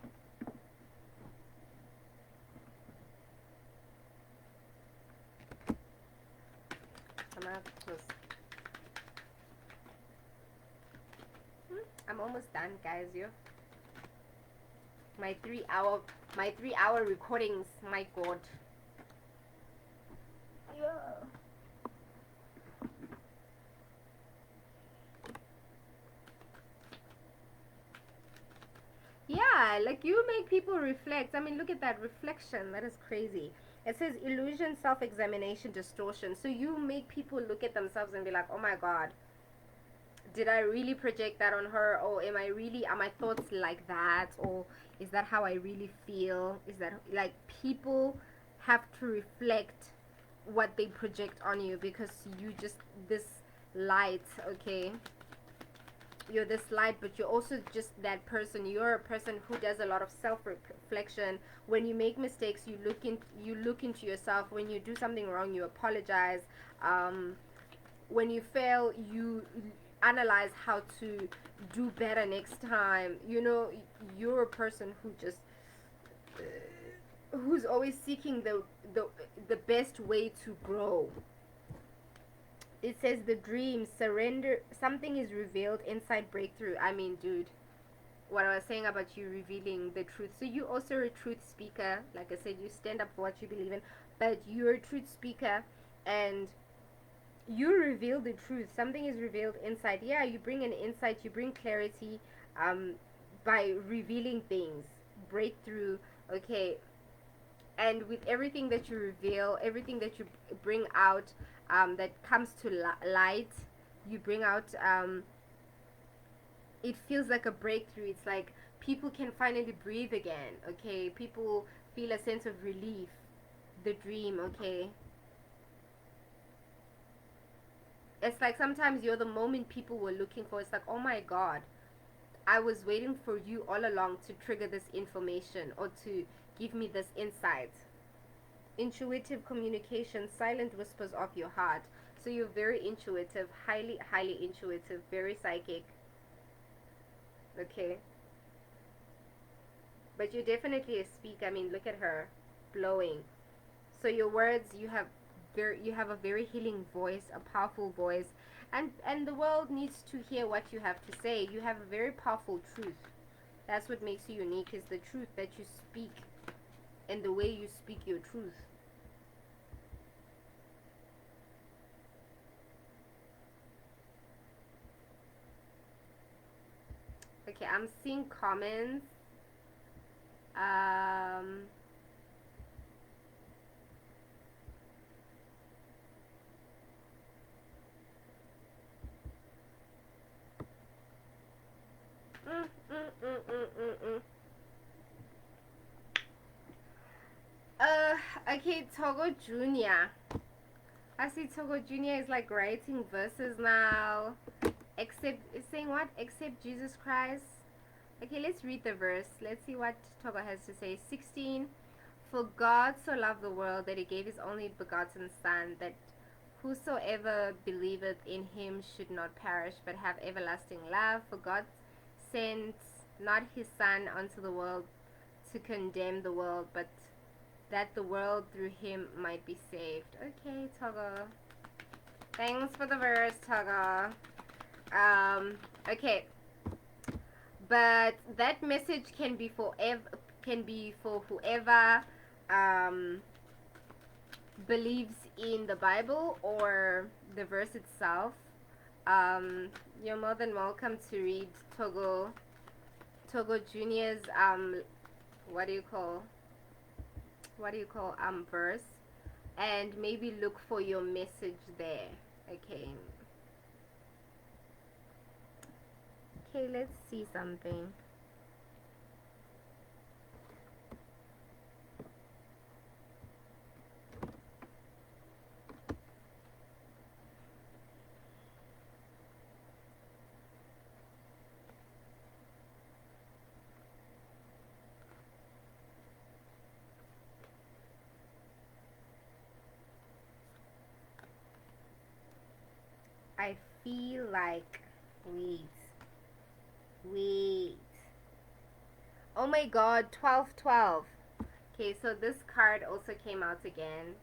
I'm almost done, guys. You, my 3 hour recordings. My God. Yeah. Yeah, like you make people reflect. I mean, look at that reflection. That is crazy. It says illusion, self-examination, distortion. So you make people look at themselves and be like, oh my God, did I really project that on her? Or are my thoughts like that? Or is that how I really feel? Is that like, people have to reflect what they project on you, because you just this light, okay? You're this light, but you're also just that person. You're a person who does a lot of self-reflection. When you make mistakes, you look into yourself. When you do something wrong, you apologize. When you fail, you analyze how to do better next time. You know, you're a person who just who's always seeking the best way to grow. It says the dream, surrender, something is revealed, inside breakthrough. I mean, dude, what I was saying about you revealing the truth. So you also a truth speaker. Like I said, you stand up for what you believe in, but you're a truth speaker, and you reveal the truth. Something is revealed inside. Yeah, you bring an insight, you bring clarity, by revealing things. Breakthrough, okay. And with everything that you reveal, everything that you bring out, that comes to light, you bring out, it feels like a breakthrough. It's like people can finally breathe again, okay? People feel a sense of relief. The dream, okay? It's like sometimes you're the moment people were looking for. It's like, oh my God, I was waiting for you all along to trigger this information or to give me this insight. Intuitive communication, silent whispers of your heart. So you're very intuitive, highly, highly intuitive, very psychic. Okay. But you're definitely a speaker. I mean, look at her blowing. So your words, you have a very healing voice, a powerful voice, and the world needs to hear what you have to say. You have a very powerful truth. That's what makes you unique, is the truth that you speak and the way you speak your truth. Okay, I'm seeing comments. Um, mm, mm, mm, mm, mm, mm. Okay, Togo Junior. I see Togo Junior is like writing verses now. Except, is saying what? Except Jesus Christ. Okay, let's read the verse. Let's see what Togo has to say. 16. For God so loved the world that he gave his only begotten Son, that whosoever believeth in him should not perish, but have everlasting life. For God sent not his Son unto the world to condemn the world, but that the world through him might be saved. Okay, Togo. Thanks for the verse, Togo. Okay. But that message can be for whoever believes in the Bible or the verse itself. You're more than welcome to read Togo Junior's what do you call verse, and maybe look for your message there. Okay. Okay, let's see something. I feel like, wait. Oh my God, 1212. Okay, so this card also came out again.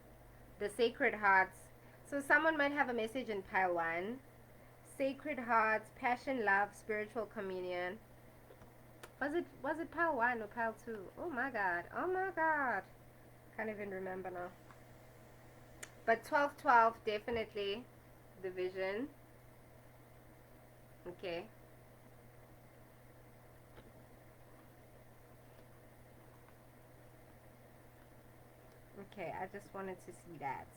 The Sacred Hearts. So someone might have a message in pile 1. Sacred Hearts, passion, love, spiritual communion. Was it pile 1 or pile 2? Oh my God. Oh my God. Can't even remember now. But 1212 definitely the vision. Okay. Okay, I just wanted to see that.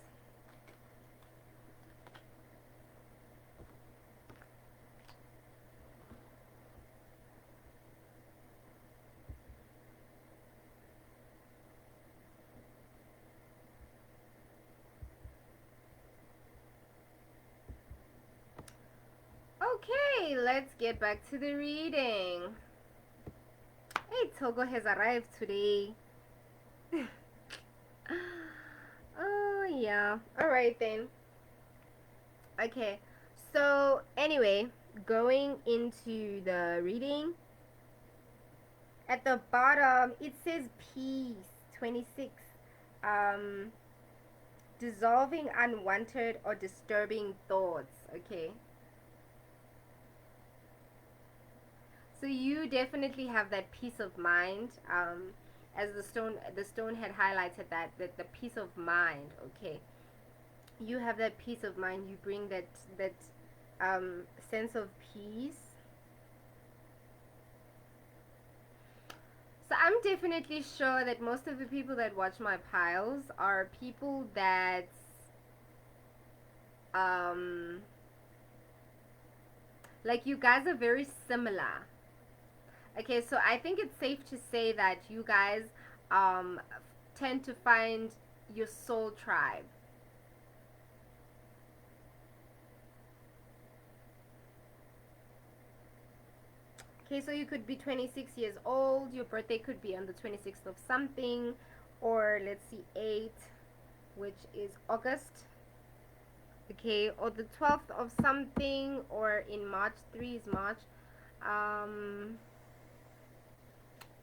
Okay, let's get back to the reading. Hey, Togo has arrived today. Oh, yeah. Alright then. Okay, so anyway, going into the reading, at the bottom it says peace 26. Dissolving unwanted or disturbing thoughts. Okay, so you definitely have that peace of mind, as the stone had highlighted that the peace of mind. Okay, you have that peace of mind. You bring that sense of peace. So I'm definitely sure that most of the people that watch my piles are people that like, you guys are very similar. Okay, so I think it's safe to say that you guys tend to find your soul tribe. Okay, so you could be 26 years old. Your birthday could be on the 26th of something, or let's see, 8, which is August. Okay, or the 12th of something, or in March. 3 is March.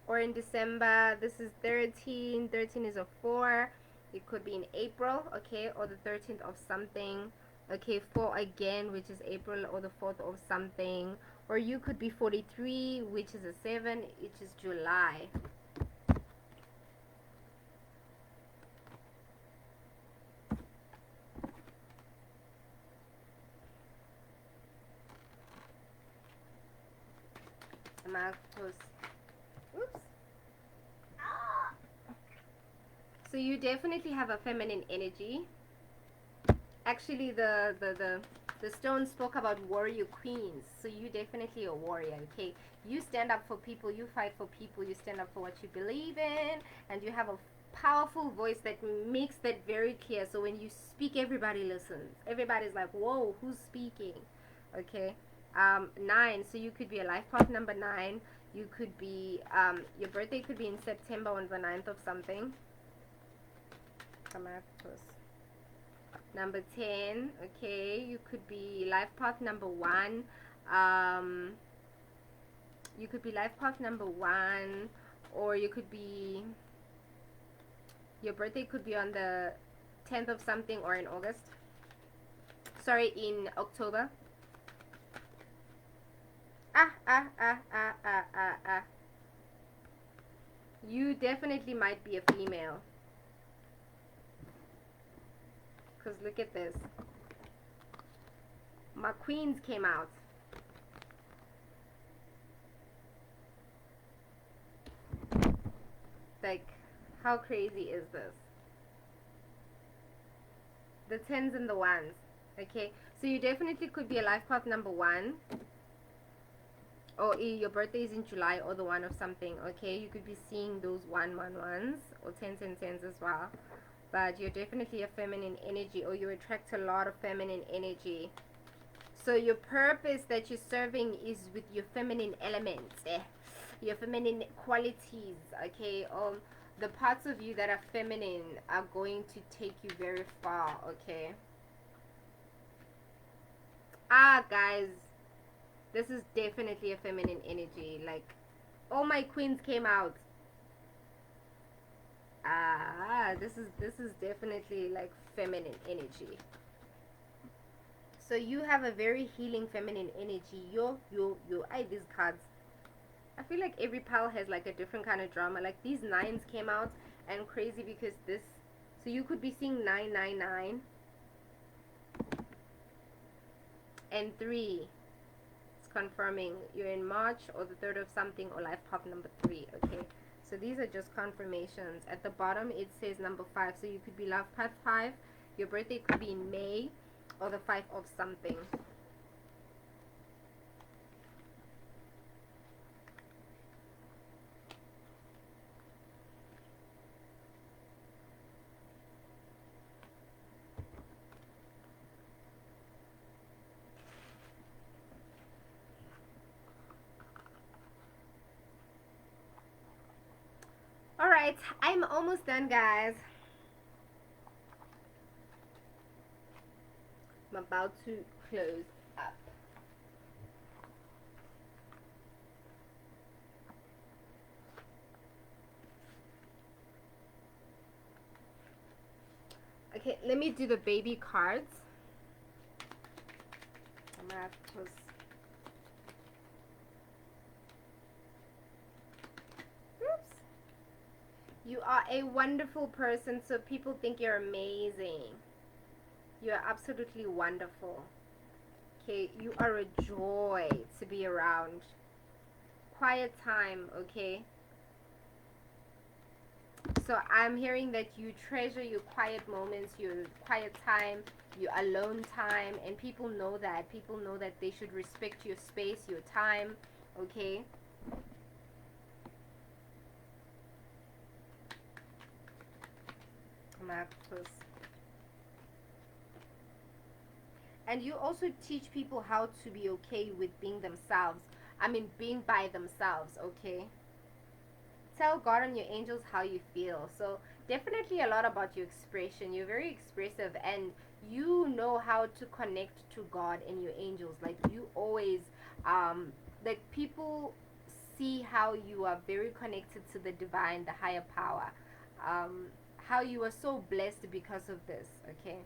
Or in December. This is 13. 13 is a 4. It could be in April, okay, or the 13th of something. Okay, 4 again, which is April, or the 4th of something. Or you could be 43, which is a 7, which is July. Oops. So you definitely have a feminine energy. Actually, the stone spoke about warrior queens. So you definitely a warrior, okay? You stand up for people, you fight for people, you stand up for what you believe in, and you have a powerful voice that makes that very clear. So when you speak, everybody listens. Everybody's like, whoa, who's speaking? Okay. 9, so you could be a life path number 9. You could be your birthday could be in September on the 9th of something. Number 10, okay, you could be life path number 1. You could be life path number 1, or you could be, your birthday could be on the 10th of something, or in August. Sorry, in October. You definitely might be a female. Because look at this. My queens came out. Like, how crazy is this? The 10s and the 1s. Okay, so you definitely could be a life path number 1. Or your birthday is in July, or the 1 of something. Okay, you could be seeing those 111s, or 10s as well. But you're definitely a feminine energy, or you attract a lot of feminine energy. So your purpose that you're serving is with your feminine elements, your feminine qualities, okay? The parts of you that are feminine are going to take you very far, okay? Guys, this is definitely a feminine energy. Like, all my queens came out. This is definitely like feminine energy. So you have a very healing feminine energy. These cards. I feel like every pile has like a different kind of drama. Like these 9s came out, and crazy because this. So you could be seeing 999 and 3. It's confirming you're in March, or the 3rd of something, or life path number 3. Okay. So these are just confirmations. At the bottom it says number 5. So you could be life path 5. Your birthday could be in May, or the 5 of something. Alright, I'm almost done, guys. I'm about to close up. Okay, let me do the baby cards. I'm gonna have to close. Oops. You are a wonderful person, so people think you're amazing. You're absolutely wonderful. Okay, you are a joy to be around. Quiet time, okay? So I'm hearing that you treasure your quiet moments, your quiet time, your alone time, and people know that. People know that they should respect your space, your time, okay? And you also teach people how to be okay with being themselves. being by themselves, okay? Tell God and your angels how you feel. So definitely a lot about your expression. You're very expressive, and you know how to connect to God and your angels. Like you always, like people see how you are very connected to the divine, the higher power. Um, how you are so blessed because of this. Okay,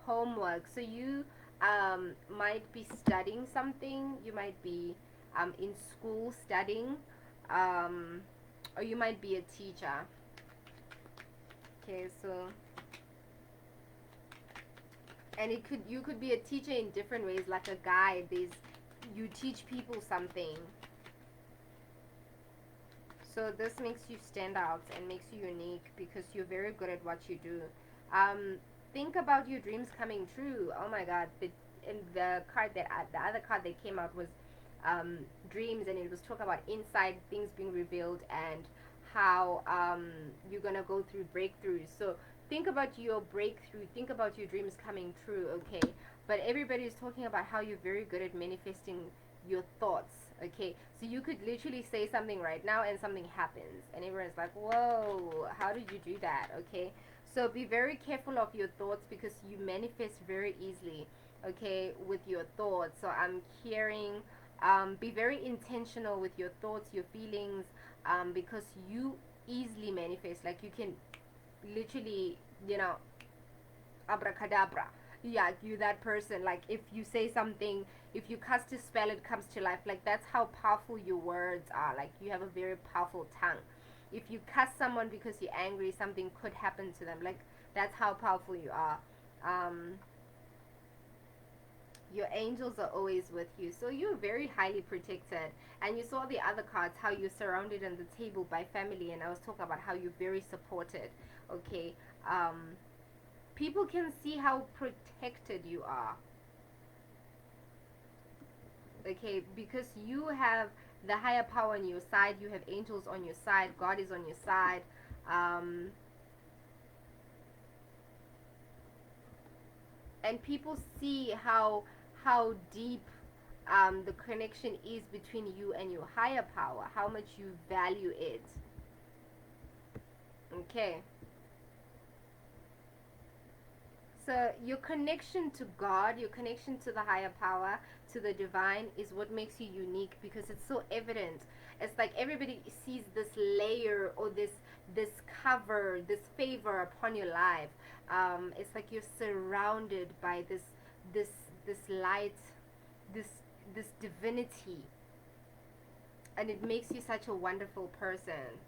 homework. So you might be studying something. You might be in school studying. Um, or you might be a teacher. Okay, so and it could you could be a teacher in different ways, like a guide. There's you teach people something. So this makes you stand out and makes you unique because you're very good at what you do. Um, think about your dreams coming true. Oh my God! In the card the other card that came out was dreams, and it was talk about inside things being revealed and how you're gonna go through breakthroughs. So think about your breakthrough. Think about your dreams coming true. Okay, but everybody's talking about how you're very good at manifesting your thoughts. Okay, so you could literally say something right now and something happens, and everyone's like, whoa, how did you do that? Okay, so be very careful of your thoughts because you manifest very easily, okay, with your thoughts. So I'm hearing, be very intentional with your thoughts, your feelings, because you easily manifest. Like you can literally, you know, abracadabra. Yeah, you that person. Like if you say something, if you cast a spell, it comes to life. Like that's how powerful your words are. Like you have a very powerful tongue. If you cuss someone because you're angry, something could happen to them. Like that's how powerful you are. Um, your angels are always with you, so you're very highly protected. And you saw the other cards, how you're surrounded on the table by family, and I was talking about how you're very supported. Okay, people can see how protected you are, okay, because you have the higher power on your side, you have angels on your side, God is on your side. um, and people see how deep the connection is between you and your higher power, how much you value it. Okay, so your connection to God, your connection to the higher power, to the divine, is what makes you unique because it's so evident. It's like everybody sees this layer or this cover, this favor upon your life. It's like you're surrounded by this this light, this this divinity, and it makes you such a wonderful person.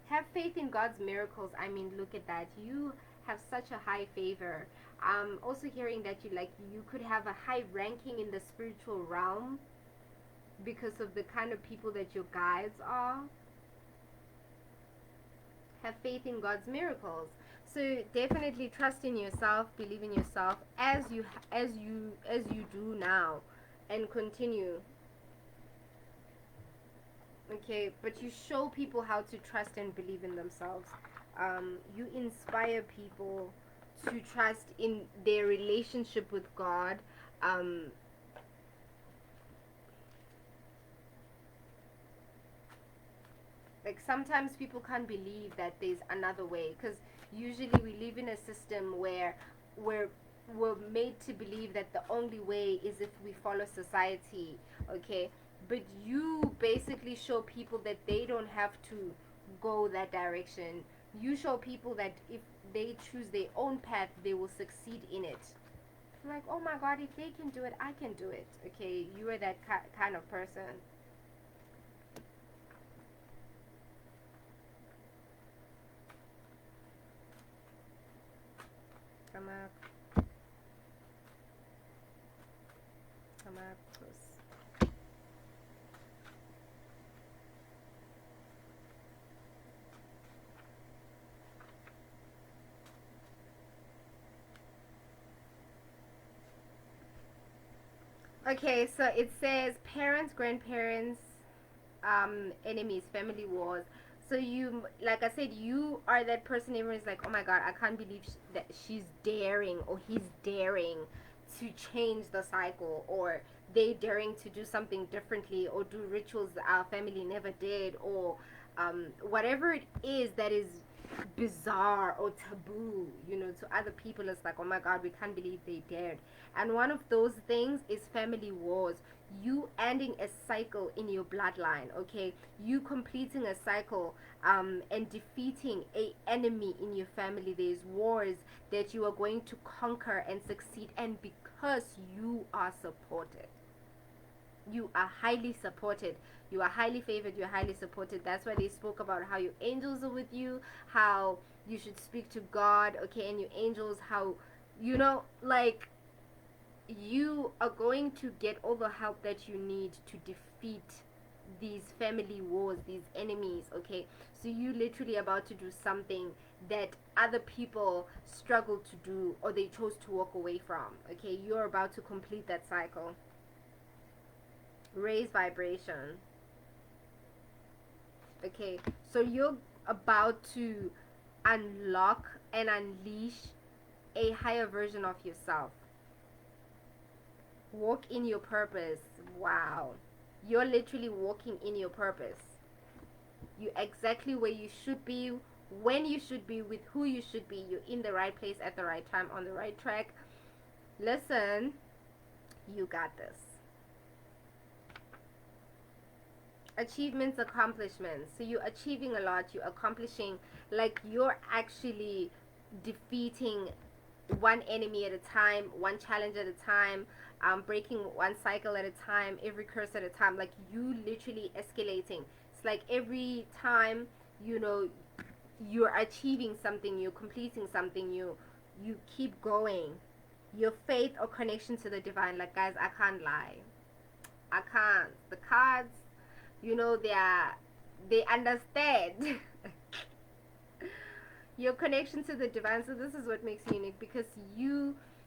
Have faith in God's miracles. Look at that. You have such a high favor. Also hearing that you could have a high ranking in the spiritual realm because of the kind of people that your guides are. Have faith in God's miracles. So definitely trust in yourself, believe in yourself as you do now, and continue. Okay, but you show people how to trust and believe in themselves. You inspire people to trust in their relationship with God. Um, like sometimes people can't believe that there's another way because usually we live in a system where we're we're made to believe that the only way is if we follow society. Okay, but you basically show people that they don't have to go that direction. You show people that if they choose their own path they will succeed in it. Like, oh my God, if they can do it, I can do it. Okay, you are that kind of person. Come up, come up close. Okay, so it says parents, grandparents, enemies, family wars. So you, like I said, you are that person. Everyone's like, oh my God, I can't believe that she's daring or he's daring to change the cycle, or they daring to do something differently or do rituals that our family never did, or whatever it is that is bizarre or taboo, to other people. It's like, oh my god, we can't believe they dared. And one of those things is family wars. You ending a cycle in your bloodline, okay? You completing a cycle, and defeating a enemy in your family. There's wars that you are going to conquer and succeed, and because you are supported, you are highly supported, you are highly favored, you're highly supported. That's why they spoke about how your angels are with you, how you should speak to God, okay, and your angels, how, like, you are going to get all the help that you need to defeat these family wars, these enemies, okay? So you literally about to do something that other people struggle to do, or they chose to walk away from, okay? You're about to complete that cycle. Raise vibration. Okay, so you're about to unlock and unleash a higher version of yourself. Walk in your purpose. Wow. You're literally walking in your purpose. You're exactly where you should be, when you should be, with who you should be. You're in the right place at the right time, on the right track. Listen, you got this. Achievements, accomplishments. So you're achieving a lot, you're accomplishing, like you're actually defeating one enemy at a time, one challenge at a time, breaking one cycle at a time, every curse at a time. Like you literally escalating. It's like every time, you're achieving something, you're completing something, you keep going. Your faith or connection to the divine. Like, guys, I can't lie, I can't. The cards, they understand. Your connection to the divine. So this is what makes you unique, because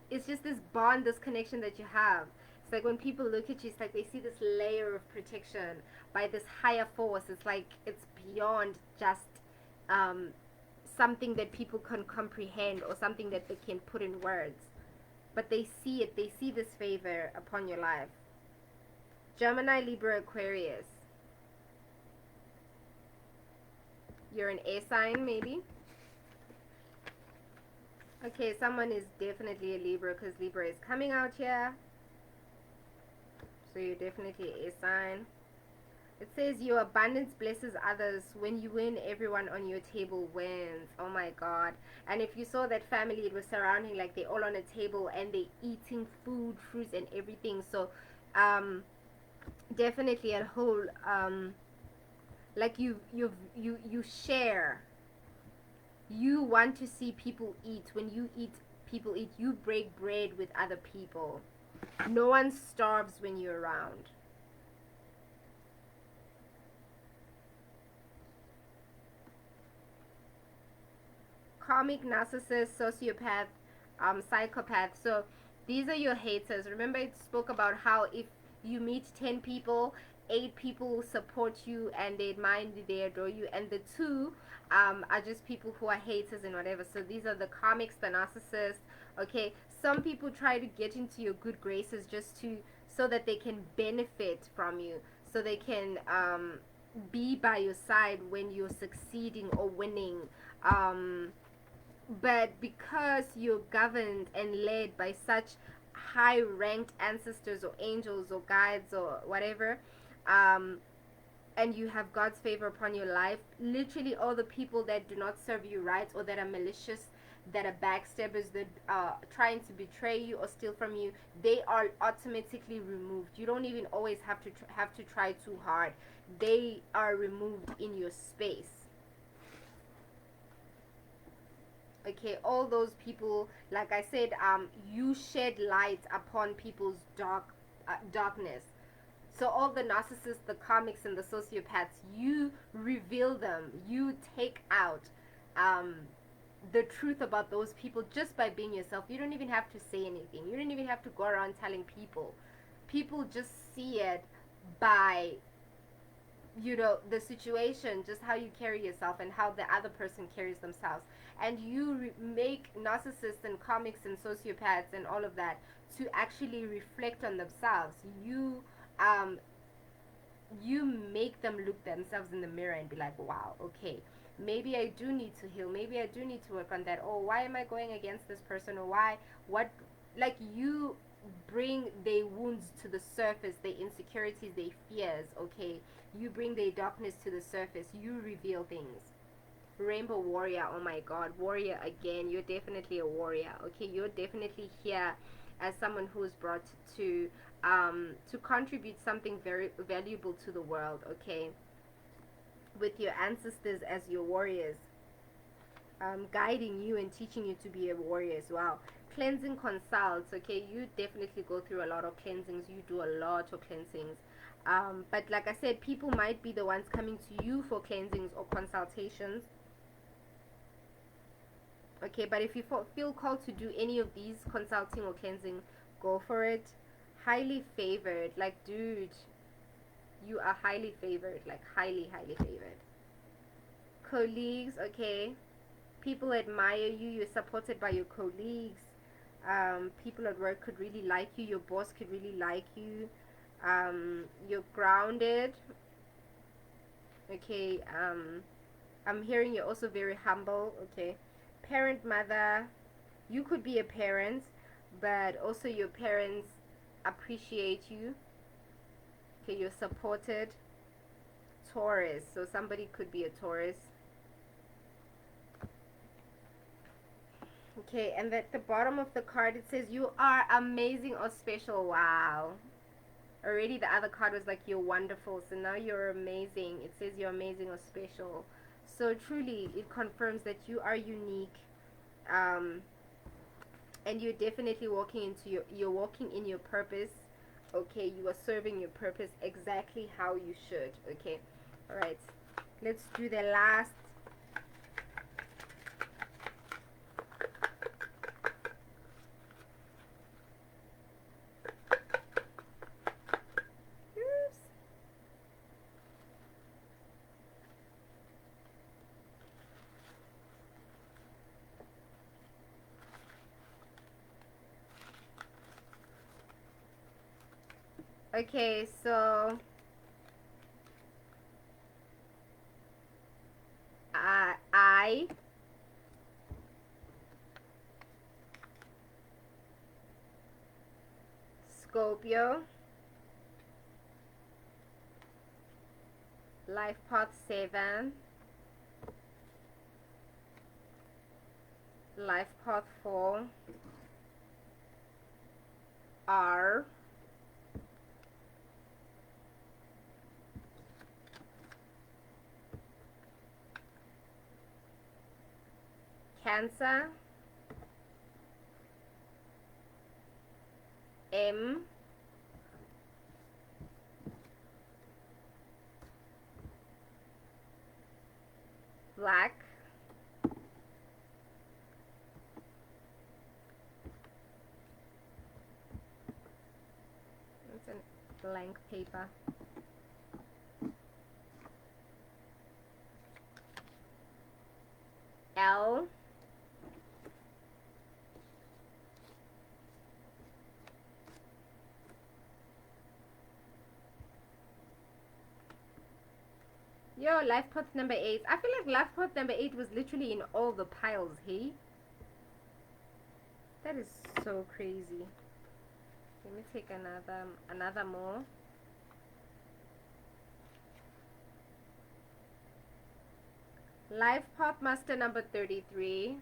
it's just this bond, this connection that you have. It's like when people look at you, it's like they see this layer of protection by this higher force. It's like it's beyond just something that people can comprehend, or something that they can put in words, but they see it. They see this favor upon your life. Gemini, Libra, Aquarius. You're an air sign, maybe. Okay, someone is definitely a Libra, because Libra is coming out here. So you're definitely a sign. It says your abundance blesses others. When you win, everyone on your table wins. Oh my god. And if you saw that family, it was surrounding, like they're all on a table and they eating food, fruits and everything. So definitely a whole like you share. You want to see people eat. When you eat, people eat. You break bread with other people. No one starves when you're around. Karmic, narcissist, sociopath, psychopath. So these are your haters. Remember, it spoke about how if you meet 10 people, 8 people support you and they admire you, they adore you, and the 2 are just people who are haters and whatever. So these are the karmics, the narcissists. Okay, some people try to get into your good graces just to, so that they can benefit from you, so they can be by your side when you're succeeding or winning. But because you're governed and led by such high ranked ancestors or angels or guides or whatever, and you have God's favor upon your life, literally all the people that do not serve you right, or that are malicious, that are backstabbers, that are trying to betray you or steal from you, they are automatically removed. You don't even always have to try too hard. They are removed in your space. Okay, all those people, like I said, you shed light upon people's darkness. So all the narcissists, the karmics and the sociopaths, you reveal them. You take out the truth about those people just by being yourself. You don't even have to say anything. You don't even have to go around telling people. People just see it by you know, the situation, just how you carry yourself and how the other person carries themselves. And you make narcissists and comics and sociopaths and all of that to actually reflect on themselves. Um you make them look themselves in the mirror and be like, wow, okay, maybe I do need to heal, maybe I do need to work on that. Oh, why am I going against this person? Or why, what, like, you bring their wounds to the surface, their insecurities, their fears. Okay, you bring their darkness to the surface, you reveal things. Rainbow warrior, oh my god, warrior again. You're definitely a warrior. Okay, you're definitely here as someone who's brought to contribute something very valuable to the world. Okay, with your ancestors as your warriors, guiding you and teaching you to be a warrior as well. Cleansing consults. Okay, you definitely go through a lot of cleansings, you do a lot of cleansings. But like I said, people might be the ones coming to you for cleansings or consultations. Okay, but if you feel called to do any of these, consulting or cleansing, go for it. Highly favored, like, dude, you are highly favored, like highly, highly favored. Colleagues, okay, people admire you, you're supported by your colleagues. People at work could really like you, your boss could really like you. You're grounded. Okay, I'm hearing you're also very humble. Okay, parent, mother, you could be a parent, but also your parents appreciate you. Okay, you're supported. Taurus, so somebody could be a Taurus. Okay, and at the bottom of the card it says you are amazing or special. Wow. Already the other card was like you're wonderful, so now you're amazing. It says you're amazing or special. So truly it confirms that you are unique. And you're definitely walking into you're walking in your purpose. Okay, you are serving your purpose exactly how you should. Okay, all right, let's do the last. Oops. Okay, so I Scorpio, life path 7, life path 4, R, Cancer, M, Black, it's a blank paper, L, yo, life path number 8. I feel like life path number 8 was literally in all the piles, hey? That is so crazy. Let me take another more. Life path master number 33,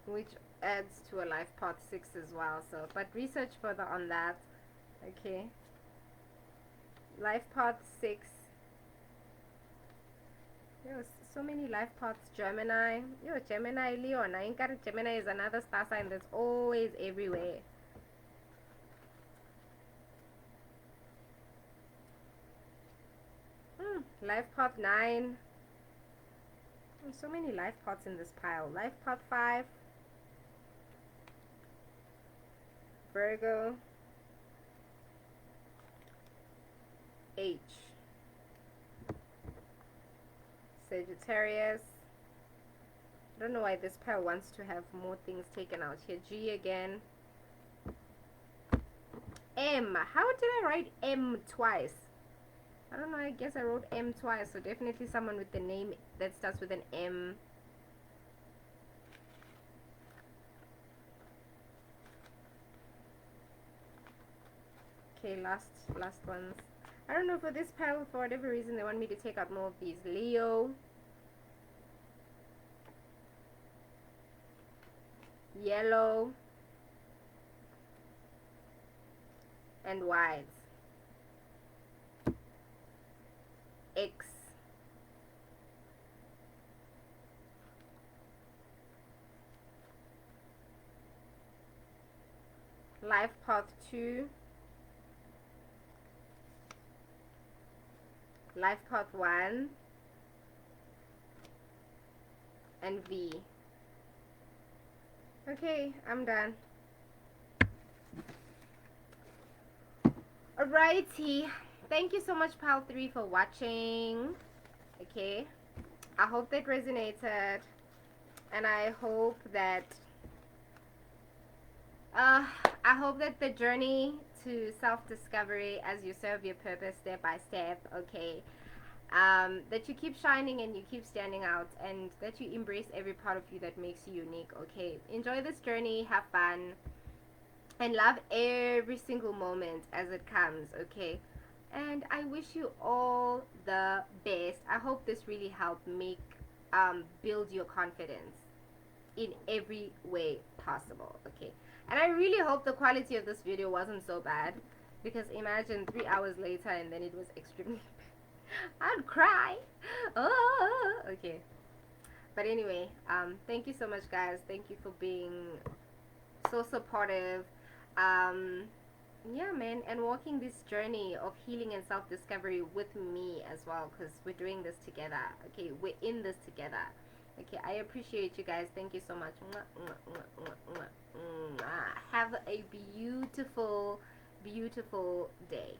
which adds to a life path 6 as well. So, but research further on that. Okay. Life path 6. There's so many life paths. Gemini. Yo, Gemini, Leon. I ain't got it. Gemini is another star sign that's always everywhere. Life path 9. There's so many life paths in this pile. Life path 5. Virgo. H. Sagittarius. I don't know why this pile wants to have more things taken out here. G again. M. How did I write M twice? I don't know, I guess I wrote M twice, so definitely someone with the name that starts with an M. Okay, last ones. I don't know, for this pile, for whatever reason, they want me to take out more of these. Leo. Yellow. And white. X. Life path 2. Life path 1. And V. Okay, I'm done. Alrighty. Thank you so much, Pal 3, for watching. Okay. I hope that resonated. And I hope that the journey to self-discovery as you serve your purpose step by step, okay, that you keep shining and you keep standing out, and that you embrace every part of you that makes you unique, okay? Enjoy this journey, have fun, and love every single moment as it comes, okay? And I wish you all the best. I hope this really helped build your confidence in every way possible, okay? And I really hope the quality of this video wasn't so bad, because imagine 3 hours later and then it was extremely I'd cry. Oh, okay. But anyway, thank you so much, guys. Thank you for being so supportive. Yeah, man, and walking this journey of healing and self-discovery with me as well, because we're doing this together. Okay, we're in this together. Okay, I appreciate you guys. Thank you so much. Have a beautiful, beautiful day.